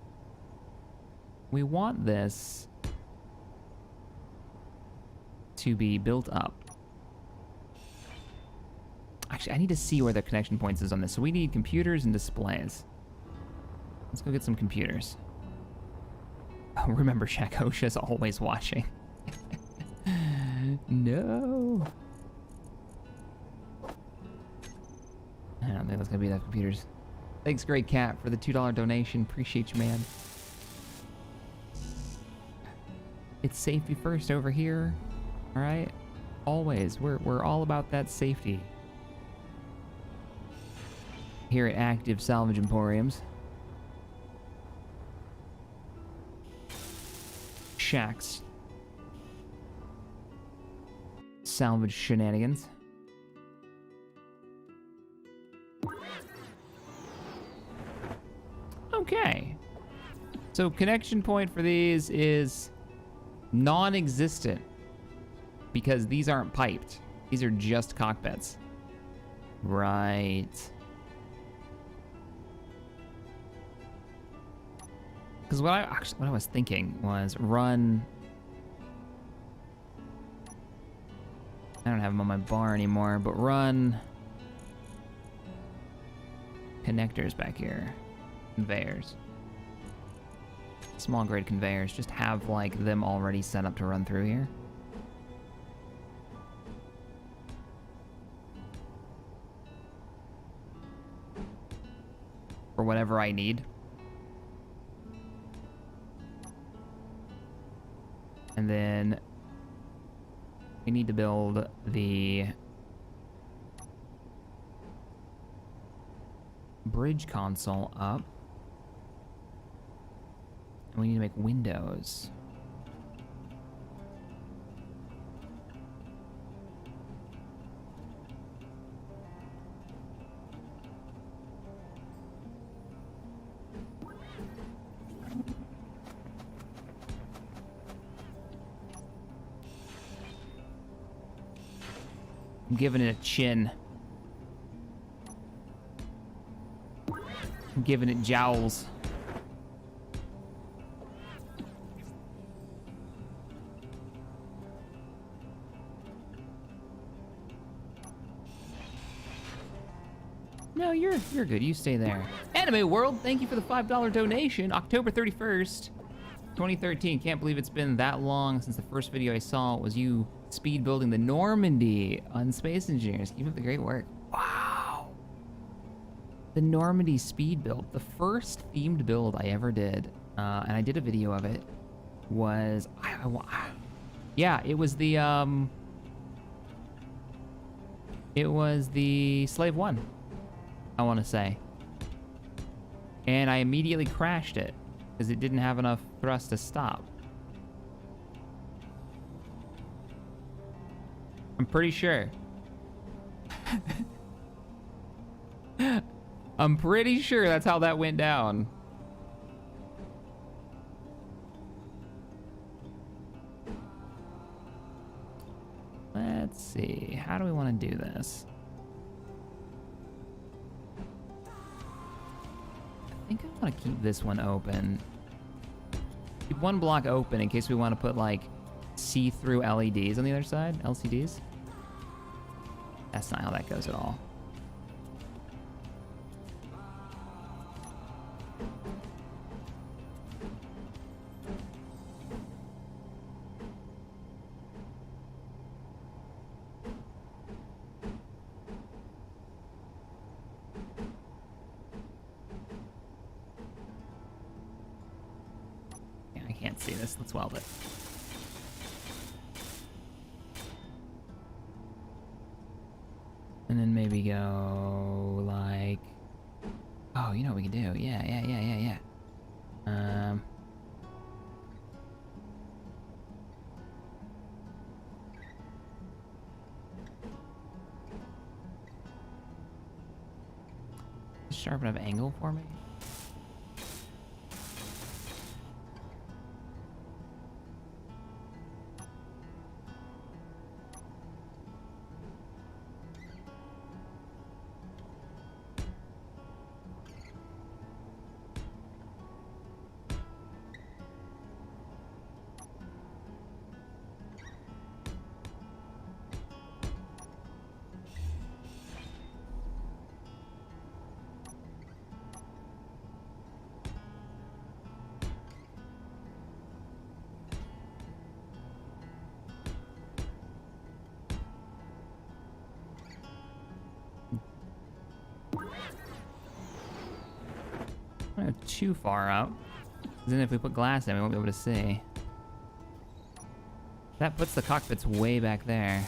we want this to be built up. Actually, I need to see where the connection points is on this. So we need computers and displays. Let's go get some computers. Oh, remember, Shaq, OSHA's always watching. No. I don't think that's gonna be enough computers. Thanks, Great Cat, for the $2 donation. Appreciate you, man. It's safety first over here. All right? Always. We're all about that safety. Here at Active Salvage Emporiums. Shaq's salvage shenanigans. Okay. So connection point for these is non-existent because these aren't piped. These are just cockpits. Right. Because what I was thinking was run. I don't have them on my bar anymore, but run connectors back here. Conveyors. Small grid conveyors. Just have like them already set up to run through here. For whatever I need. And then we need to build the bridge console up. And we need to make windows. I'm giving it a chin. I'm giving it jowls. No, you're good. You stay there. Anime World, thank you for the $5 donation. October 31st, 2013. Can't believe it's been that long since the first video I saw was you speed building the Normandy on Space Engineers. Keep up the great work. Wow. The Normandy speed build, the first themed build I ever did, and I did a video of it, was, yeah, it was the Slave 1, I want to say. And I immediately crashed it, because it didn't have enough thrust to stop. I'm pretty sure. I'm pretty sure that's how that went down. Let's see. How do we want to do this? I think I want to keep this one open. Keep one block open in case we want to put like see-through LEDs on the other side. LCDs. That's not how that goes at all. Yeah, I can't see this. Let's weld it. And then maybe go like, oh, you know what we can do? Yeah. Sharp enough angle for me? Not too far out. Then if we put glass in, we won't be able to see. That puts the cockpits way back there.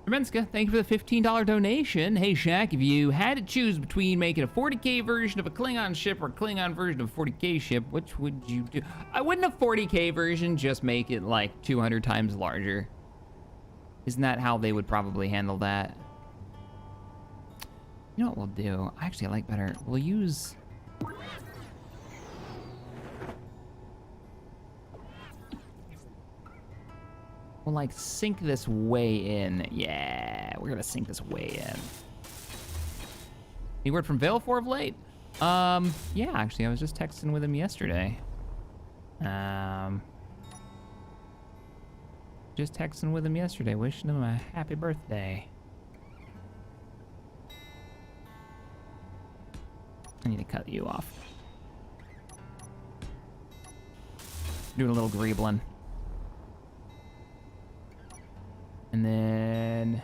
Remenska, thank you for the $15 donation. Hey Shaq, if you had to choose between making a 40k version of a Klingon ship or a Klingon version of a 40k ship, which would you do? I wouldn't a 40k version just make it like 200 times larger. Isn't that how they would probably handle that? You know what we'll do? Actually, I like better. We'll use... We'll like sink this way in. Yeah, we're gonna sink this way in. Any word from Vale for of late? Yeah, actually, I was just texting with him yesterday. Just texting with him yesterday, wishing him a happy birthday. I need to cut you off. Doing a little greebling. And then...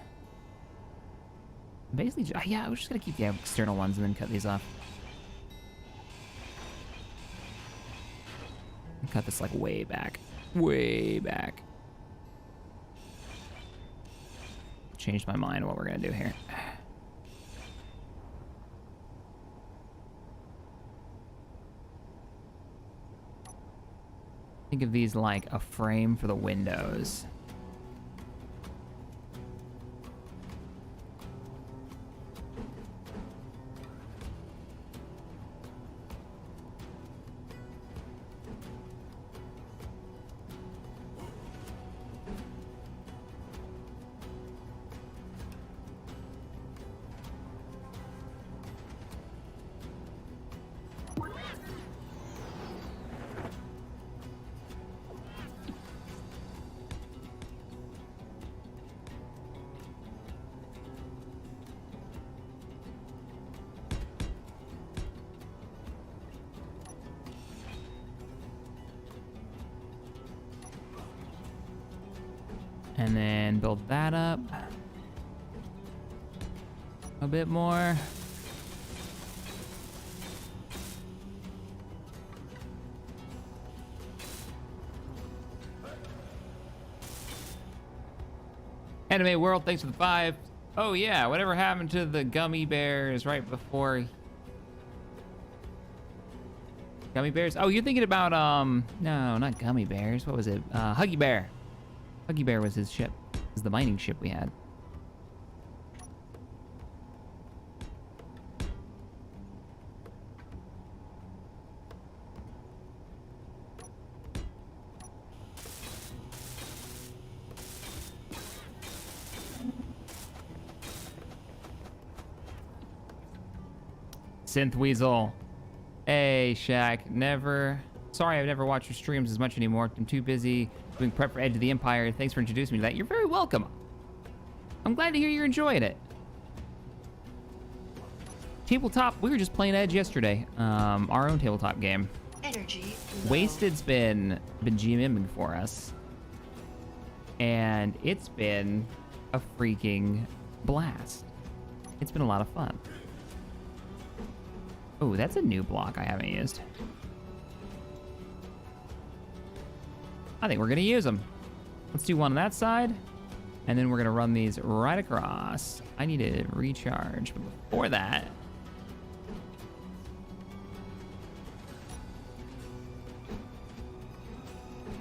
basically, yeah, I was just gonna keep the external ones and then cut these off. And cut this like way back. Way back. Changed my mind what we're gonna do here. Think of these like a frame for the windows. And then build that up. A bit more. Anime World, thanks for the 5. Oh yeah, whatever happened to the gummy bears right before... Gummy bears? Oh, you're thinking about, no, not gummy bears. What was it? Huggy Bear. Huggy Bear was his ship. It was the mining ship we had. Synth Weasel. Hey, Shaq. Sorry, I've never watched your streams as much anymore. I'm too busy doing prep for Edge of the Empire. Thanks for introducing me to that. You're very welcome. I'm glad to hear you're enjoying it. Tabletop, we were just playing Edge yesterday. Our own tabletop game. Energy low. Wasted's been GMing for us. And it's been a freaking blast. It's been a lot of fun. Oh, that's a new block I haven't used. I think we're gonna use them. Let's do one on that side, and then we're gonna run these right across. I need to recharge, but before that,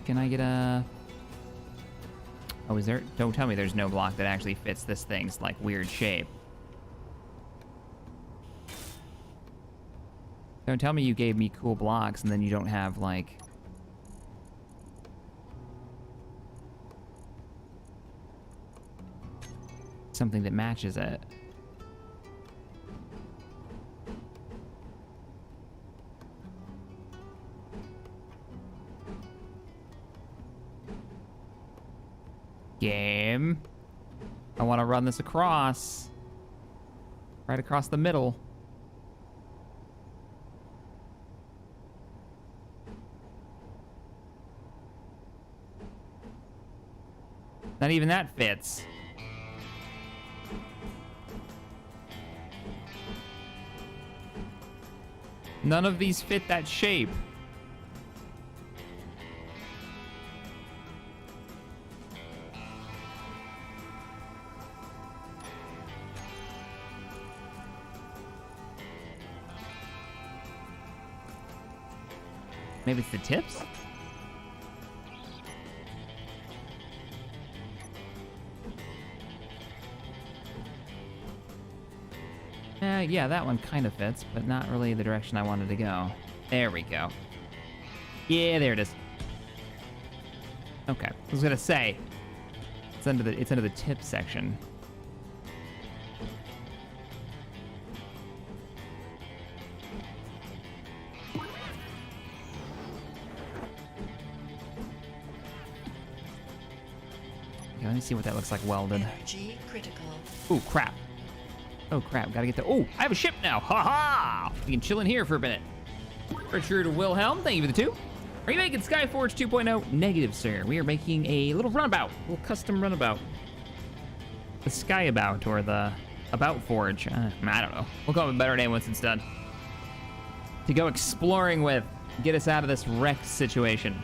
can I get a... Oh, is there... Don't tell me there's no block that actually fits this thing's, like, weird shape. Don't tell me you gave me cool blocks and then you don't have, like... something that matches it. Game. I want to run this across. Right across the middle. Not even that fits. None of these fit that shape. Maybe it's the tips? Yeah, that one kind of fits, but not really the direction I wanted to go. There we go. Yeah, there it is. Okay, I was gonna say, it's under the tip section. Okay, let me see what that looks like welded. Energy critical. Ooh, crap. Oh crap, gotta get the... Oh, I have a ship now! Ha ha! We can chill in here for a minute. Richard Wilhelm, thank you for the 2. Are you making Skyforge 2.0? Negative, sir. We are making a little runabout. A little custom runabout. The Skyabout, or the About Forge. I don't know. We'll call it a better name once it's done. To go exploring with. Get us out of this wrecked situation.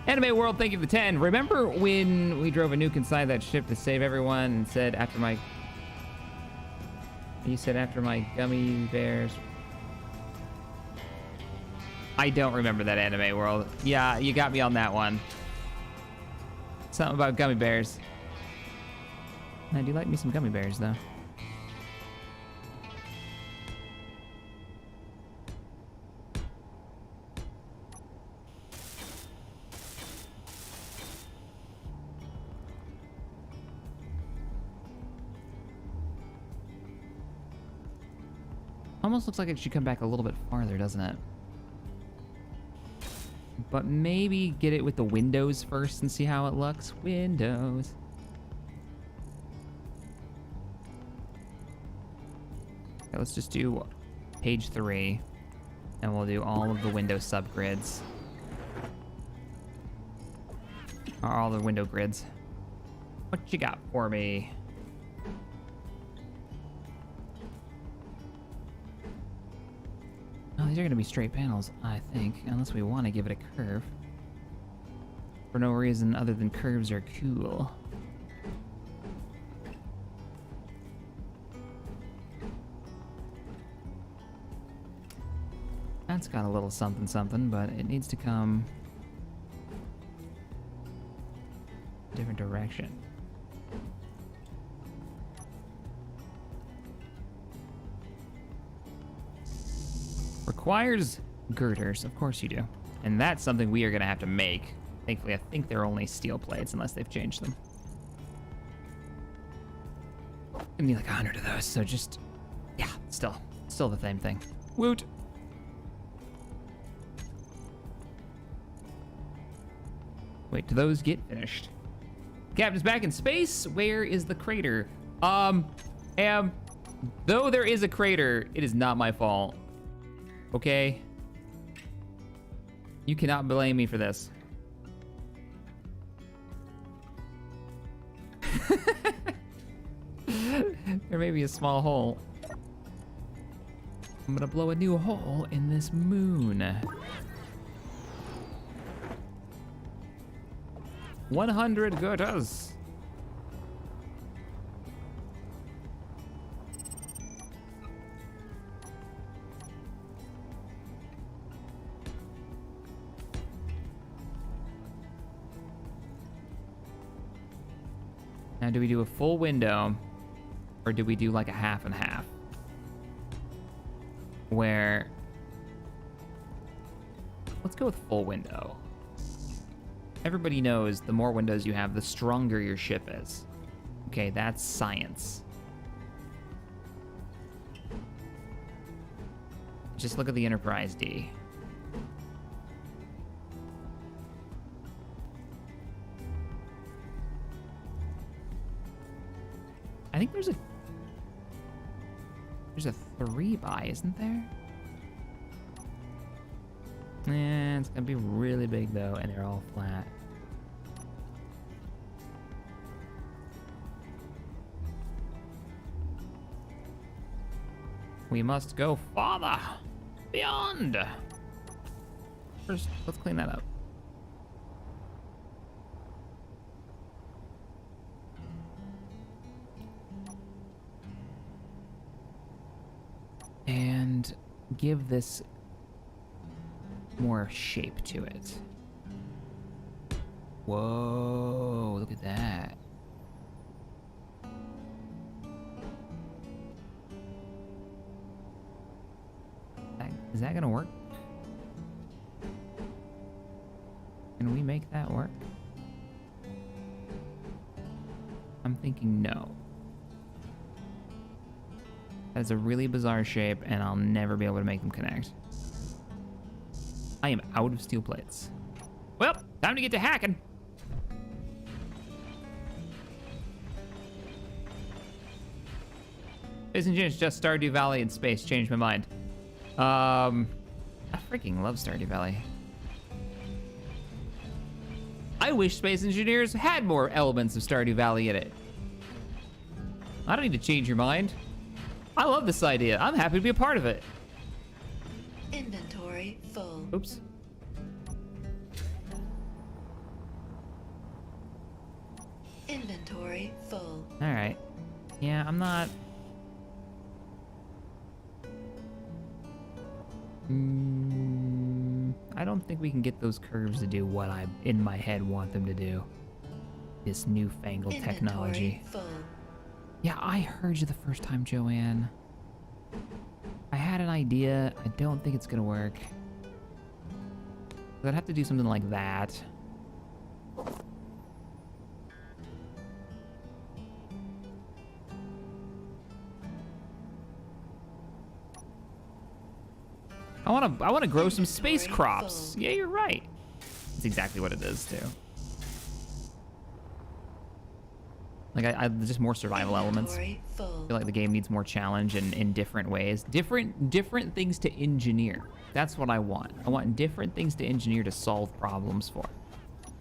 Anime World, thank you for the 10. Remember when we drove a nuke inside that ship to save everyone and said after my... You said after my gummy bears. I don't remember that, Anime World. Yeah, you got me on that one. Something about gummy bears. I do like me some gummy bears, though. Almost looks like it should come back a little bit farther, doesn't it? But maybe get it with the windows first and see how it looks. Windows. Okay, let's just do page 3. And we'll do all of the window subgrids. Or all the window grids. What you got for me? Oh, these are gonna be straight panels, I think, unless we want to give it a curve. For no reason other than curves are cool. That's got a little something something, but it needs to come a different direction. Requires girders, of course you do. And that's something we are gonna have to make. Thankfully, I think they're only steel plates unless they've changed them. I need like 100 of those, so just, yeah, still the same thing. Woot. Wait, do those get finished? Captain's back in space. Where is the crater? Though there is a crater, it is not my fault. Okay? You cannot blame me for this. There may be a small hole. I'm gonna blow a new hole in this moon. 100 girders. Now, do we do a full window, or do we do like a half and half? Where, let's go with full window. Everybody knows the more windows you have, the stronger your ship is. Okay, that's science. Just look at the Enterprise D. I think there's a 3 by, isn't there? It's gonna be really big though, and they're all flat. We must go farther, beyond. First, let's clean that up. And give this more shape to it. Whoa, look at that. Is that gonna work? Can we make that work? I'm thinking no. That's a really bizarre shape, and I'll never be able to make them connect. I am out of steel plates. Well, time to get to hacking. Space Engineers just Stardew Valley in space. Changed my mind. I freaking love Stardew Valley. I wish Space Engineers had more elements of Stardew Valley in it. I don't need to change your mind. I love this idea. I'm happy to be a part of it. Inventory full. Oops. Inventory full. All right. Yeah, I'm not... I don't think we can get those curves to do what I, in my head, want them to do. This newfangled technology. Full. Yeah, I heard you the first time, Joanne. I had an idea. I don't think it's gonna work. I'd have to do something like that. I wanna grow some space crops. Yeah, you're right. That's exactly what it is too. Like I just more survival elements. I feel like the game needs more challenge in different ways. Different things to engineer. That's what I want. I want different things to engineer to solve problems for.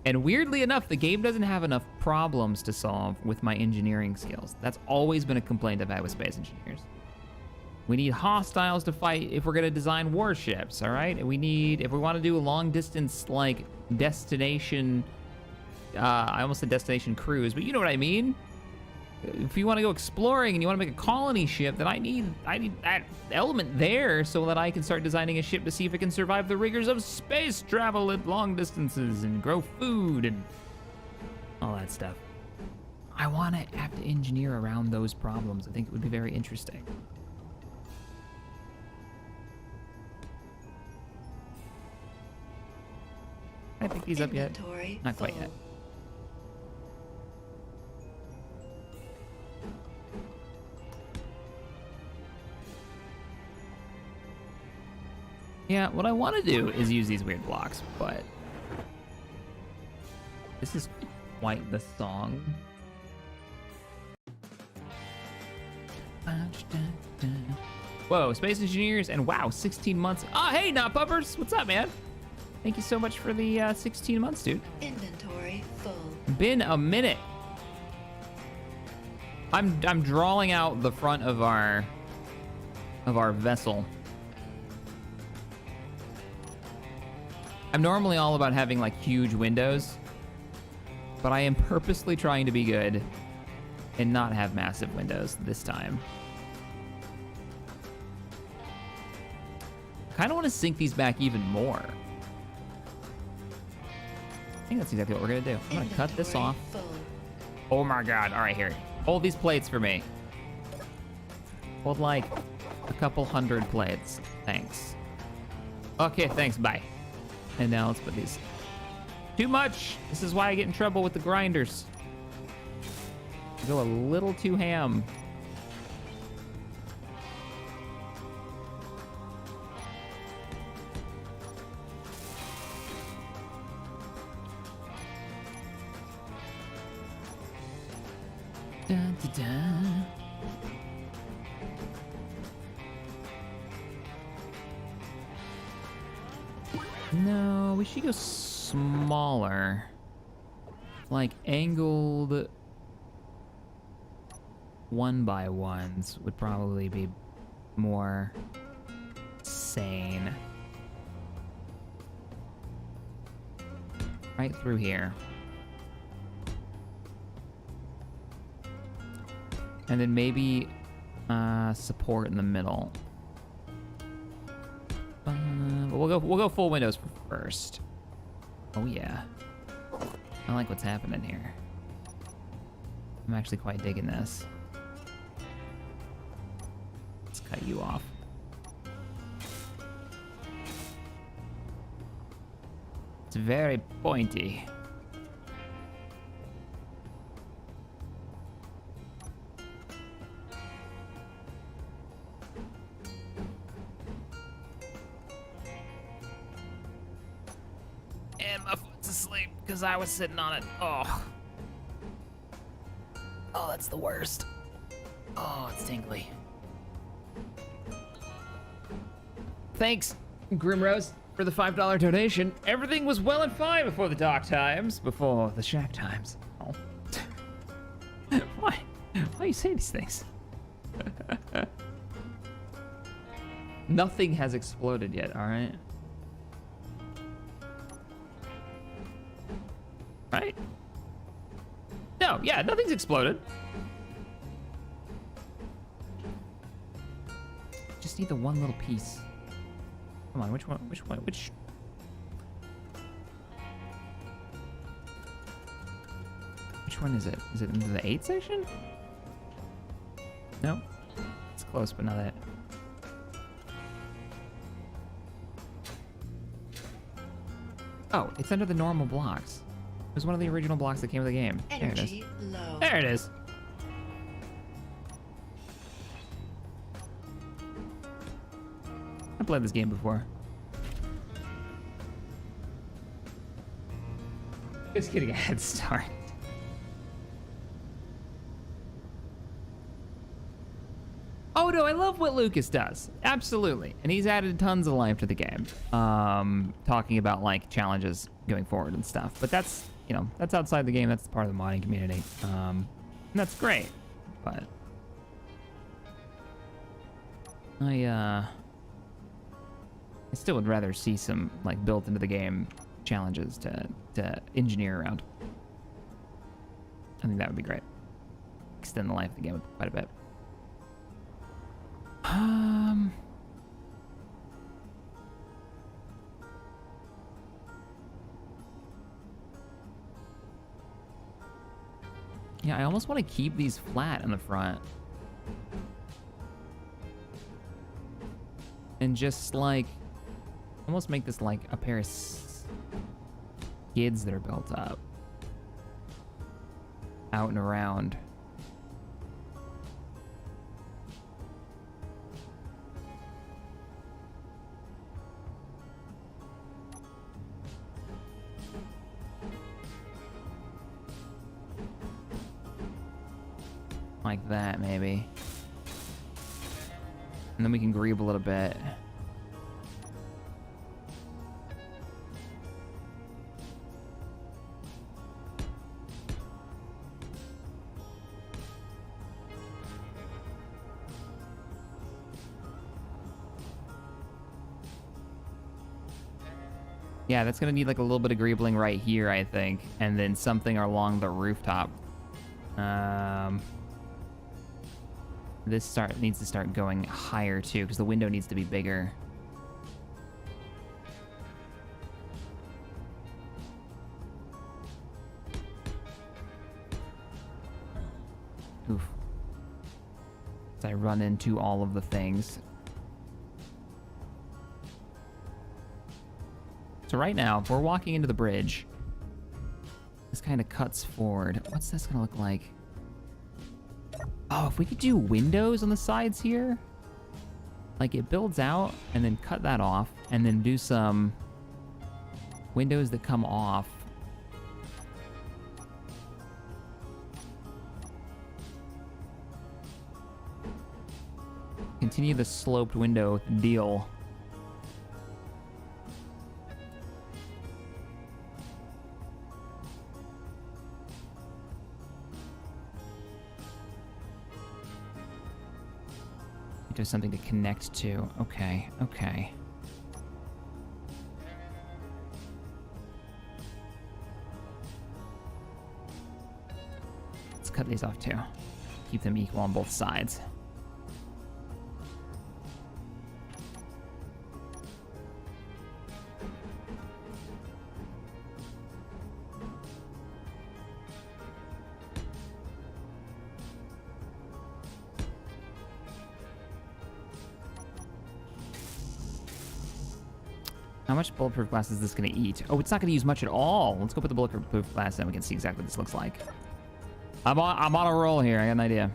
And weirdly enough, the game doesn't have enough problems to solve with my engineering skills. That's always been a complaint I've had with space engineers. We need hostiles to fight if we're gonna design warships, all right? And we need, if we want to do a long distance, like, destination, I almost said destination cruise, but you know what I mean? If you want to go exploring and you want to make a colony ship, then I need that element there so that I can start designing a ship to see if it can survive the rigors of space travel at long distances and grow food and all that stuff. I want to have to engineer around those problems. I think it would be very interesting. Can I pick these up yet? Inventory Not quite full. yet. Yeah, what I want to do is use these weird blocks, but this is quite the song. Whoa, space engineers, and wow, 16 months. Oh, hey, Not Puppers, what's up, man? Thank you so much for the 16 months, dude. Inventory full. Been a minute. I'm drawing out the front of our vessel. I'm normally all about having like huge windows, but I am purposely trying to be good and not have massive windows this time. I kind of want to sink these back even more. I think that's exactly what we're gonna do. I'm gonna cut this off. Full. Oh my God, all right, here. Hold these plates for me. Hold like a couple hundred plates, thanks. Okay, thanks, bye. And now let's put these. Too much. This is why I get in trouble with the grinders. I go a little too ham. Dun, dun, dun. No, we should go smaller. Like angled 1x1s would probably be more sane. Right through here. And then maybe support in the middle. But we'll go full windows first. Oh yeah. I like what's happening here. I'm actually quite digging this. Let's cut you off. It's very pointy. And my foot's asleep because I was sitting on it. Oh. Oh, that's the worst. Oh, it's tingly. Thanks, Grimrose, for the $5 donation. Everything was well and fine before the dark times, before the shack times. Oh. Why? Why you say these things? Nothing has exploded yet, all right? Right? No, yeah, nothing's exploded. Just need the one little piece. Come on, which one? Which one is it? Is it into the 8 section? No? It's close, but not it. Oh, it's under the normal blocks. It was one of the original blocks that came with the game. There it is. Energy low. There it is. I played this game before. Just getting a head start. Oh no, I love what Lucas does. Absolutely. And he's added tons of life to the game. Talking about like challenges going forward and stuff. But that's, you know, that's outside the game. That's part of the modding community. And that's great. But I still would rather see some like built into the game challenges to engineer around. I think that would be great. Extend the life of the game quite a bit. Yeah, I almost want to keep these flat in the front. And just like, almost make this like a pair of skids that are built up. Out and around. Like that, maybe. And then we can greeb a little bit. Yeah, that's gonna need like a little bit of greebling right here, I think. And then something along the rooftop. This needs to start going higher too, because the window needs to be bigger. Oof. As I run into all of the things. So right now, if we're walking into the bridge, this kind of cuts forward. What's this gonna look like? Oh, if we could do windows on the sides here, like it builds out and then cut that off and then do some windows that come off. Continue the sloped window deal. There's something to connect to. Okay, okay. Let's cut these off too. Keep them equal on both sides. How much bulletproof glass is this gonna eat? Oh, it's not gonna use much at all. Let's go put the bulletproof glass in. We can see exactly what this looks like. I'm on a roll here. I got an idea.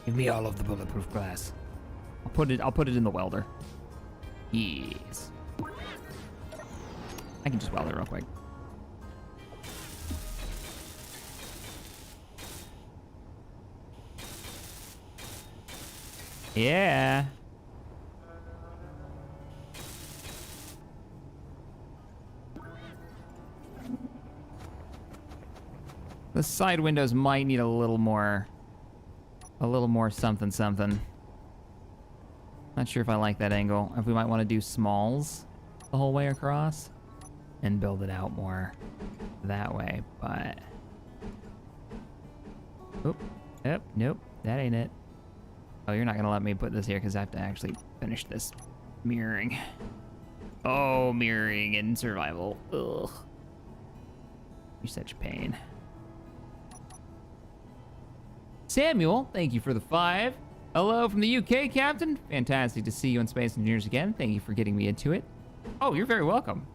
Give me all of the bulletproof glass. I'll put it in the welder. Yes. I can just weld it real quick. Yeah. The side windows might need a little more something something. Not sure if I like that angle. If we might want to do smalls the whole way across and build it out more that way, but oop, yep, nope, that ain't it. Oh, you're not gonna let me put this here because I have to actually finish this mirroring. Oh, mirroring in survival. Ugh. You're such pain. Samuel, thank you for the 5. Hello from the UK, Captain. Fantastic to see you in Space Engineers again. Thank you for getting me into it. Oh, you're very welcome.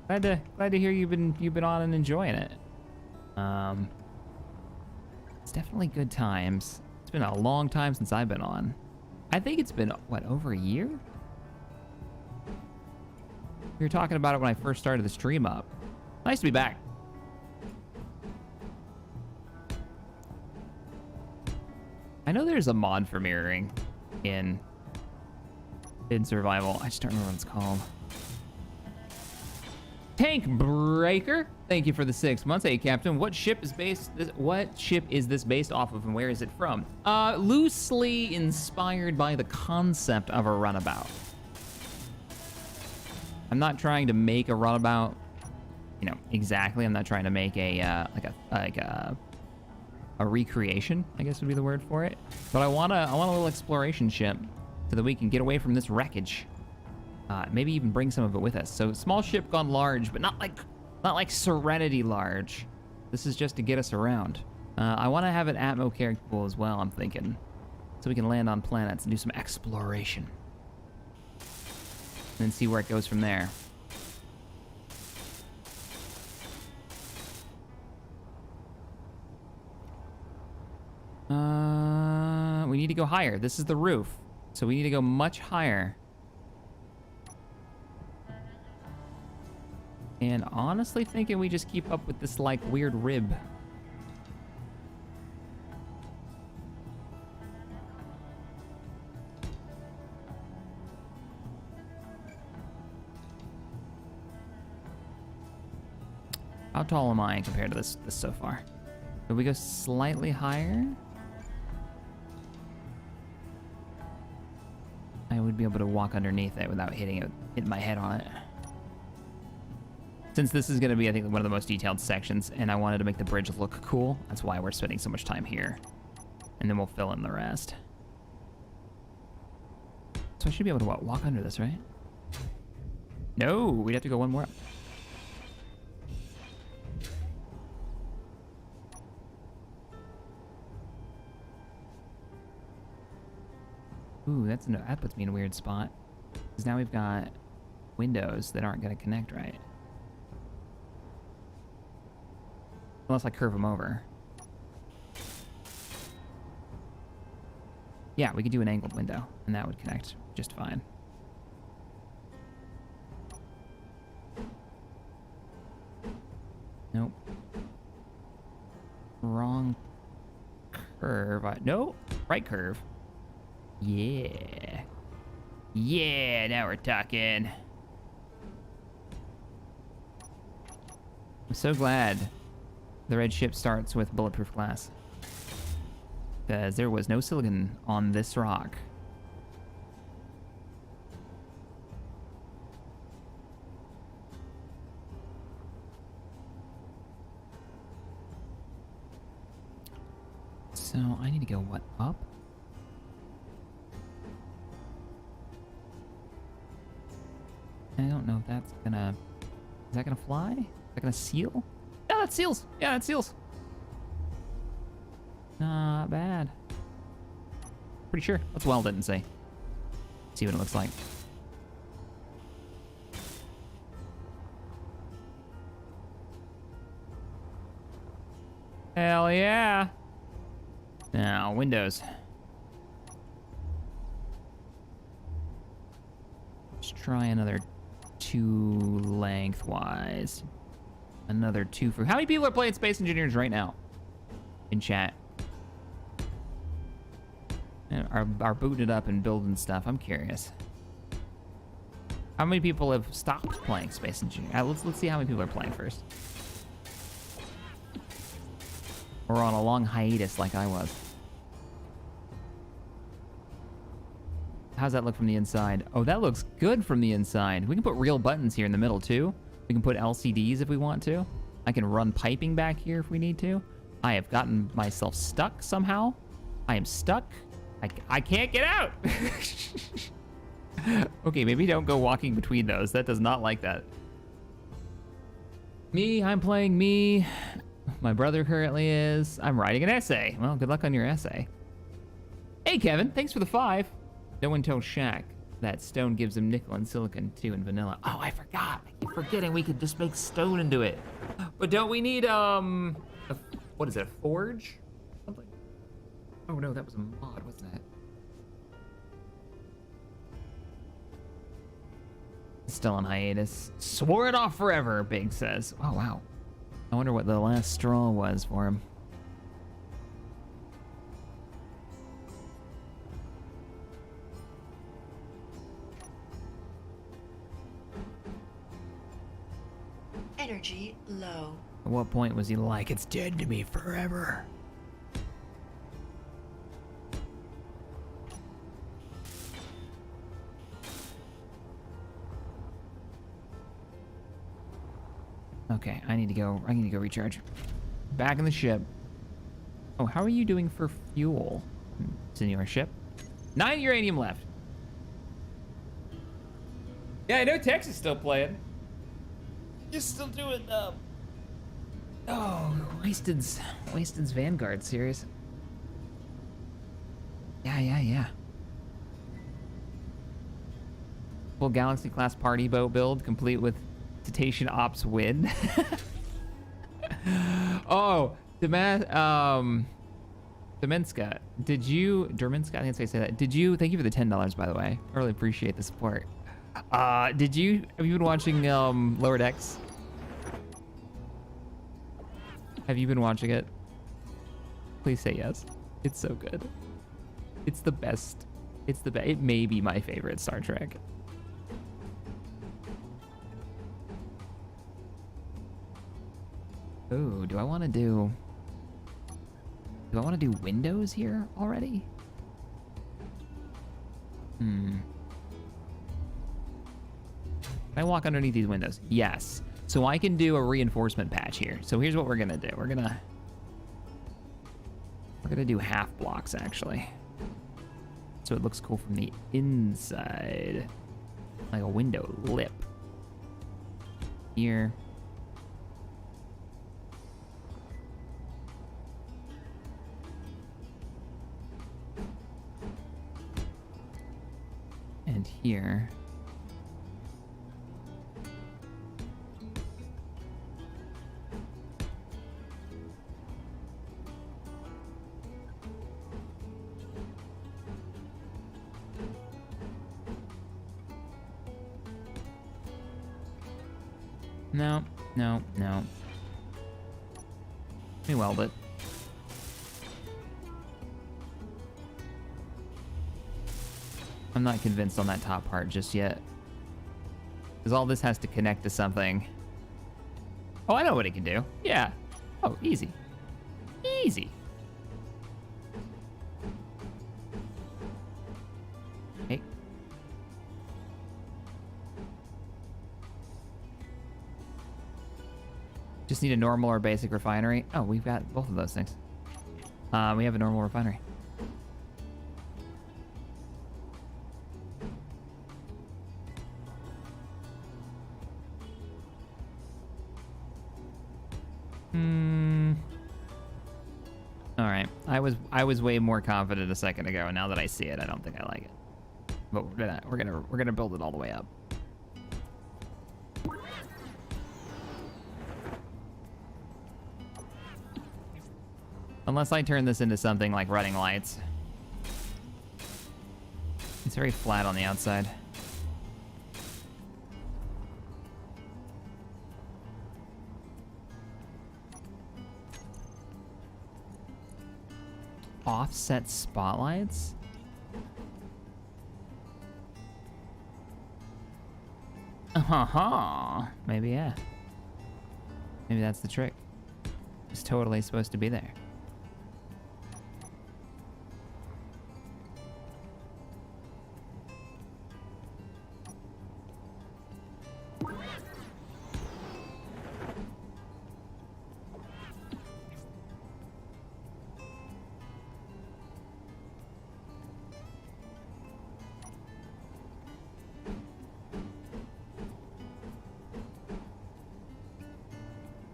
Glad to hear you've been on and enjoying it. It's definitely good times. It's been a long time since I've been on. I think it's been what, over a year? We were talking about it when I first started the stream up. Nice to be back. I know there's a mod for mirroring in survival. I just don't remember what it's called. Tank Breaker, thank you for the 6 months. Hey, Captain, what ship is this based off of, and where is it from? Loosely inspired by the concept of a runabout. I'm not trying to make a runabout, you know, exactly. I'm not trying to make a a recreation, I guess would be the word for it. But I want a little exploration ship so that we can get away from this wreckage. Maybe even bring some of it with us. So small ship gone large, but not like Serenity large. This is just to get us around. I want to have an atmo carry pool as well, I'm thinking. So we can land on planets and do some exploration. And then see where it goes from there. We need to go higher. This is the roof. So we need to go much higher. And honestly thinking we just keep up with this like weird rib. How tall am I compared to this so far? If we go slightly higher, I would be able to walk underneath it without hitting my head on it. Since this is going to be, I think, one of the most detailed sections, and I wanted to make the bridge look cool, that's why we're spending so much time here. And then we'll fill in the rest. So I should be able to walk under this, right? No, we'd have to go one more up. Ooh, that puts me in a weird spot. Because now we've got windows that aren't going to connect right. Unless I curve them over. Yeah, we could do an angled window, and that would connect just fine. Nope. Wrong curve. No, right curve. Yeah. Yeah, now we're talking. I'm so glad the red ship starts with bulletproof glass. Because there was no silicon on this rock. So I need to go what, up? I don't know if that's gonna... Is that gonna fly? Is that gonna seal? Yeah, that seals! Yeah, that seals! Not bad. Pretty sure. Let's weld it and see. See what it looks like. Hell yeah! Now, windows. Let's try another 2 lengthwise. Another 2 for... How many people are playing Space Engineers right now? In chat. And are booting it up and building stuff. I'm curious. How many people have stopped playing Space Engineers? Let's see how many people are playing first. Or on a long hiatus like I was. How's that look from the inside? Oh, that looks good from the inside. We can put real buttons here in the middle too. We can put LCDs if we want to. I can run piping back here if we need to. I have gotten myself stuck somehow. I am stuck. I can't get out. Okay, maybe don't go walking between those. That does not like that. Me, I'm playing me. My brother currently is. I'm writing an essay. Well, good luck on your essay. Hey, Kevin, thanks for the 5. No one tells Shaq that stone gives him nickel and silicon too in vanilla. Oh, I forgot. I keep forgetting we could just make stone into it. But don't we need, what is it, a forge? Something? Oh no, that was a mod. What's that? Still on hiatus. Swore it off forever, Big says. Oh, wow. I wonder what the last straw was for him. low. At what point was he like, it's dead to me forever? Okay, I need to go recharge. Back in the ship. Oh, how are you doing for fuel? It's in your ship. 9 uranium left. Yeah, I know Tex is still playing. You're still doing, oh, Wasted Vanguard series. Yeah. Full Galaxy class party boat build, complete with Cetacean Ops win. Oh, Demenska, Derminska, I think I say that. Thank you for the $10, by the way. I really appreciate the support. Have you been watching, Lower Decks? Have you been watching it? Please say yes. It's so good. It's the best. It may be my favorite Star Trek. Oh, do I want to do windows here already? Can I walk underneath these windows? Yes. So I can do a reinforcement patch here. So here's what we're gonna do. We're gonna do half blocks actually. So it looks cool from the inside. Like a window lip. Here. And here. No. Let me weld it. I'm not convinced on that top part just yet. Because all this has to connect to something. Oh, I know what it can do. Yeah. Oh, easy. Easy. Hey. Just need a normal or basic refinery. Oh, we've got both of those things. We have a normal refinery. All right. I was way more confident a second ago, and now that I see it, I don't think I like it. But we're gonna build it all the way up. Unless I turn this into something like running lights. It's very flat on the outside. Offset spotlights? Maybe, yeah. Maybe that's the trick. It's totally supposed to be there.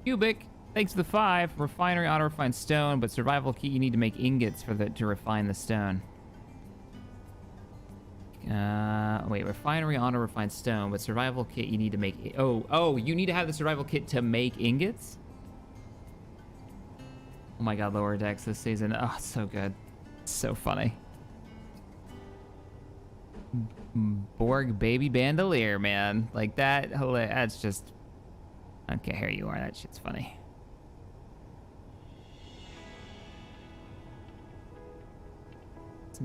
Cubic, thanks for the 5. Refinery auto refine stone, but survival kit you need to make ingots to refine the stone. Wait, refinery auto refine stone, but survival kit you need to make. Oh, you need to have the survival kit to make ingots? Oh my god, Lower Decks this season. Oh, it's so good. It's so funny. Borg baby bandolier, man. Like that, that's just. Okay, here you are. That shit's funny.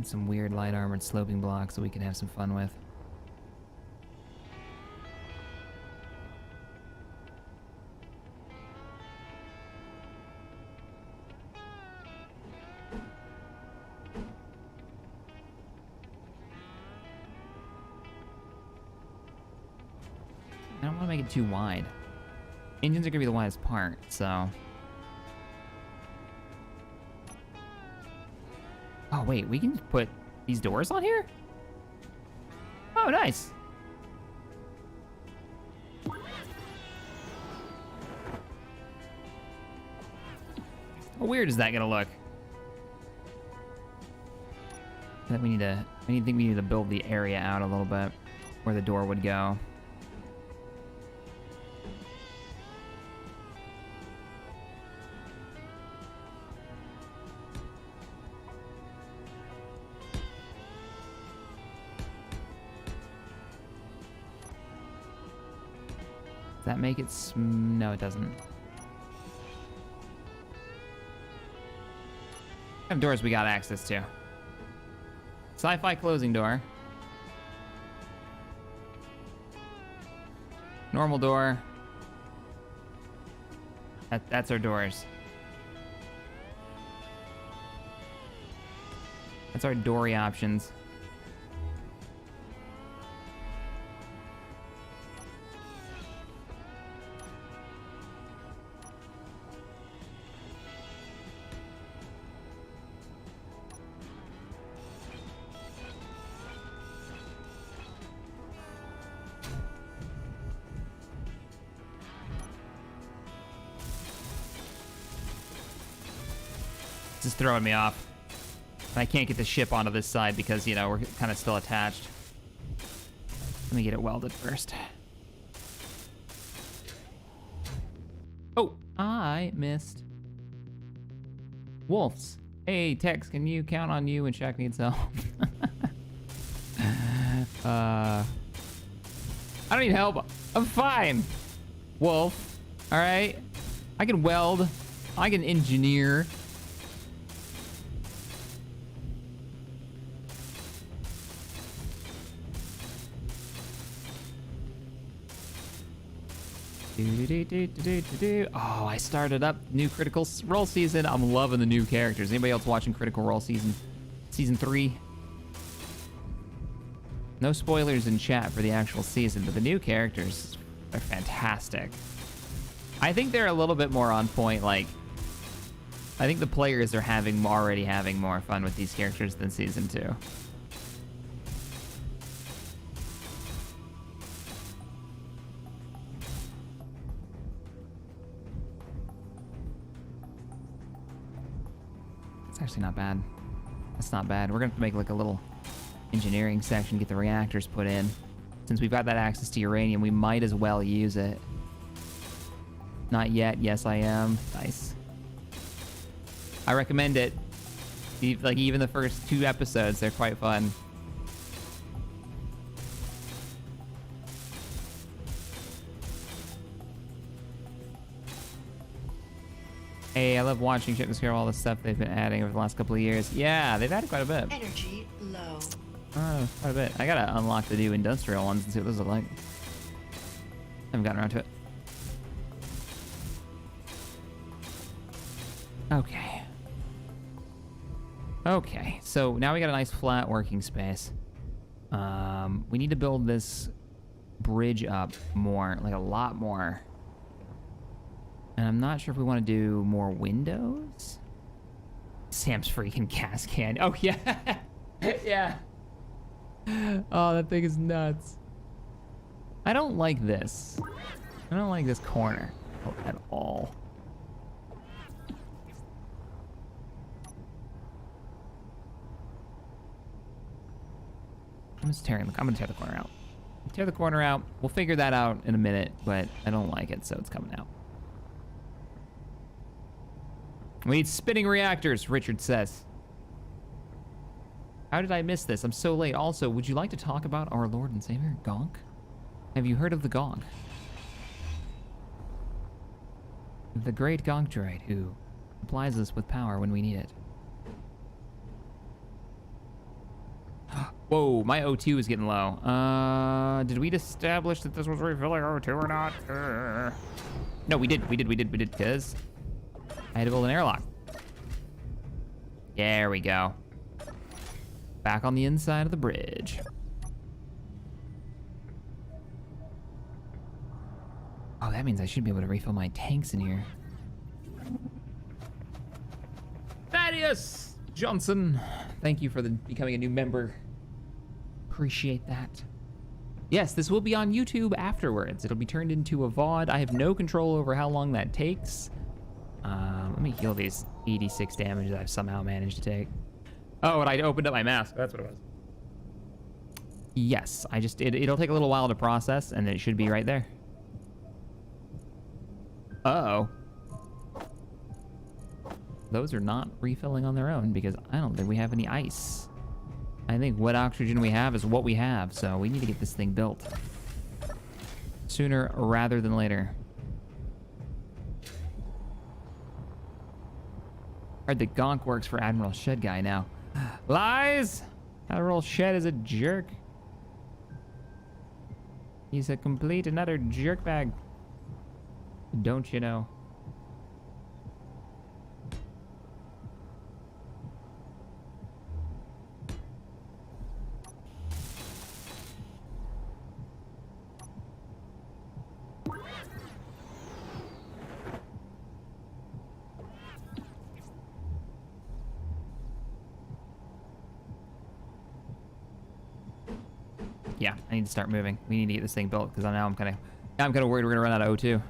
Some weird light armored sloping blocks that we can have some fun with. make it too wide. Engines are gonna be the widest part, so. Oh wait, we can put these doors on here? Oh, nice. How weird is that gonna look? I think we need to build the area out a little bit where the door would go. Does that make it no, it doesn't. What kind of doors we got access to? Sci-fi closing door. Normal door. That's our doors. That's our doory options. This is throwing me off. I can't get the ship onto this side because, you know, we're kind of still attached. Let me get it welded first. Oh, I missed. Wolves. Hey, Tex, can you count on you when Shaq needs help? I don't need help. I'm fine. Wolf. All right. I can weld. I can engineer. Oh, I started up new Critical Role season. I'm loving the new characters. Anybody else watching Critical Role season 3? No spoilers in chat for the actual season, but the new characters are fantastic. I think they're a little bit more on point. Like, I think the players are already having more fun with these characters than season 2. Actually not bad. That's not bad. We're gonna have to make like a little engineering section, get the reactors put in. Since we've got that access to uranium, we might as well use it. Not yet. Yes, I am. Nice. I recommend it. Like, even the first 2 episodes, they're quite fun. Hey, I love watching Ship Discover all the stuff they've been adding over the last couple of years. Yeah, they've added quite a bit. Energy low. Oh, quite a bit. I gotta unlock the new industrial ones and see what those look like. Haven't gotten around to it. Okay. Okay, so now we got a nice flat working space. We need to build this bridge up more, like a lot more. And I'm not sure if we want to do more windows. Sam's freaking gas can. Oh, yeah. Yeah. Oh, that thing is nuts. I don't like this. I don't like this corner at all. I'm gonna tear the corner out. Tear the corner out. We'll figure that out in a minute, but I don't like it, so it's coming out. We need spinning reactors, Richard says. How did I miss this? I'm so late. Also, would you like to talk about our Lord and Savior, Gonk? Have you heard of the Gonk? The great Gonk droid who supplies us with power when we need it. Whoa, my O2 is getting low. Did we establish that this was refilling O2 or not? No, we did, because I had to build an airlock. There we go. Back on the inside of the bridge. Oh, that means I should be able to refill my tanks in here. Thaddeus Johnson, thank you for becoming a new member. Appreciate that. Yes, this will be on YouTube afterwards. It'll be turned into a VOD. I have no control over how long that takes. Let me heal these 86 damage that I've somehow managed to take. Oh, and I opened up my mask. That's what it was. Yes, it'll take a little while to process, and it should be right there. Uh-oh. Those are not refilling on their own because I don't think we have any ice. I think what oxygen we have is what we have, so we need to get this thing built sooner rather than later. Heard that Gonk works for Admiral Shed Guy now. Lies! Admiral Shed is a jerk. He's a complete and utter jerkbag. Don't you know? Yeah, I need to start moving. We need to get this thing built because now I'm kind of worried we're gonna run out of O2.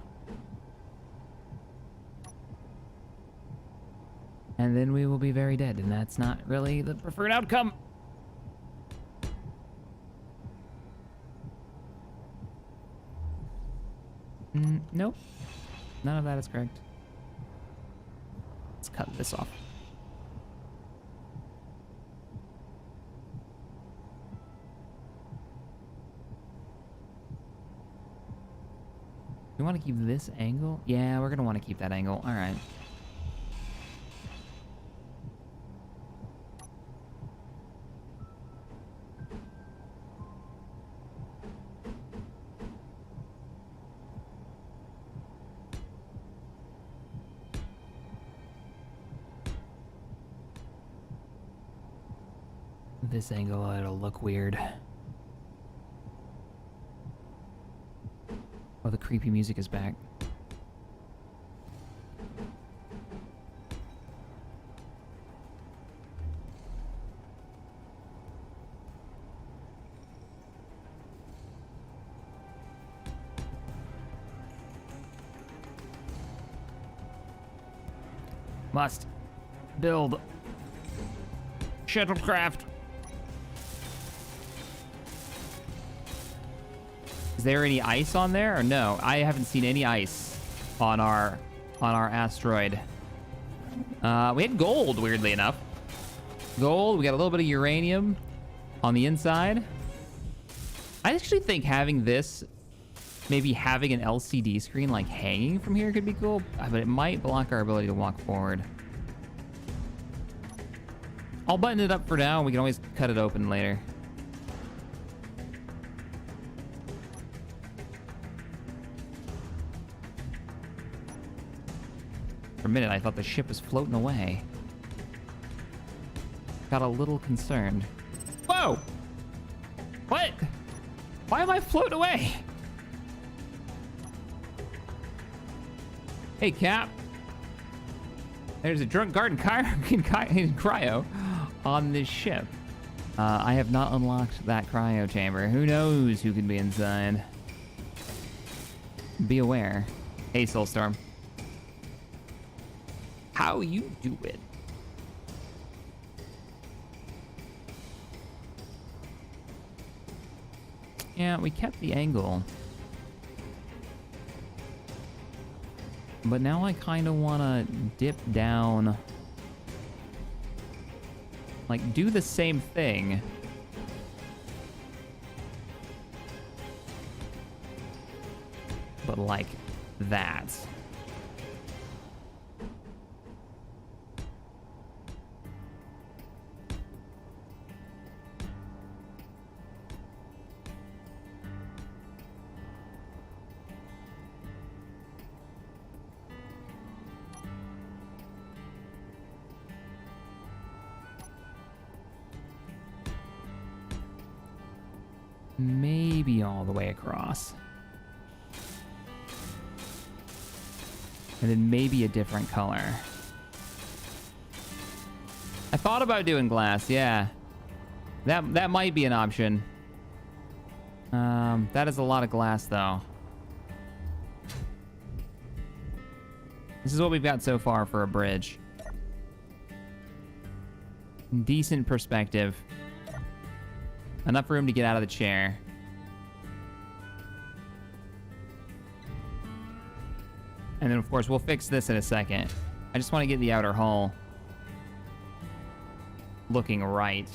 And then we will be very dead, and that's not really the preferred outcome. Nope. None of that is correct. Let's cut this off. You want to keep this angle? Yeah, we're going to want to keep that angle. All right. This angle, it'll look weird. Oh, the creepy music is back. Must build shuttlecraft. Is there any ice on there or no? I haven't seen any ice on our asteroid. We had gold, weirdly enough. Gold, we got a little bit of uranium on the inside. I actually think having this, maybe having an LCD screen like hanging from here could be cool, but it might block our ability to walk forward. I'll button it up for now. We can always cut it open later. For a minute, I thought the ship was floating away. Got a little concerned. Whoa! What? Why am I floating away? Hey, Cap. There's a drunk guard in cryo on this ship. I have not unlocked that cryo chamber. Who knows who could be inside? Be aware. Hey, Soulstorm. How you doing? Yeah, we kept the angle. But now I kind of want to dip down. Like, do the same thing. But like that. Maybe all the way across. And then maybe a different color. I thought about doing glass, yeah. That might be an option. That is a lot of glass, though. This is what we've got so far for a bridge. Decent perspective. Enough room to get out of the chair. And then, of course, we'll fix this in a second. I just want to get the outer hull looking right.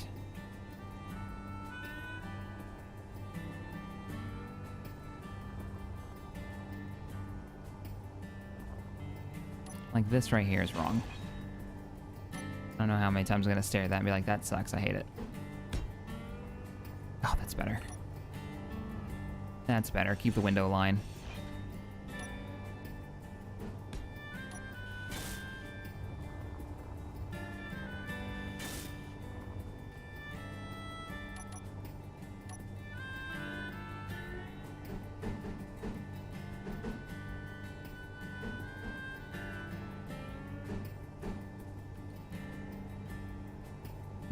Like this right here is wrong. I don't know how many times I'm going to stare at that and be like, that sucks, I hate it. Oh, that's better. That's better. Keep the window line.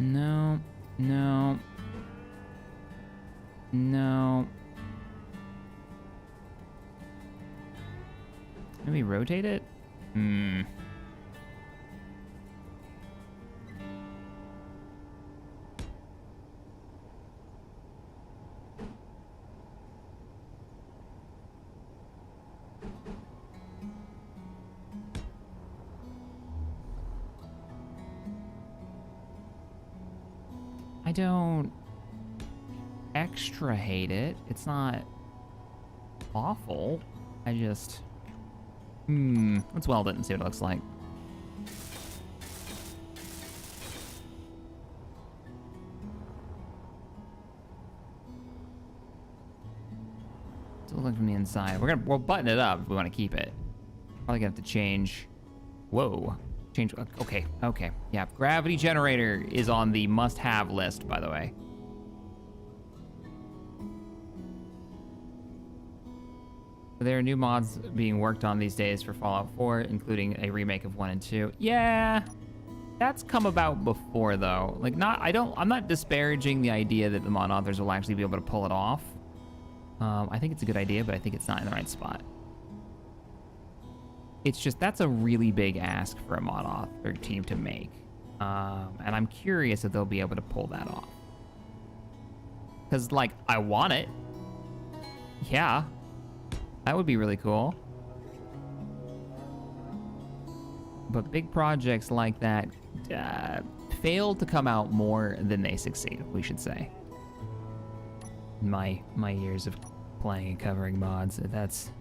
No, no, no. Maybe rotate it? Hmm. I don't extra hate it. It's not awful. I just... let's weld it and see what it looks like. It's looking from the inside. We'll button it up if we want to keep it. Probably gonna have to change. Whoa. Change. Okay. Okay. Yeah. Gravity generator is on the must-have list, by the way. There are new mods being worked on these days for Fallout 4, including a remake of 1 and 2. Yeah, that's come about before, though. Like, I'm not disparaging the idea that the mod authors will actually be able to pull it off. I think it's a good idea, but I think it's not in the right spot. It's just, that's a really big ask for a mod author team to make. And I'm curious if they'll be able to pull that off. Because, like, I want it. Yeah. That would be really cool. But big projects like that fail to come out more than they succeed, we should say. My years of playing and covering mods, that's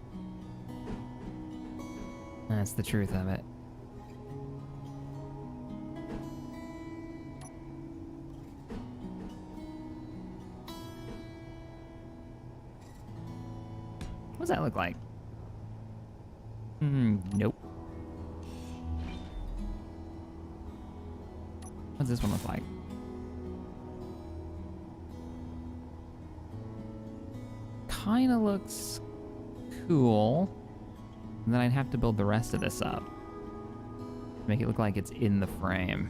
the truth of it. What does that look like? Nope. What does this one look like? Kinda looks cool. And then I'd have to build the rest of this up. Make it look like it's in the frame.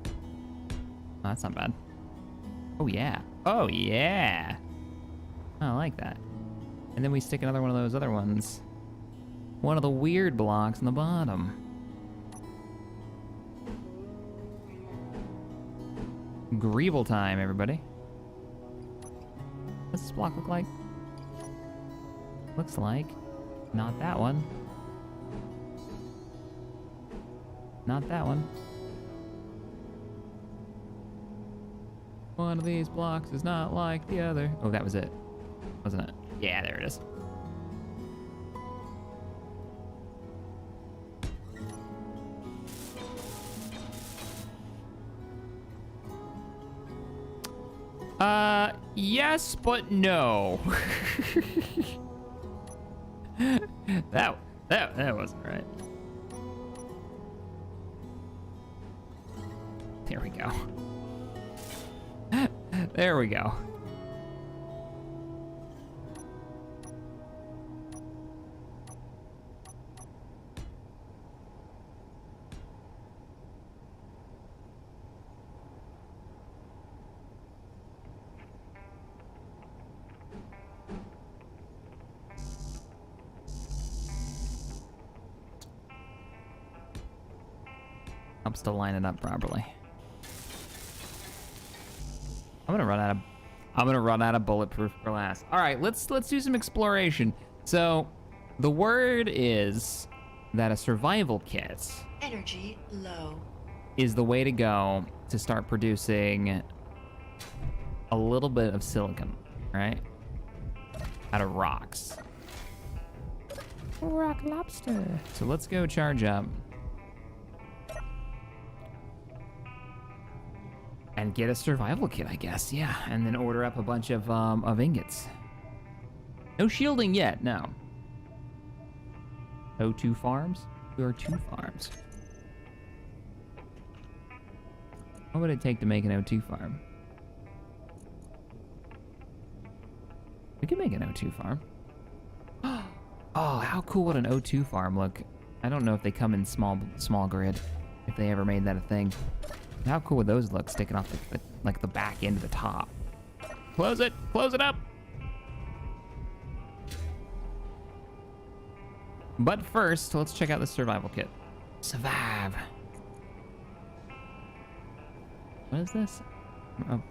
Oh, that's not bad. Oh yeah. Oh yeah. I like that. And then we stick another one of those other ones. One of the weird blocks on the bottom. Greeble time, everybody. What's this block look like? Looks like not that one. Not that one. One of these blocks is not like the other. Oh, that was it. Wasn't it? Yeah, there it is. Yes, but no. That wasn't right. There we go. There we go. Helps to line it up properly. I'm gonna run out of bulletproof glass. All right, let's do some exploration. So, the word is that a survival kit Energy low. is the way to go to start producing a little bit of silicon, right? Out of rocks. Rock lobster. So let's go charge up. And get a survival kit, I guess, yeah. And then order up a bunch of ingots. No shielding yet, no. O2 farms? There are 2 farms. What would it take to make an O2 farm? We could make an O2 farm. Oh, how cool would an O2 farm look? I don't know if they come in small grid, if they ever made that a thing. How cool would those look sticking off like the back end of the top? Close it up. But first, let's check out the survival kit. Survive. What is this?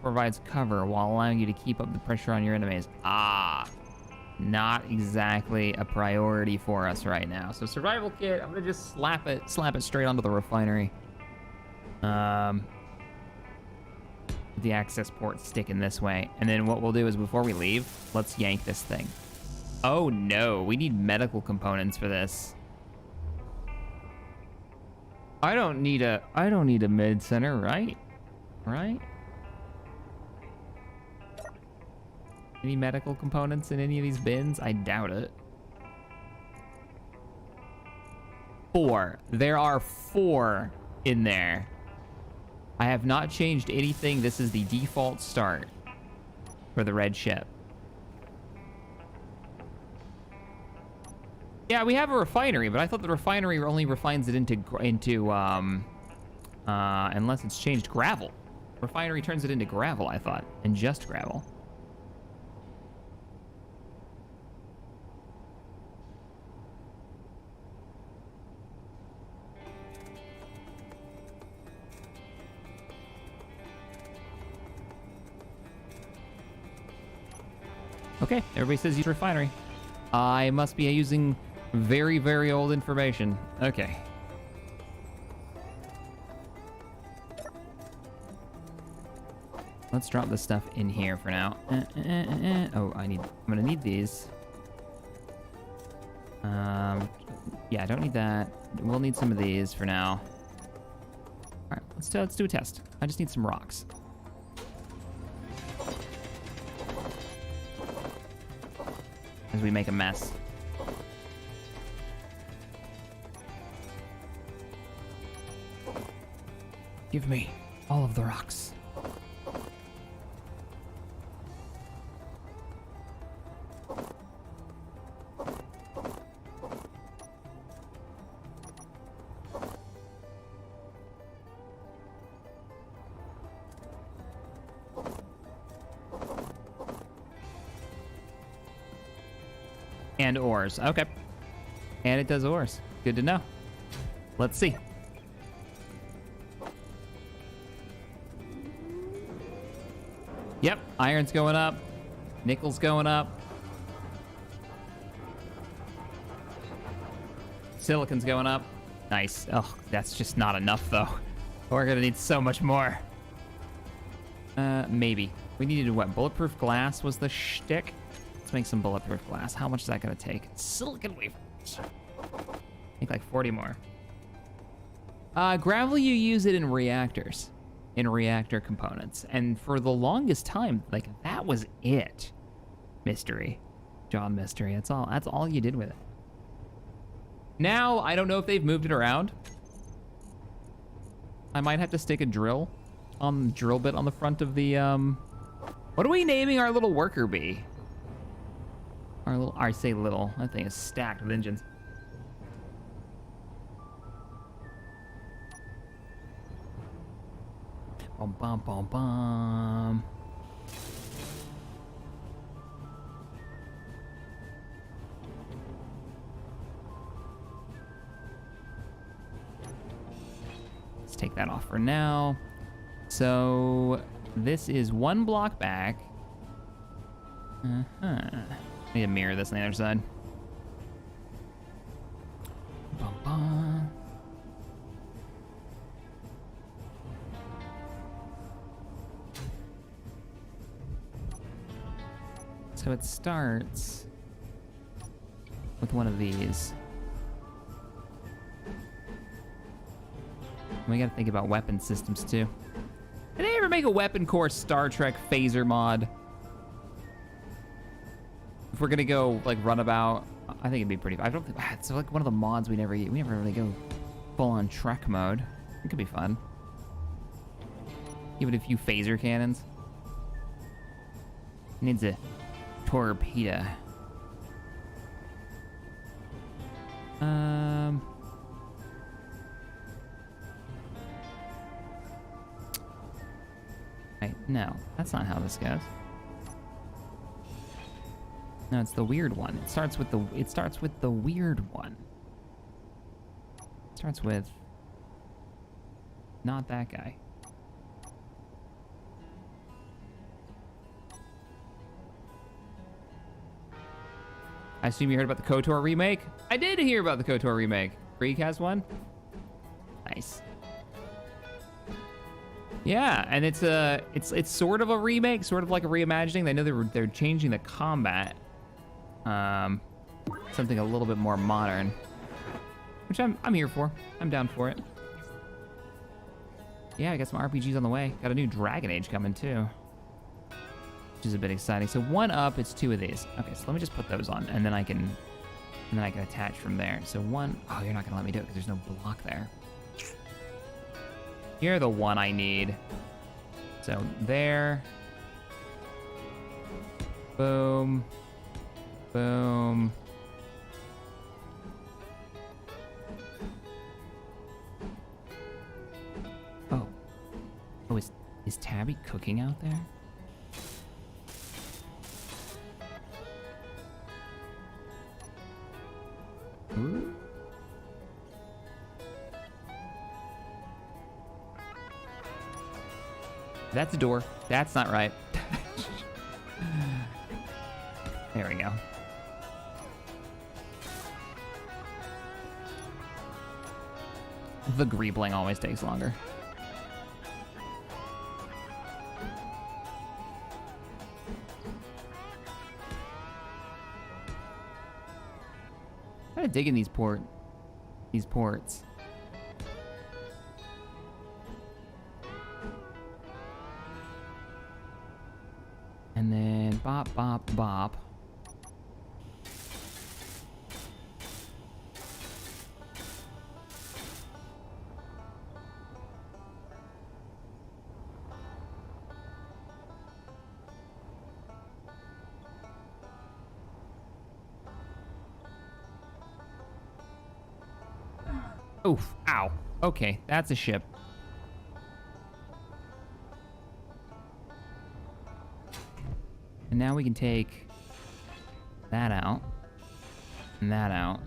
Provides cover while allowing you to keep up the pressure on your enemies. Ah, not exactly a priority for us right now. So survival kit, I'm gonna just slap it straight onto the refinery. The access port sticking this way. And then what we'll do is before we leave, let's yank this thing. Oh no, we need medical components for this. I don't need a med center, right? Right? Any medical components in any of these bins? I doubt it. 4. There are 4 in there. I have not changed anything. This is the default start for the red ship. Yeah, we have a refinery, but I thought the refinery only refines it into unless it's changed gravel. Refinery turns it into gravel, I thought, and just gravel. Okay, everybody says use refinery. I must be using very, very old information. Okay. Let's drop this stuff in here for now. Oh, I'm gonna need these. Yeah, I don't need that. We'll need some of these for now. All right, let's do a test. I just need some rocks. As we make a mess. Give me all of the rocks. And ores. Okay. And it does ores. Good to know. Let's see. Yep. Iron's going up. Nickel's going up. Silicon's going up. Nice. Oh, that's just not enough, though. We're going to need so much more. Maybe. We needed what? Bulletproof glass was the shtick? Let's make some bulletproof glass. How much is that gonna take? Silicon wafers. I think like 40 more. Gravel, you use it in reactors, in reactor components. And for the longest time, like that was it. Mystery. John Mystery. That's all you did with it. Now, I don't know if they've moved it around. I might have to stick a drill bit on the front of the, what are we naming our little worker bee? I say little, that thing is stacked with engines. Bum, bum, bum, bum. Let's take that off for now. So this is 1 block back. Need to mirror this on the other side. Bum-bum. So it starts with one of these. We gotta think about weapon systems too. Did they ever make a Weapon Core Star Trek phaser mod? If we're gonna go like runabout, I think it'd be pretty. I don't think it's like one of the mods we never really go full on Trek mode. It could be fun. Give it a few phaser cannons. Needs a torpedo. Right, no, that's not how this goes. No, it's the weird one. It starts with the weird one. It starts with not that guy. I assume you heard about the KOTOR remake? I did hear about the KOTOR remake. Freak has one? Nice. Yeah, and it's sort of a remake, sort of like a reimagining. I know they're changing the combat. Something a little bit more modern. Which I'm here for. I'm down for it. Yeah, I got some RPGs on the way. Got a new Dragon Age coming too. Which is a bit exciting. So 1 up, it's 2 of these. Okay, so let me just put those on, and then I can attach from there. So 1, oh, you're not gonna let me do it because there's no block there. You're the one I need. So there. Boom. Boom. Oh. Oh, is Tabby cooking out there? Ooh. That's a door. That's not right. There we go. The greebling always takes longer. I'm kind of digging these ports. And then bop, bop, bop. Oof, ow. Okay, that's a ship. And now we can take that out and that out.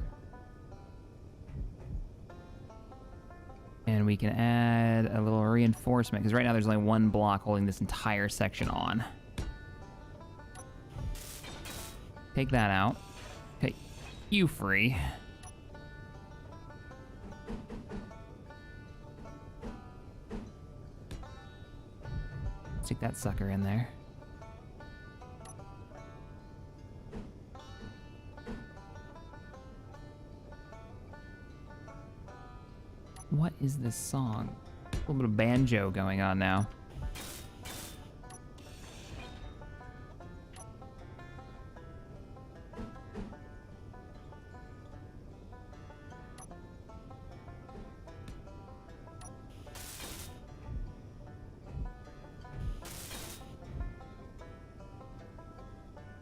And we can add a little reinforcement, because right now there's only 1 block holding this entire section on. Take that out. Okay, you free. Stick that sucker in there. What is this song? A little bit of banjo going on now.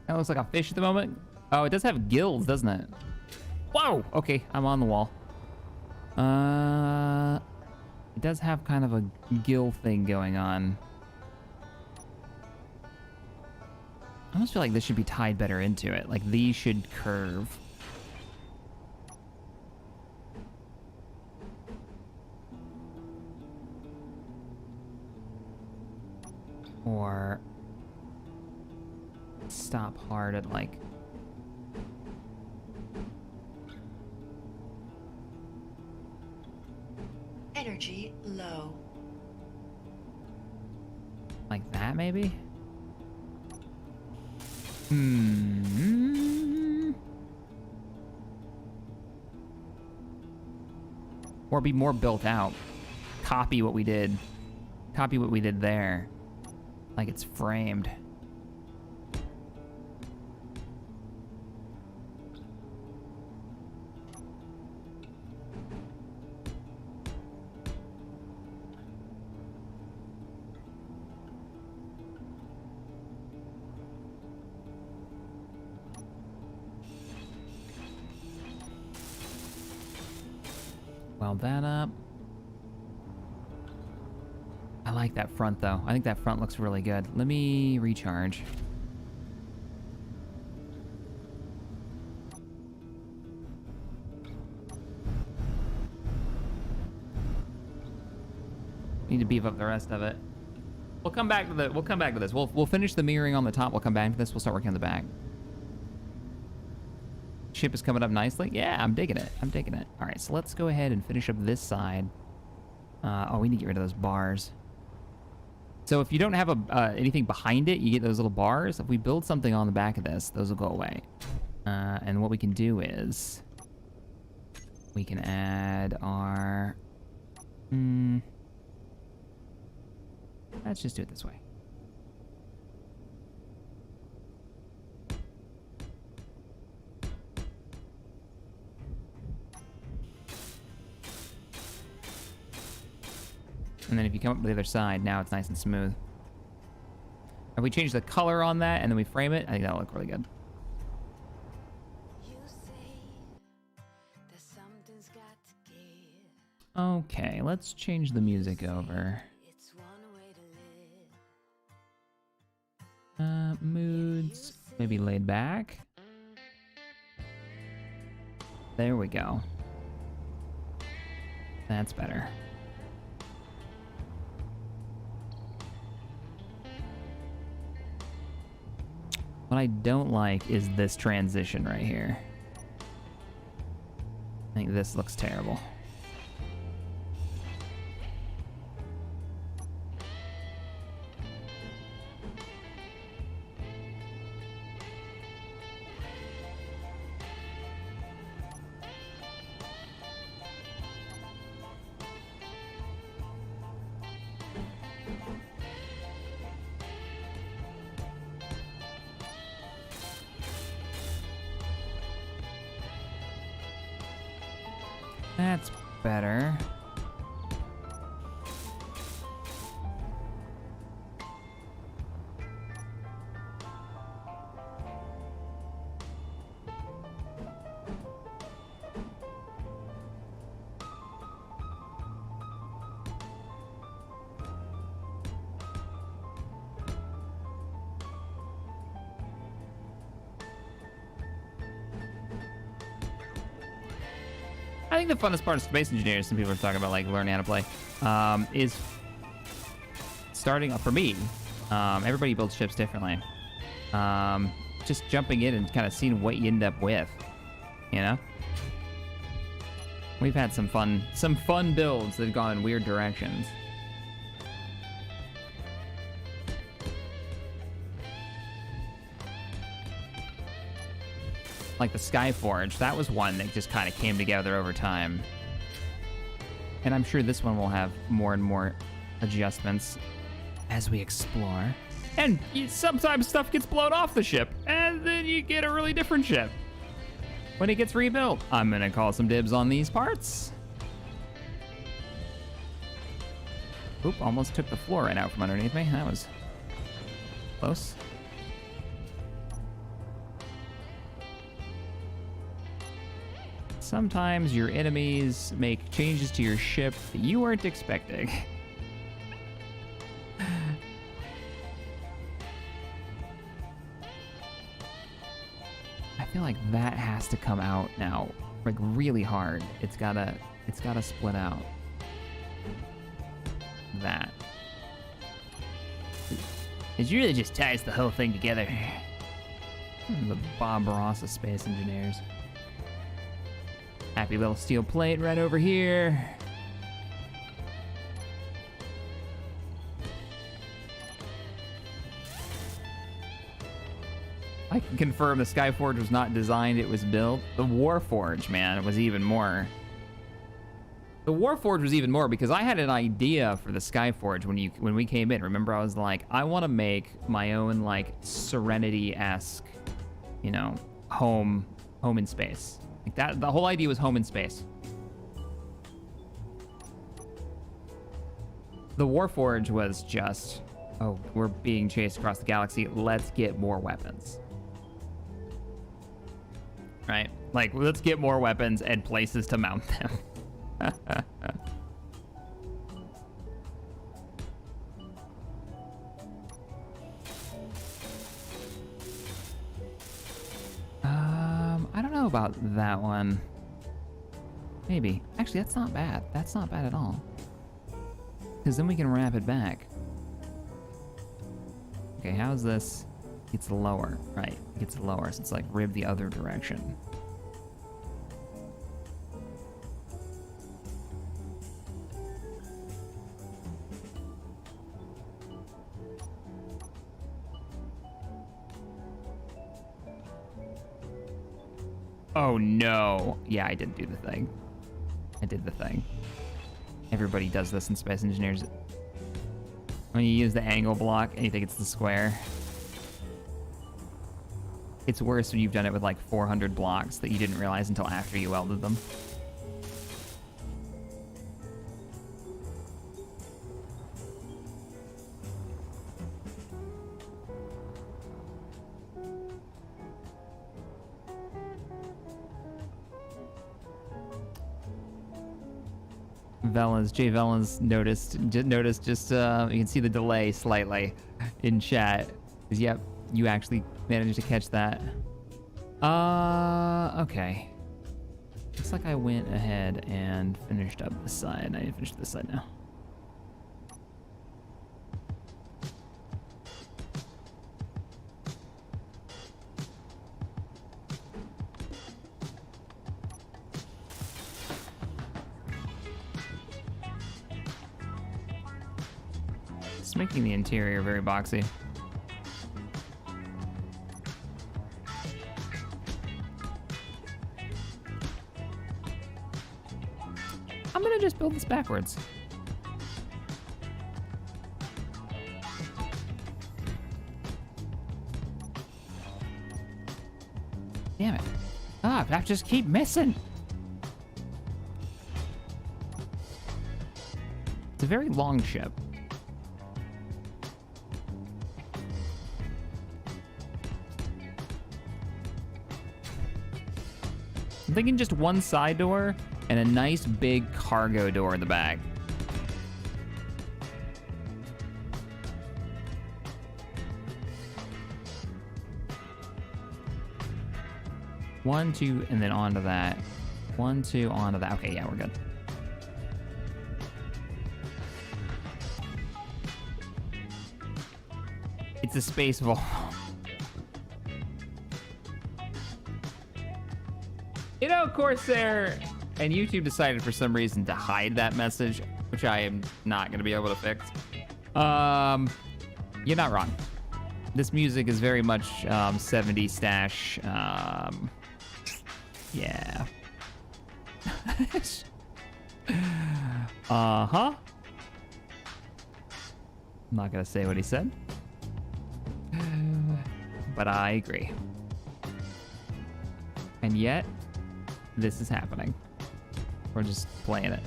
That looks like a fish at the moment. Oh, it does have gills, doesn't it? Whoa! Okay, I'm on the wall. It does have kind of a gill thing going on. I almost feel like this should be tied better into it. Like these should curve. Or stop hard at like... Energy low. like that, maybe? Or be more built out. Copy what we did. Copy what we did there. Like it's framed. Weld that up. I like that front though. I think that front looks really good. Let me recharge. Need to beef up the rest of it. We'll come back to this. We'll finish the mirroring on the top. We'll come back to this. We'll start working on the back. Ship is coming up nicely. Yeah, I'm digging it. I'm digging it. All right, so let's go ahead and finish up this side. Oh, we need to get rid of those bars. So if you don't have anything behind it, you get those little bars. If we build something on the back of this, those will go away. And what we can do is we can add our... let's just do it this way. And then if you come up to the other side, now it's nice and smooth. If we change the color on that and then we frame it, I think that'll look really good. Okay, let's change the music over. Moods, maybe laid back. There we go. That's better. What I don't like is this transition right here. I think this looks terrible. That's better. I think the funnest part of Space Engineers, some people are talking about like learning how to play, is starting up for me. Everybody builds ships differently. Just jumping in and kind of seeing what you end up with, you know? We've had some fun builds that have gone in weird directions. Like the Skyforge, that was one that just kind of came together over time. And I'm sure this one will have more and more adjustments as we explore. And sometimes stuff gets blown off the ship, and then you get a really different ship when it gets rebuilt. I'm gonna call some dibs on these parts. Oop, almost took the floor right out from underneath me. That was close. Sometimes your enemies make changes to your ship that you weren't expecting. I feel like that has to come out now, like really hard. It's gotta split out. That. It really just ties the whole thing together. The Bob Ross of space engineers. Happy little steel plate right over here. I can confirm the Skyforge was not designed, it was built. The Warforge, man, it was even more. The Warforge was even more because I had an idea for the Skyforge when we came in. Remember, I was like, I want to make my own like Serenity-esque, you know, home in space. Like that, the whole idea was home in space. The Warforge was just, oh, we're being chased across the galaxy. Let's get more weapons. Right? Like, let's get more weapons and places to mount them. I don't know about that one. Maybe. Actually, that's not bad. That's not bad at all. Because then we can wrap it back. Okay, how's this? It's lower, right? It's lower, so it's like rib the other direction. Oh no. Yeah, I didn't do the thing. I did the thing. Everybody does this in Space Engineers. When you use the angle block and you think it's the square. It's worse when you've done it with like 400 blocks that you didn't realize until after you welded them. Jay Velas noticed just, you can see the delay slightly in chat. Because, yep, you actually managed to catch that. Okay. Looks like I went ahead and finished up this side. I need to finish this side now. Making the interior very boxy. I'm gonna just build this backwards. Damn it. Ah, I just keep missing. It's a very long ship. I'm thinking just one side door and a nice big cargo door in the back. One, two, and then onto that. One, two, onto that. Okay, yeah, we're good. It's a space vault. You know, Corsair and YouTube decided for some reason to hide that message, which I am not going to be able to fix. You're not wrong. This music is very much 70s stash. Yeah. Uh-huh. I'm not going to say what he said. But I agree. And yet, this is happening. We're just playing it.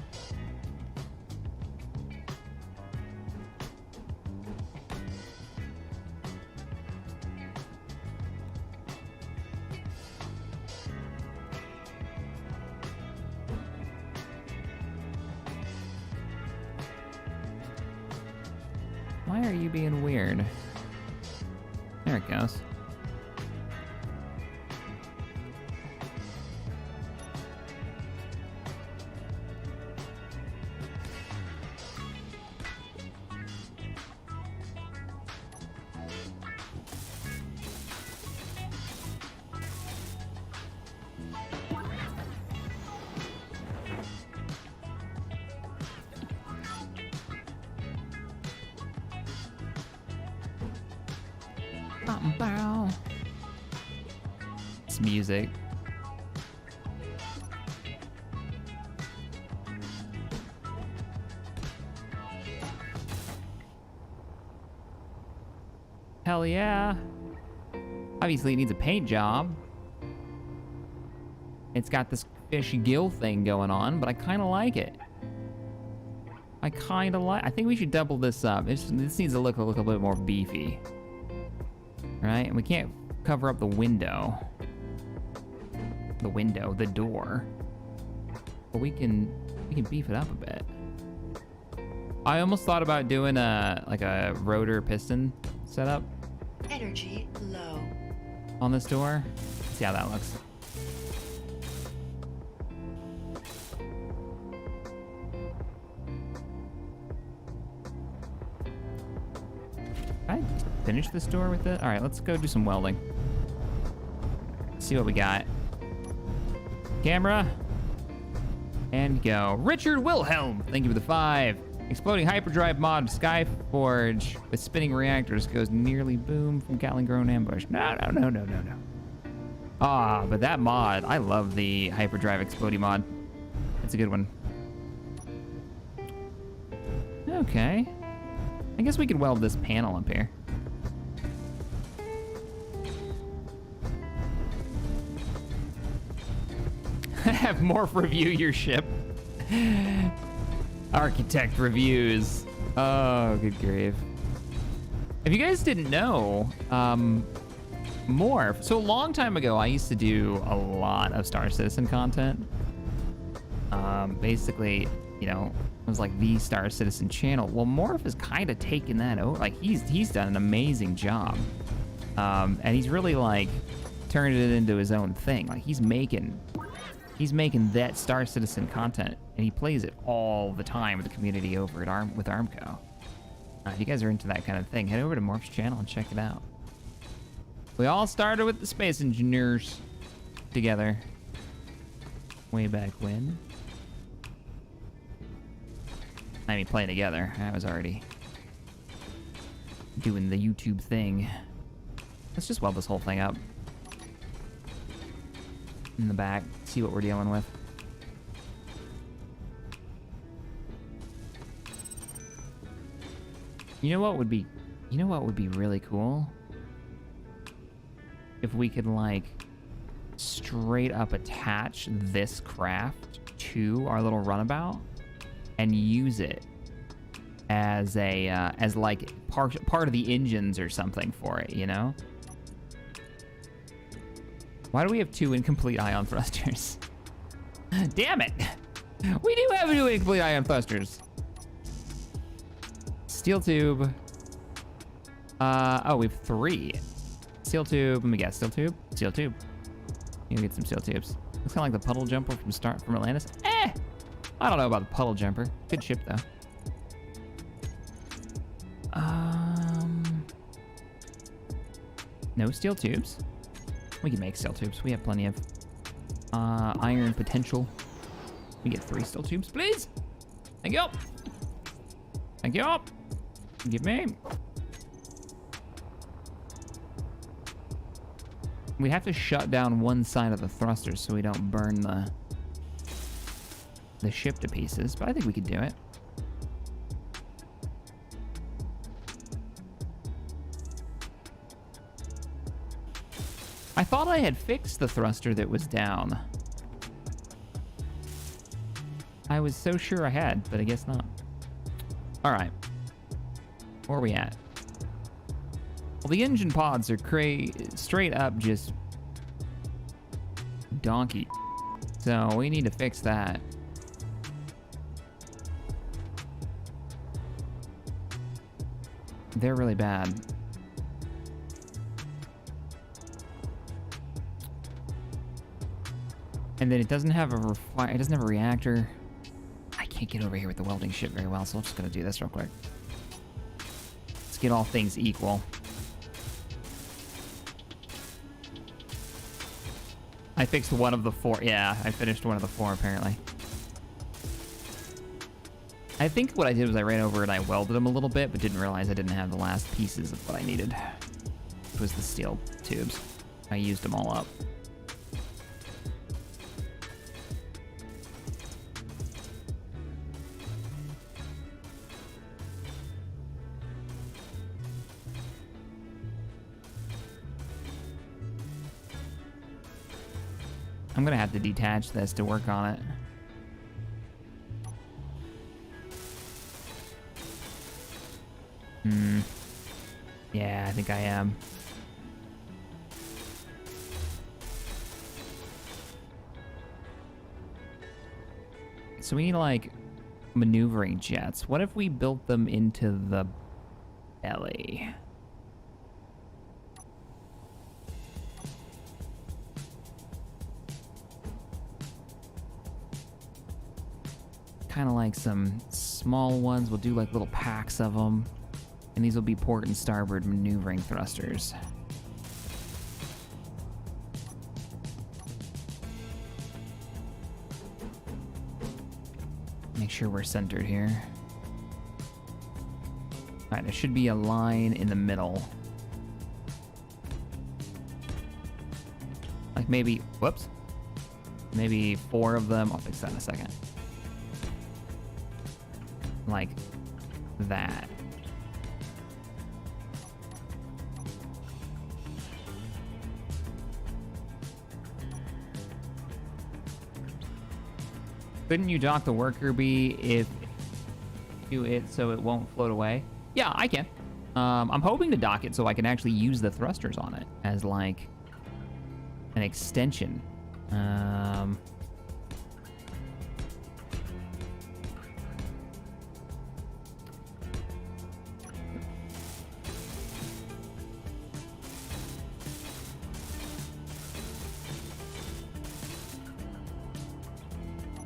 Why are you being weird? There it goes. It's music. Hell yeah. Obviously it needs a paint job. It's got this fish gill thing going on, but I kind of like it. I think we should double this up. This needs to look a little bit more beefy. Right? And we can't cover up the window. The door. But we can beef it up a bit. I almost thought about doing a rotor piston setup. Energy low. On this door. Let's see how that looks. Can I finish this door with it? All right, let's go do some welding. See what we got. Camera. And go. Richard Wilhelm, thank you for the 5. Exploding hyperdrive mod Skyforge with spinning reactors goes nearly boom from Gatling Grown Ambush. No. Ah, but that mod, I love the hyperdrive exploding mod. It's a good one. Okay. I guess we could weld this panel up here. Have Morph review your ship. Architect reviews. Oh, good grief. If you guys didn't know, Morph. So a long time ago, I used to do a lot of Star Citizen content. Basically, you know, it was like the Star Citizen channel. Well, Morph has kind of taken that over. Like he's done an amazing job, and he's really like turned it into his own thing. Like he's making that Star Citizen content, and he plays it all the time with the community over at with Armco. If you guys are into that kind of thing, head over to Morph's channel and check it out. We all started with the space engineers together way back when. I mean, playing together. I was already doing the YouTube thing. Let's just weld this whole thing up in the back, see what we're dealing with. You know what would be really cool? If we could like straight up attach this craft to our little runabout and use it as a as like part of the engines or something for it, you know? Why do we have 2 incomplete ion thrusters? Damn it! We do have 2 incomplete ion thrusters. Steel tube. Oh, we have 3. Steel tube. Let me guess. Steel tube. Steel tube. You can get some steel tubes. Looks kind of like the puddle jumper from Atlantis. I don't know about the puddle jumper. Good ship though. No steel tubes. We can make steel tubes. We have plenty of iron potential. We get 3 steel tubes, please. Thank you. Thank you. Give me. We have to shut down one side of the thrusters so we don't burn the ship to pieces, but I think we could do it. I thought I had fixed the thruster that was down. I was so sure I had, but I guess not. All right. Where are we at? Well, the engine pods are straight up just donkey. So we need to fix that. They're really bad. And then it doesn't have a reactor. I can't get over here with the welding shit very well, so I'm just gonna do this real quick. Let's get all things equal. I fixed one of the 4. Yeah, I finished one of the 4 apparently. I think what I did was I ran over and I welded them a little bit, but didn't realize I didn't have the last pieces of what I needed. left was the steel tubes. I used them all up. I'm gonna have to detach this to work on it. Yeah, I think I am. So we need like maneuvering jets. What if we built them into the belly? Kind of like some small ones. We'll do like little packs of them. And these will be port and starboard maneuvering thrusters. Make sure we're centered here. All right, there should be a line in the middle. Like maybe, whoops. Maybe 4 of them. I'll fix that in a second. Like that. Couldn't you dock the worker bee if do it so it won't float away? Yeah, I can. I'm hoping to dock it so I can actually use the thrusters on it as like an extension.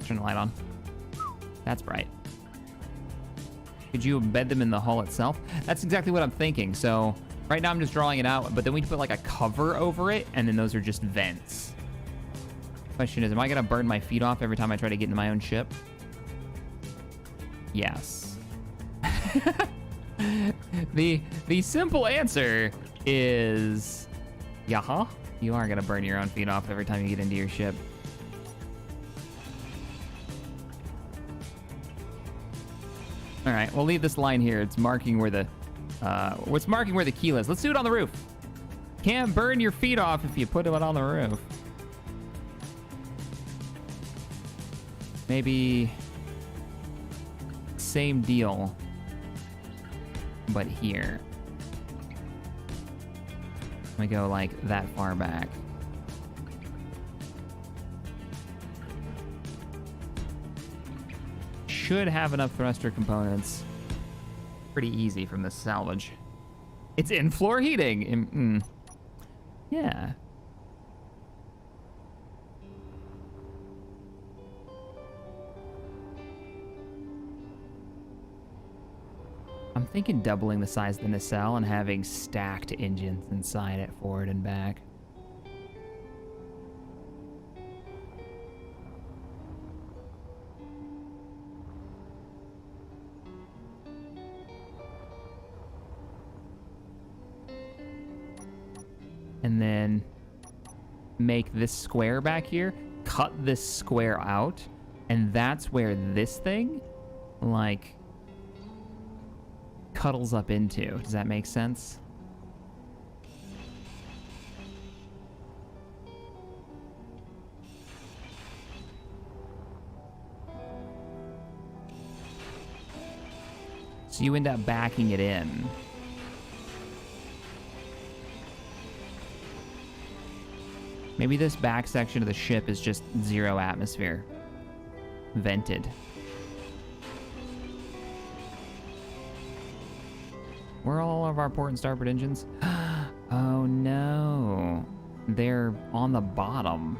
Turn the light on. That's bright. Could you embed them in the hull itself? That's exactly what I'm thinking. So right now I'm just drawing it out, but then we put like a cover over it, and then those are just vents. Question is, am I gonna burn my feet off every time I try to get into my own ship? Yes. The simple answer is, yeah, you are gonna burn your own feet off every time you get into your ship. All right, we'll leave this line here. It's marking where the, what's marking where the keel is. Let's do it on the roof. Can't burn your feet off if you put it on the roof. Maybe same deal, but here. We go like that far back. Should have enough thruster components. Pretty easy from the salvage. It's in-floor heating. Yeah. I'm thinking doubling the size of the nacelle and having stacked engines inside it, forward and back. And then make this square back here, cut this square out, and that's where this thing, like, cuddles up into. Does that make sense? So you end up backing it in. Maybe this back section of the ship is just 0 atmosphere. Vented. Where are all of our port and starboard engines? Oh no. They're on the bottom.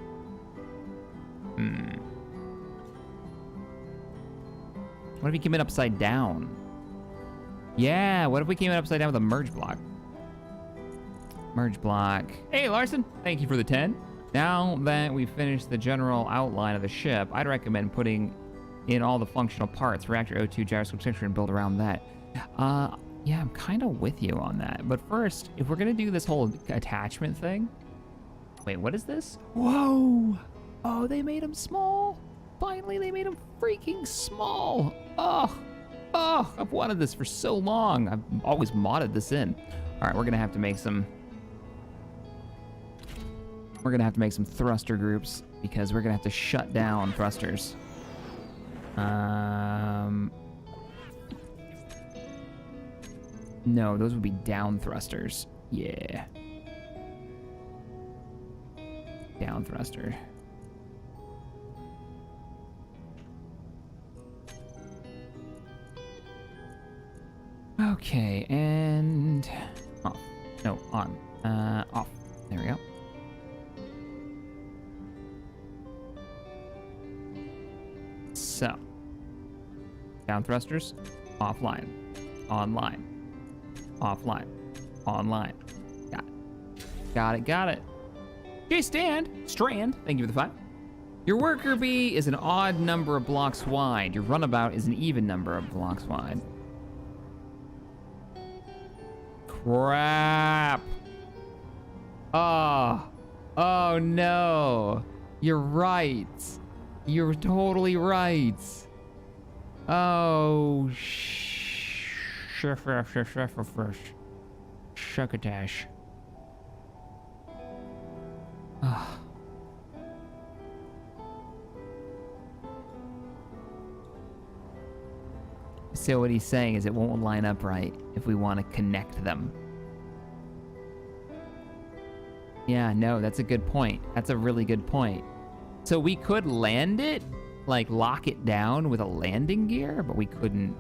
What if we came in upside down? Yeah, what if we came in upside down with a merge block? Merge block. Hey, Larson, thank you for the 10. Now that we've finished the general outline of the ship, I'd recommend putting in all the functional parts, reactor O2, gyroscope structure, and build around that. Yeah, I'm kind of with you on that. But first, if we're gonna do this whole attachment thing, wait, what is this? Whoa! Oh, they made him small. Finally, they made him freaking small. Oh, I've wanted this for so long. I've always modded this in. All right, we're gonna have to make some. We're gonna have to make some thruster groups because we're gonna have to shut down thrusters. No, those would be down thrusters. Yeah. Down thruster. Okay, and off. No, on. Off. There we go. So, down thrusters, offline, online, offline, online. Got it. Okay, Strand, thank you for the 5. Your worker bee is an odd number of blocks wide. Your runabout is an even number of blocks wide. Crap. Oh no. You're right. You're totally right. Oh, Shuckatash. So what he's saying is it won't line up right if we want to connect them. Yeah, no, that's a good point. That's a really good point. So we could land it, like lock it down with a landing gear, but we couldn't.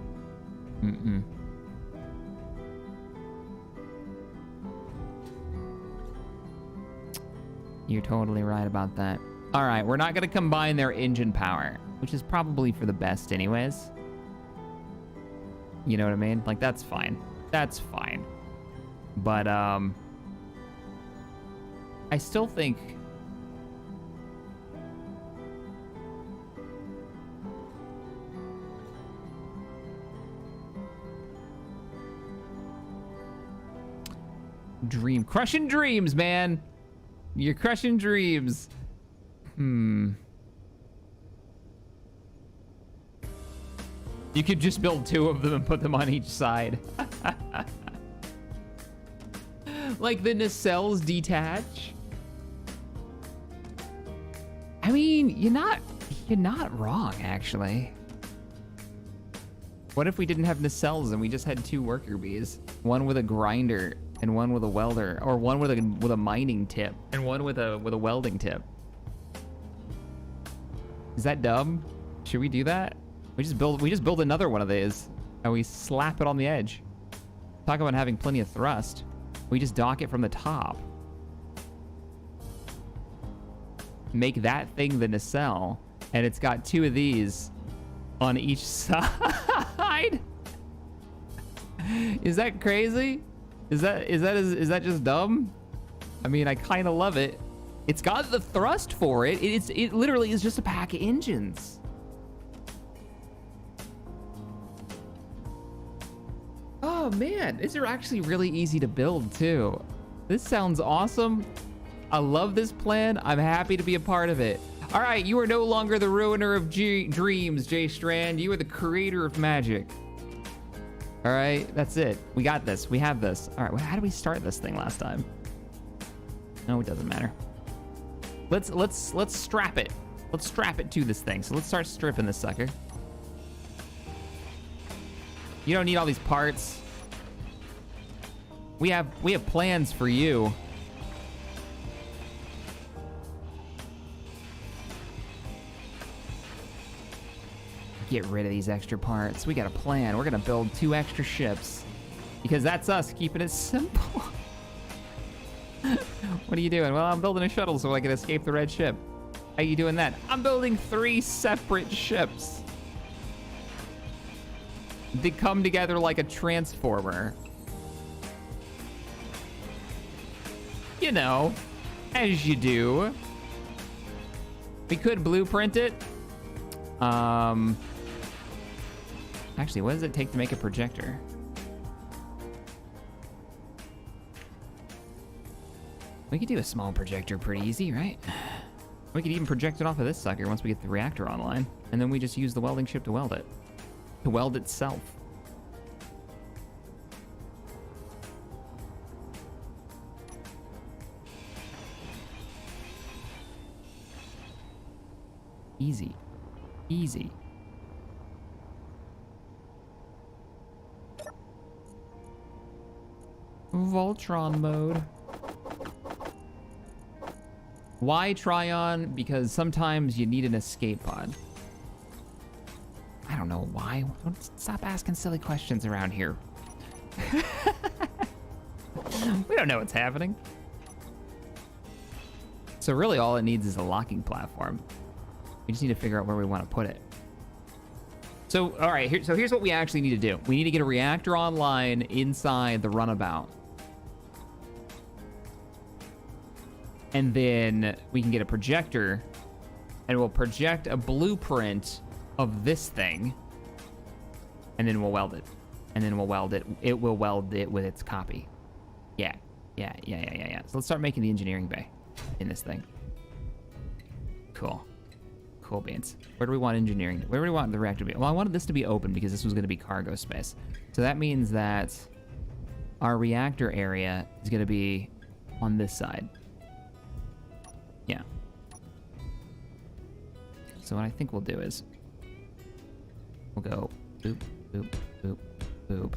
You're totally right about that. All right, we're not gonna combine their engine power, which is probably for the best anyways. You know what I mean? Like, that's fine. That's fine. But, I still think... Crushing dreams, man. You're crushing dreams. You could just build 2 of them and put them on each side. Like the nacelles detach. I mean, you're not wrong, actually. What if we didn't have nacelles and we just had 2 worker bees? One with a grinder and one with a welder, or one with a mining tip and one with a welding tip. Is that dumb? Should we do that? We just build another one of these and we slap it on the edge. Talk about having plenty of thrust. We just dock it from the top. Make that thing the nacelle, and it's got 2 of these on each side. Is that crazy? Is that just dumb? I mean, I kind of love it. It's got the thrust for it. It literally is just a pack of engines. Oh man, these are actually really easy to build too. This sounds awesome. I love this plan. I'm happy to be a part of it. All right, you are no longer the ruiner of dreams, J Strand. You are the creator of magic. All right, that's it. We got this. We have this. All right, well, how did we start this thing last time? No, it doesn't matter. Let's strap it. Let's strap it to this thing. So let's start stripping this sucker. You don't need all these parts. We have plans for you. Get rid of these extra parts. We got a plan. We're gonna build 2 extra ships because that's us keeping it simple. What are you doing? Well, I'm building a shuttle so I can escape the red ship. How you doing that? I'm building 3 separate ships. They come together like a transformer. You know, as you do. We could blueprint it. Actually, what does it take to make a projector? We could do a small projector pretty easy, right? We could even project it off of this sucker once we get the reactor online. And then we just use the welding ship to weld it. To weld itself. Easy. Easy. Voltron mode. Why Tryon? Because sometimes you need an escape pod. I don't know why. Don't stop asking silly questions around here. We don't know what's happening. So really all it needs is a locking platform. We just need to figure out where we want to put it. So, all right, here's what we actually need to do. We need to get a reactor online inside the runabout. And then we can get a projector, and we'll project a blueprint of this thing, and then we'll weld it. And then we'll weld it. It will weld it with its copy. Yeah. So let's start making the engineering bay in this thing. Cool. Cool beans. Where do we want engineering? Where do we want the reactor to be? Well, I wanted this to be open because this was going to be cargo space. So that means that our reactor area is going to be on this side. Yeah. So what I think we'll do is we'll go boop, boop, boop, boop,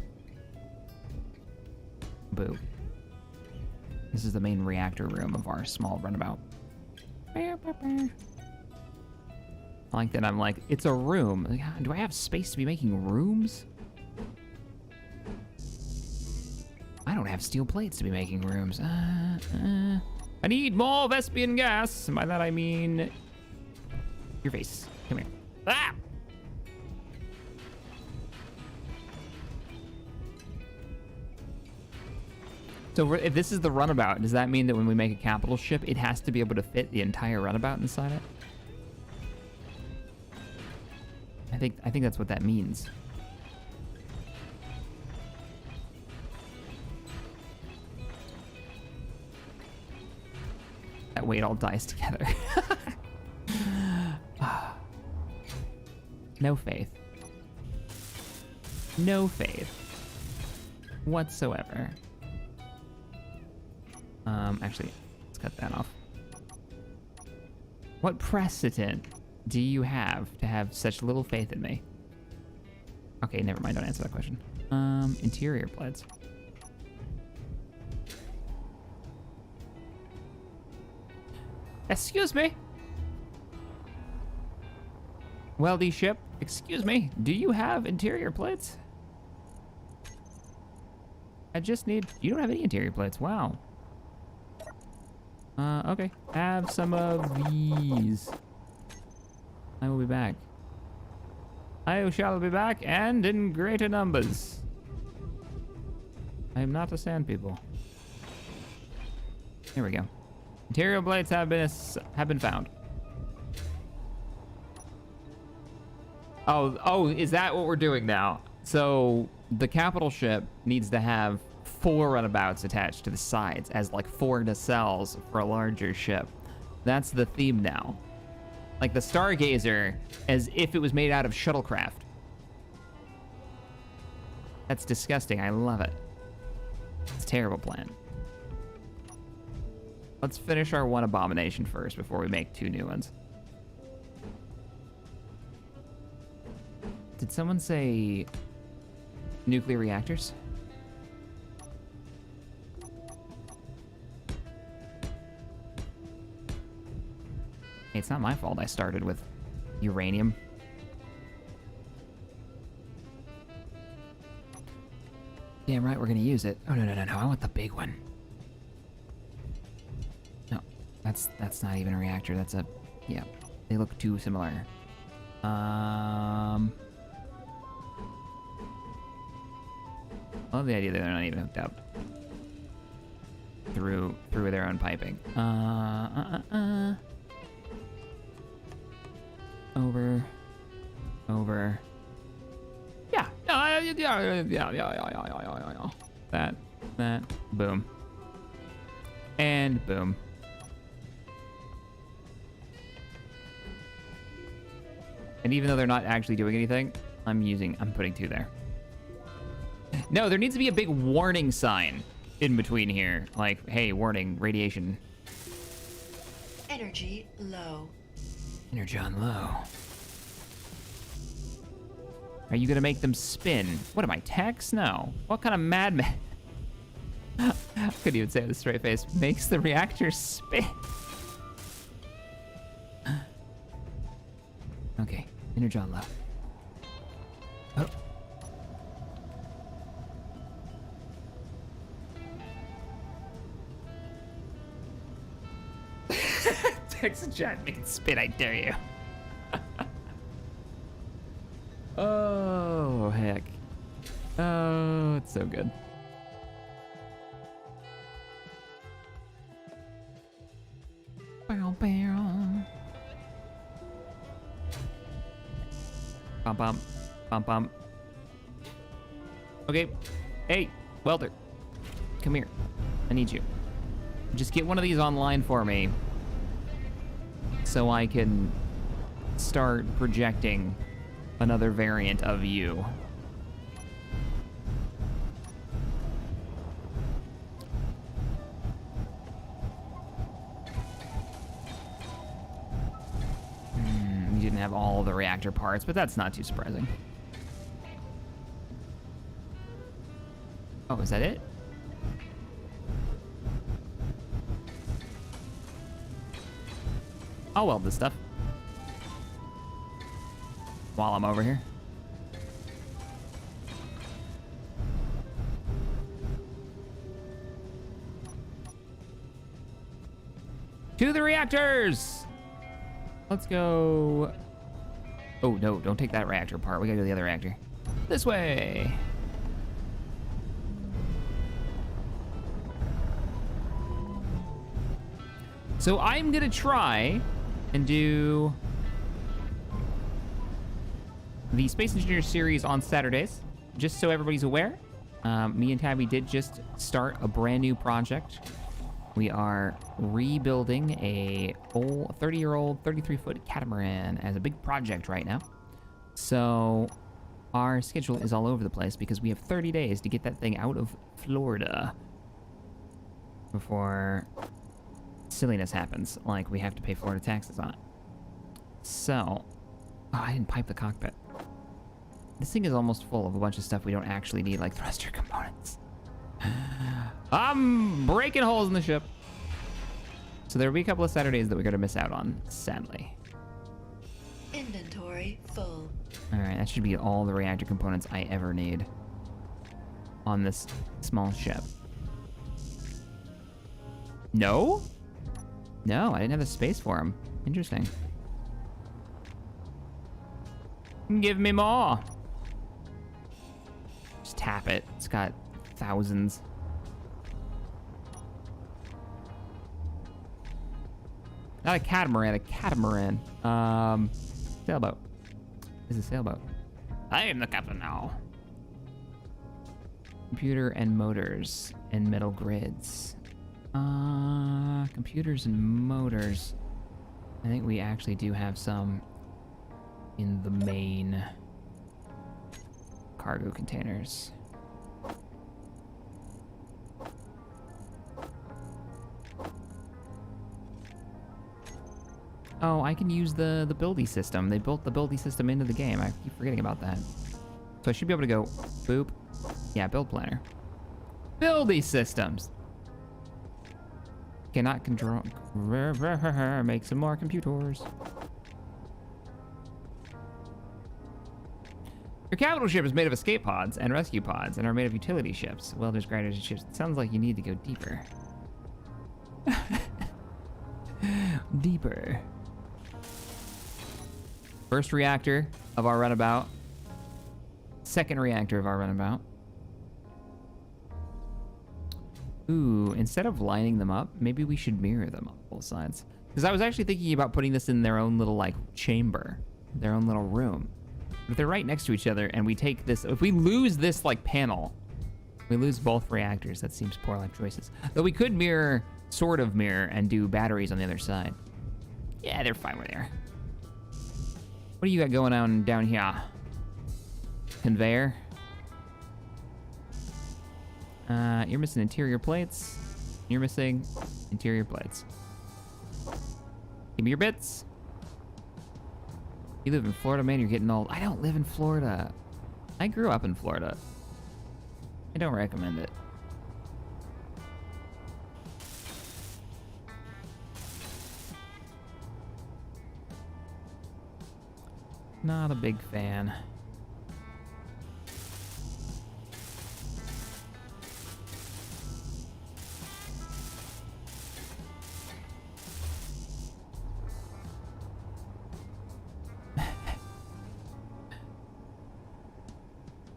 boop. This is the main reactor room of our small runabout. I like that I'm like, it's a room. Like, do I have space to be making rooms? I don't have steel plates to be making rooms. I need more Vespian gas. And by that I mean your face. Come here. Ah! So if this is the runabout, does that mean that when we make a capital ship, it has to be able to fit the entire runabout inside it? I think that's what that means. That weight all dies together. No faith. No faith. Whatsoever. Actually, let's cut that off. What precedent do you have to have such little faith in me? Okay, never mind. Don't answer that question. Interior plates. Excuse me. Weldy ship, excuse me. Do you have interior plates? I just need... You don't have any interior plates. Wow. Okay. Have some of these. I will be back. I shall be back, and in greater numbers. I am not a sand people. Here we go. Interior plates have been found. Oh, is that what we're doing now? So the capital ship needs to have 4 runabouts attached to the sides as like 4 nacelles for a larger ship. That's the theme now. Like the Stargazer, as if it was made out of shuttlecraft. That's disgusting. I love it. It's a terrible plan. Let's finish our one abomination first before we make 2 new ones. Did someone say nuclear reactors? Hey, it's not my fault I started with uranium. Damn right, we're gonna use it. Oh, no, I want the big one. No, that's not even a reactor. That's a... Yeah, they look too similar. I love the idea that they're not even hooked up through their own piping. Over. Yeah. Yeah. That. Boom. And boom. And even though they're not actually doing anything, I'm putting 2 there. No, there needs to be a big warning sign in between here. Like, hey, warning, radiation. Energy low. Energy on low. Are you gonna make them spin? What am I, Tex? No. What kind of madman? I couldn't even say it with a straight face. Makes the reactor spin. Okay, energy on low. Oh. Text chat, make it spin, I dare you. Oh, heck. Oh, it's so good. Bow, bow. Bum, bum. Bum, bum. Okay. Hey, welder. Come here. I need you. Just get one of these online for me so I can start projecting another variant of you. You didn't have all the reactor parts, but that's not too surprising. Oh, is that it? I'll weld this stuff while I'm over here. To the reactors! Let's go. Oh, no, don't take that reactor apart. We gotta go to the other reactor. This way. So I'm gonna try and do the Space Engineer series on Saturdays, just so everybody's aware. Me and Tabby did just start a brand new project. We are rebuilding a old 30-year-old 33-foot catamaran as a big project right now. So our schedule is all over the place because we have 30 days to get that thing out of Florida before silliness happens, like we have to pay Florida taxes on it. So, oh, I didn't pipe the cockpit. This thing is almost full of a bunch of stuff we don't actually need, like thruster components. I'm breaking holes in the ship. So there'll be a couple of Saturdays that we're gonna miss out on, sadly. Inventory full. All right, that should be all the reactor components I ever need on this small ship. No? No, I didn't have the space for them. Interesting. Give me more. Just tap it. It's got thousands. Not a catamaran, a catamaran. Sailboat. It's a sailboat. I am the captain now. Computer and motors and metal grids. Computers and motors. I think we actually do have some in the main cargo containers. Oh, I can use the buildy system. They built the buildy system into the game. I keep forgetting about that. So I should be able to go boop. Yeah, build planner. Buildy systems. Cannot control. Make some more computers. Your capital ship is made of escape pods and rescue pods and are made of utility ships, welders, grinders, and ships. It sounds like you need to go deeper. Deeper. First reactor of our runabout. Second reactor of our runabout. Ooh, instead of lining them up, maybe we should mirror them on both sides. Because I was actually thinking about putting this in their own little, like, chamber. Their own little room. But if they're right next to each other and we take this... If we lose this, like, panel, we lose both reactors. That seems poor life choices. Though we could mirror sort of mirror and do batteries on the other side. Yeah, they're fine where they are. What do you got going on down here? Conveyor. You're missing interior plates. You're missing interior plates. Give me your bits. You live in Florida, man, you're getting old. I don't live in Florida. I grew up in Florida. I don't recommend it. Not a big fan.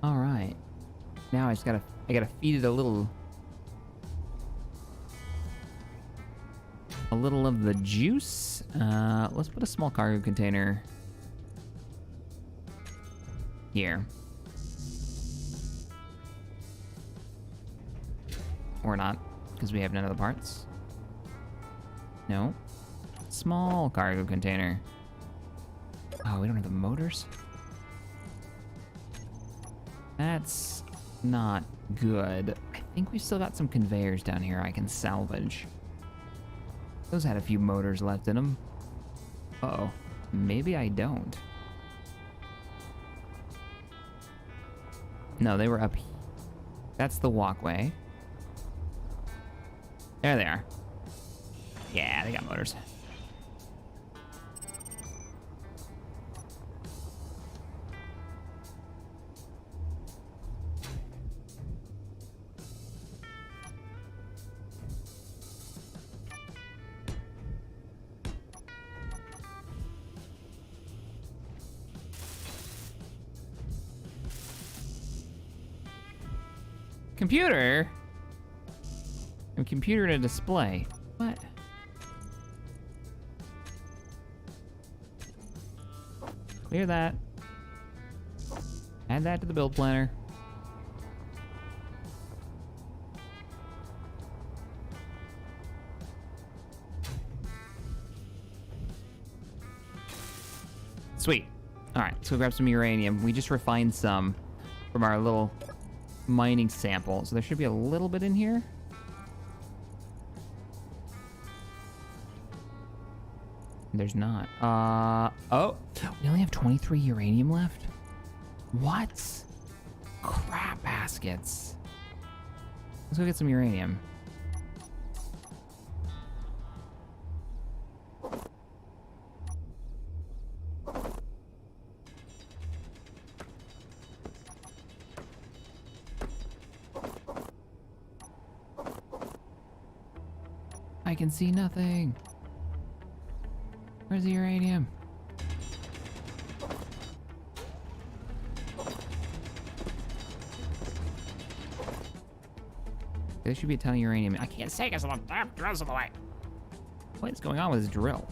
All right. Now I gotta feed it a little of the juice. Let's put a small cargo container here. Or not, because we have none of the parts. No. Small cargo container. Oh, we don't have the motors? That's not good. I think we've still got some conveyors down here I can salvage. Those had a few motors left in them. Uh-oh. Maybe I don't. No, they were up here. That's the walkway. There they are. Yeah, they got motors. Computer? A computer and a display. What? Clear that. Add that to the build planner. Sweet. All right, let's go grab some uranium. We just refined some from our little mining sample, so there should be a little bit in here. There's not. Oh, we only have 23 uranium left? What? Crap baskets. Let's go get some uranium. I can see nothing. Where's the uranium? There should be a ton of uranium. I can't say because the damn drill's in the way. What is going on with this drill?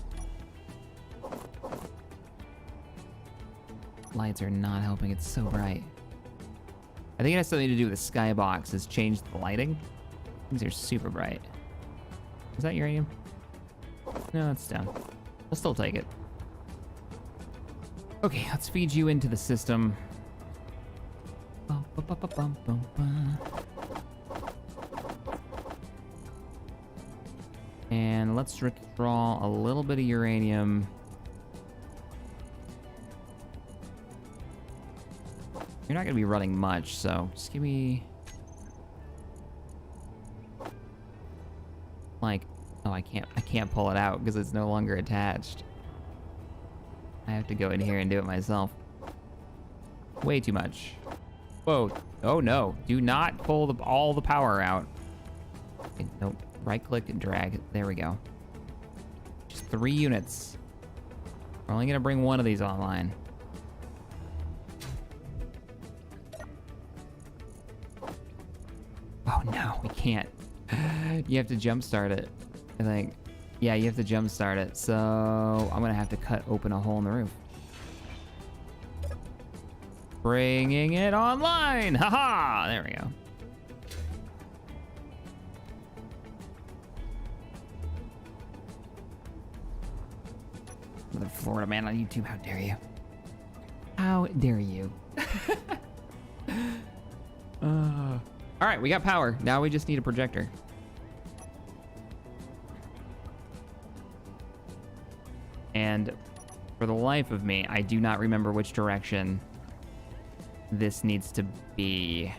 Lights are not helping. It's so bright. I think it has something to do with the skybox. It's changed the lighting. These are super bright. Is that uranium? No, it's down. We'll still take it. Okay, let's feed you into the system. And let's withdraw a little bit of uranium. You're not gonna be running much, so just give me... like, oh, I can't pull it out because it's no longer attached. I have to go in here and do it myself. Way too much. Whoa. Oh no, do not pull all the power out. Okay, nope, right click and drag. There we go. Just 3 units. We're only gonna bring one of these online. Oh no, we can't. You have to jumpstart it, I think. Yeah, you have to jumpstart it. So I'm gonna have to cut open a hole in the roof. Bringing it online. Haha! There we go. Another Florida man on YouTube. How dare you? How dare you? All right, we got power. Now we just need a projector. And for the life of me, I do not remember which direction this needs to be.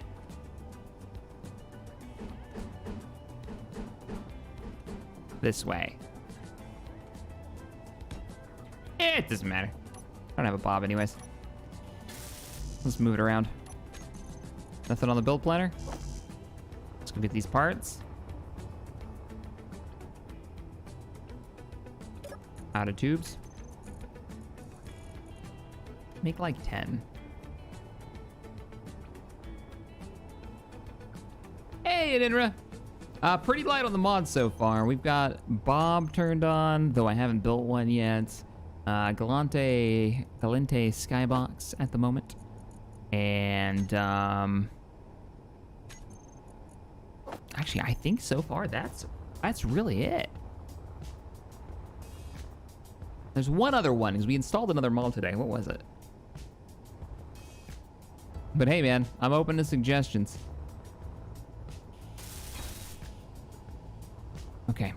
This way. It doesn't matter. I don't have a bob anyways. Let's move it around. Nothing on the build planner. Let's go get these parts. Out of tubes. Make like 10. Hey, Inra. Pretty light on the mods so far. We've got Bob turned on, though I haven't built one yet. Galante Skybox at the moment. And, actually, I think so far that's really it. There's one other one, because we installed another mod today. What was it? But hey, man, I'm open to suggestions. Okay,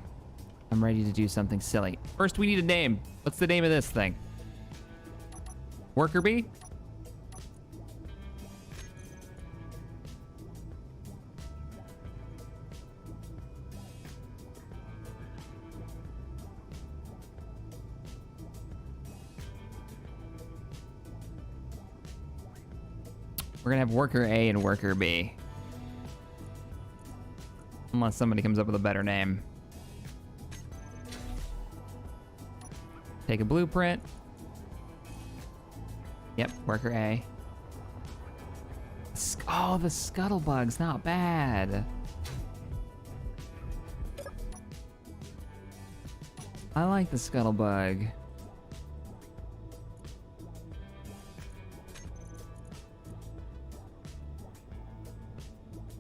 I'm ready to do something silly. First, we need a name. What's the name of this thing? Worker bee? We're gonna have worker A and worker B. Unless somebody comes up with a better name. Take a blueprint. Yep, worker A. Oh, the scuttlebug's not bad. I like the scuttlebug.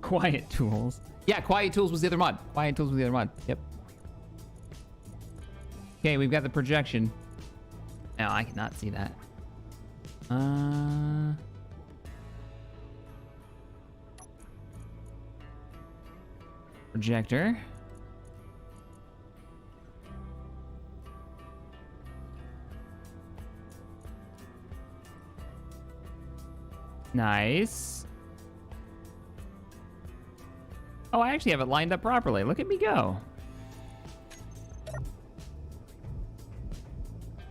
Quiet Tools. Yeah, Quiet Tools was the other mod. Quiet Tools was the other mod. Yep. Okay, we've got the projection. No, I cannot see that. Projector. Nice. Oh, I actually have it lined up properly. Look at me go.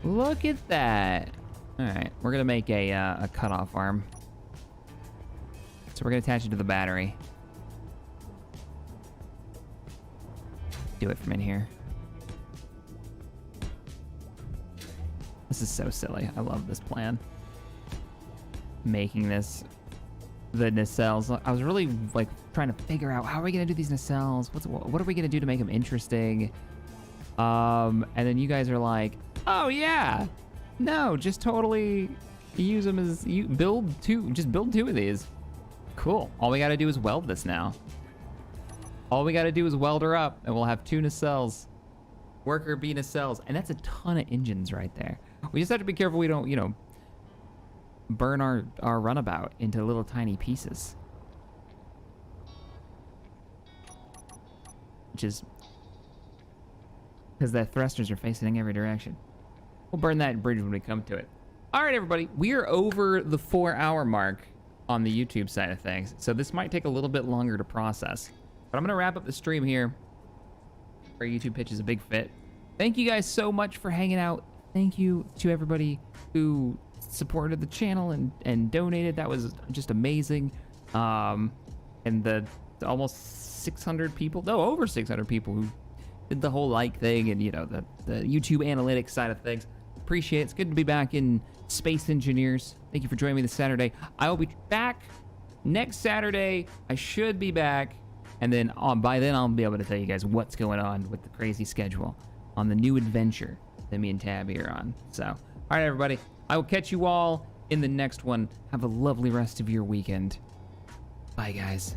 Look at that. All right, we're gonna make a cutoff arm. So we're gonna attach it to the battery. Do it from in here. This is so silly. I love this plan. Making this the nacelles. I was really like trying to figure out how are we gonna do these nacelles? What are we gonna do to make them interesting? And then you guys are like, oh yeah, no, just totally use them as you build two. Just build two of these. Cool. All we gotta do is weld this now. All we gotta do is weld her up, and we'll have two nacelles. Worker B nacelles, and that's a ton of engines right there. We just have to be careful we don't, you know, burn our runabout into little tiny pieces. Which is because the thrusters are facing in every direction. We'll burn that bridge when we come to it. All right, everybody, we are over the 4-hour mark on the YouTube side of things, so this might take a little bit longer to process. But I'm gonna wrap up the stream here. Our YouTube pitch is a big fit. Thank you guys so much for hanging out. Thank you to everybody who supported the channel and donated. That was just amazing. And the almost 600 people, no, over 600 people who did the whole like thing and, you know, the YouTube analytics side of things. Appreciate it. It's good to be back in Space Engineers. Thank you for joining me this Saturday. I will be back next Saturday. I should be back. And then by then I'll be able to tell you guys what's going on with the crazy schedule on the new adventure that me and Tabby are on. So, all right, everybody. I will catch you all in the next one. Have a lovely rest of your weekend. Bye, guys.